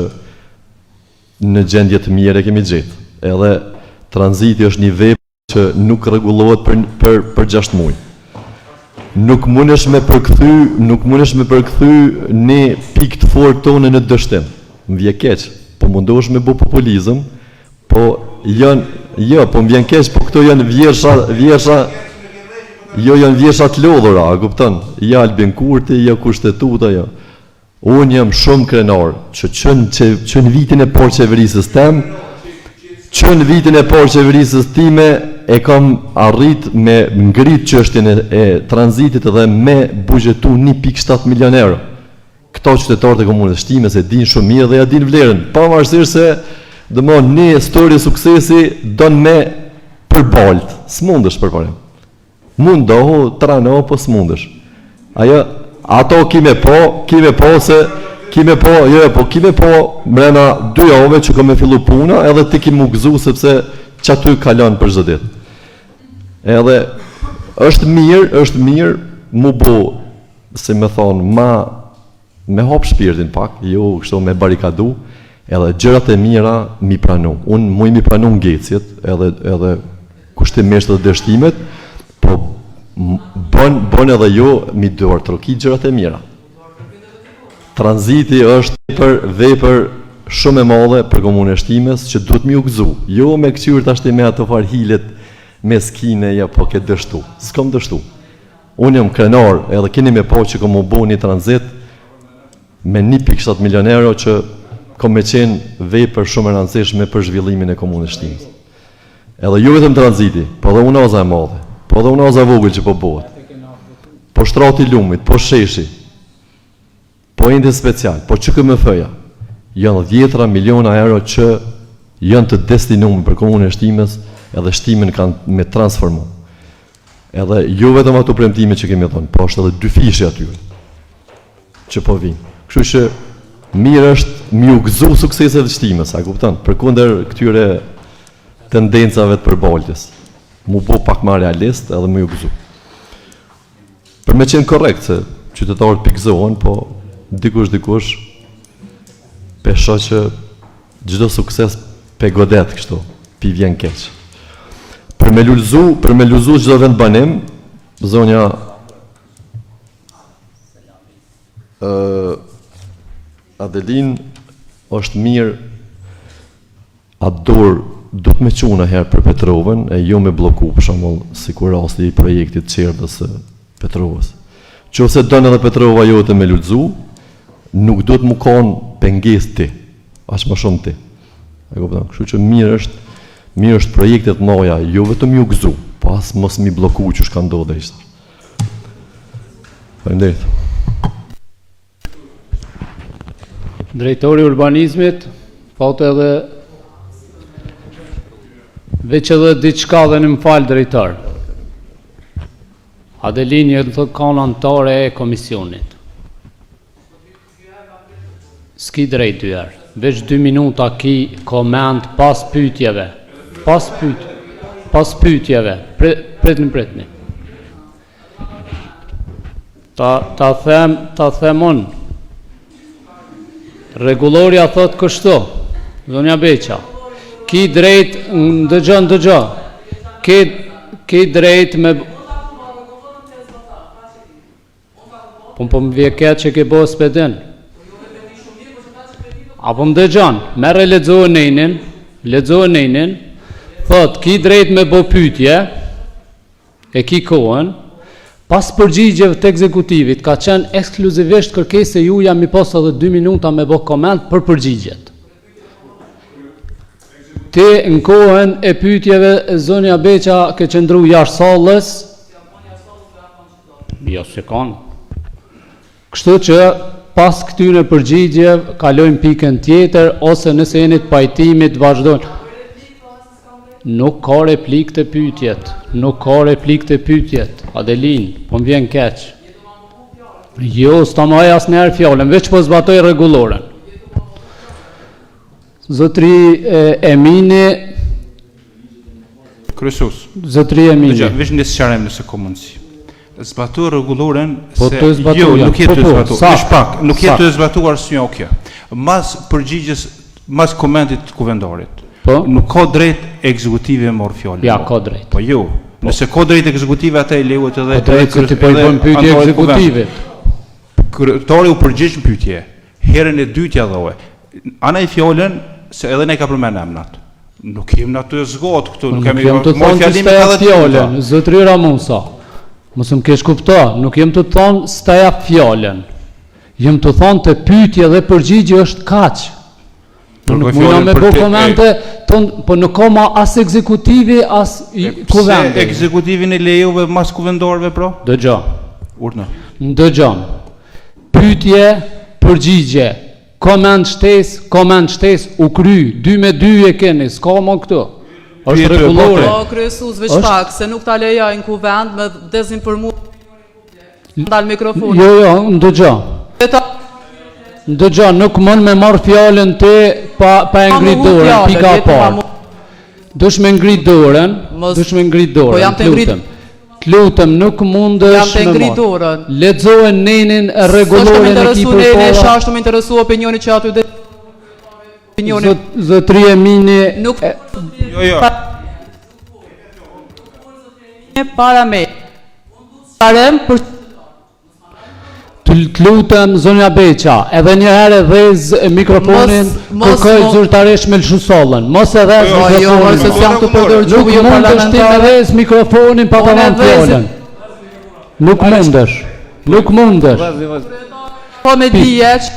në gjendje të mirë e kemi gjetë. Edhe tranziti është një vepër që nuk rregullohet për 6 muaj. Nuk mundesh me përkthy në pikë të fortë tonë në dështim. Më vjen keq, po mundohesh me bë populizëm, po po më vjen keq, po këto janë vjersha, janë vjersha të lodhura, a kupton? Ja Albin Kurti, ja kushtetuta, ja. Unë jam shumë krenar që në vitin e parë qeverisës time, e kam arrit me ngrit çështjen e tranzitit dhe me buxhetu 1.7 milion euro. Këto qytetarët e komunës Shtimës e din shumë mirë dhe ja din vlerën, pavarësisht se një histori suksesi don me përbalt, s'mundesh përparim. Mundohu, trano, po s'mundesh. Ato kime po mrena 2 javë që kam e fillu puna, edhe ti ki mu gëzu sepse që aty kalon për çdo ditë. Edhe është mirë mu bo, si me thonë, me hap shpirtin pak, jo kështu me barikadu, edhe gjërat e mira mi pranu. Unë mu i mi pranu ngecjet, edhe kushtimisht dhe dështimet, po bën edhe jo mi dorë troki gjërat e mira. Tranziti është vepër shumë e madhe për komunën e Shtimës që duhet mi u gëzu. Jo me këqyr tash me ato far hilet meskine, ja po ke dështu. S'kam dështu. Unë jam krenar, edhe keni me po që kom u bo një tranzit me 1.7 milion euro që kom me qenë vepër shumë e rëndësishme për zhvillimin e komunës Shtimës. Edhe ju vetëm tranziti, po dhe unaza e madhe, po dhe unaza e vogël që po bëhet, po shtrati i lumit, po sheshi, po ende special, po QKMF-ja, janë 10 miliona euro që janë të destinuar për komunën e Shtimës, edhe Shtimin kanë me transformu. Edhe ju vetëm ato premtime që kemi thënë, po është edhe 2 fishe atyre që po vinë. Kështu që mirë është mi u gëzu sukseset të Shtimës, a kupton? Përkundër këtyre tendencave të përbaltjes. Mu bo pak më realist edhe mi u gëzu. Për me qenë korrekt se qytetarët pikëzohen, po dikush pesho që çdo sukses pe godet kështu, pi vjen keq. Për me lulzu çdo vend banim, zonja Adelin është mirë atë dorë do të me quna herë për Petrovën e jo me bloku për shembull sikur rasti i projektit Qerdës së Petrovës. Nëse don edhe Petrova jote me lulzu, nuk do të më kanë pengesë ti, as më shumë ti. E kupton? Kështu që mirë është projektet mëdha, jo vetëm ju gëzu, po as mos mi bloku që s'ka ndodhur ishte. Faleminderit. Drejtori urbanizmit, thotë edhe veç edhe diçka dhe në më falë drejtar. Adelin jë të kanë antare e komisionit. S'ki drejt dyherë. Veç 2 minuta ki koment pas pyetjeve. Pas pyetjeve. Pretni. Ta them unë. Regulloria thot kështu, zonja Beqa, ki drejt, ndëgjo, ki drejt me... Po më vje ketë që ke bo spedin. Apo më dëgjon, merre lexohen nejnin, thot, ki drejt me bo pyetje, e ki kohën, pas përgjigjeve të ekzekutivit, ka qenë ekskluzivisht kërkesë e juja mi pas edhe 2 minuta me bo koment për përgjigjet. Ti në kohën e pyetjeve zonja Beqa ke qëndru jashtë sallës, jo se kanë. Kështu që pas këtyre përgjigjeve kalojmë pikën tjetër, ose nëse jeni të pajtimit vazhdojnë. Nuk ka replik të pyetjet, Adelin, po më vjen keq. Jo, s'ta më aj asë njerë fjallën, veç po zbatoj reguloren. Zotri Emini... Kryesus. Zotri Emini. Veç në sqarem nëse ka mundësi. Zbatoj reguloren se... Jo, nuk jetë të zbatuar. Nuk jetë të zbatuar së një okja. Mas përgjigjes, mas komentit kuvendarit. Nuk ka drejt ekzekutive morë fjallë. Ja, ka drejt. Po jo, nëse ka drejt ekzekutive ata e lehuat edhe... Po drejt se ti po i bën pyetje ekzekutivit. Kryetari u përgjigj në pyetje, herën e dytja dhohe. Ana i fjallën, se edhe ne ka përmen emnat. Nuk jem në të zgot këtu, nuk kemi morë fjallime edhe të fjallën. Zotri Ramusa, mos më kesh kupto, nuk jem të thonë staja fjallën. Jem të thonë të pyetje dhe përgjigje është kaq. Nuk mujna me bo komente, po nuk ka ma as ekzekutivi, as kuvendi. Pse ekzekutivin e lejove mas kuvendarve, pro? Dëgjo. Urna. Dëgjo. Pyetje, përgjigje, koment shtes, u kry, 2 me 2 e keni, s'ka ma këtu. është regulore. Po, kryesus veç pak, se nuk ta lejojnë kuvend me dezinformu. Ndal mikrofonin. Jo, ndëgja, nuk mund me marrë fjallën te pa e ngrit dorën, pika parë. Dush me ngrit dorën, të lutem, nuk mundësh me marrë. Lexohen nenin e reguloren e ki për para. Së ashtu më interesu opinioni që aty dhe... Zotri Emini... Jo. Para me. Parem për... Të lutem, zonja Beqa, edhe një herë dhez mikrofonin kërkoj zyrtaresh me lëshusollën. Mos e dhez mikrofonin. Nuk mundesh ti me dhez mikrofonin pa të vanë fjallën. Nuk mundesh. Po me dhije që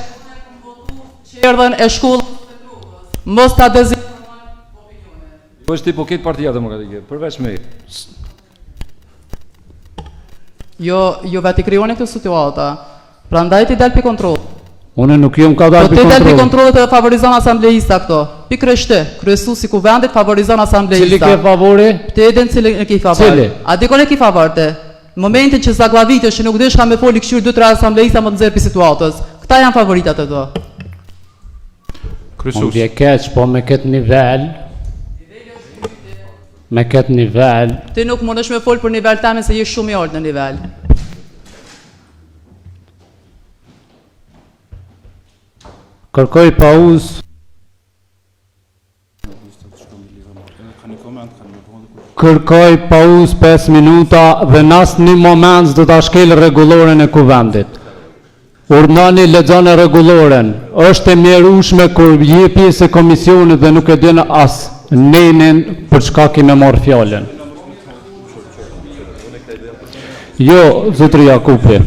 erdhen e shkollës, mos ta dezinformojnë. Po është ti po këtë Partia Demokratike, përveç me. Jo vetë krijoni këtë situata. Prandaj ti dal pi kontroll. Unë nuk jam ka dalë Po ti dal pi kontrollet e favorizon asambleista këto. Pikërisht ti, kryesuesi i kuvendit favorizon asambleista. Cili ke favori? Ti edhen cili ke favor. Cili? A di kone ke favor ti? Në momentin që zaglavitesh që nuk dish ka me foli këshir 2-3 asambleista më të nxjerr pi situatës. Këta janë favoritat e to. Unë bje keq, po me këtë nivel. Me këtë nivel. Ti nuk mundesh me fol për nivel teme se je shumë i lartë në nivel. Kërkoj pauzë. Kërkoj pauzë 5 minuta dhe në asnjë moment do ta shkel rregulloren e kuvendit. Urdhani lexon e rregulloren. Është e mjerueshme kur je pjesë e komisionit dhe nuk e din as nenin për çka kemë marrë fjalën. Jo, zotëri Jakupi.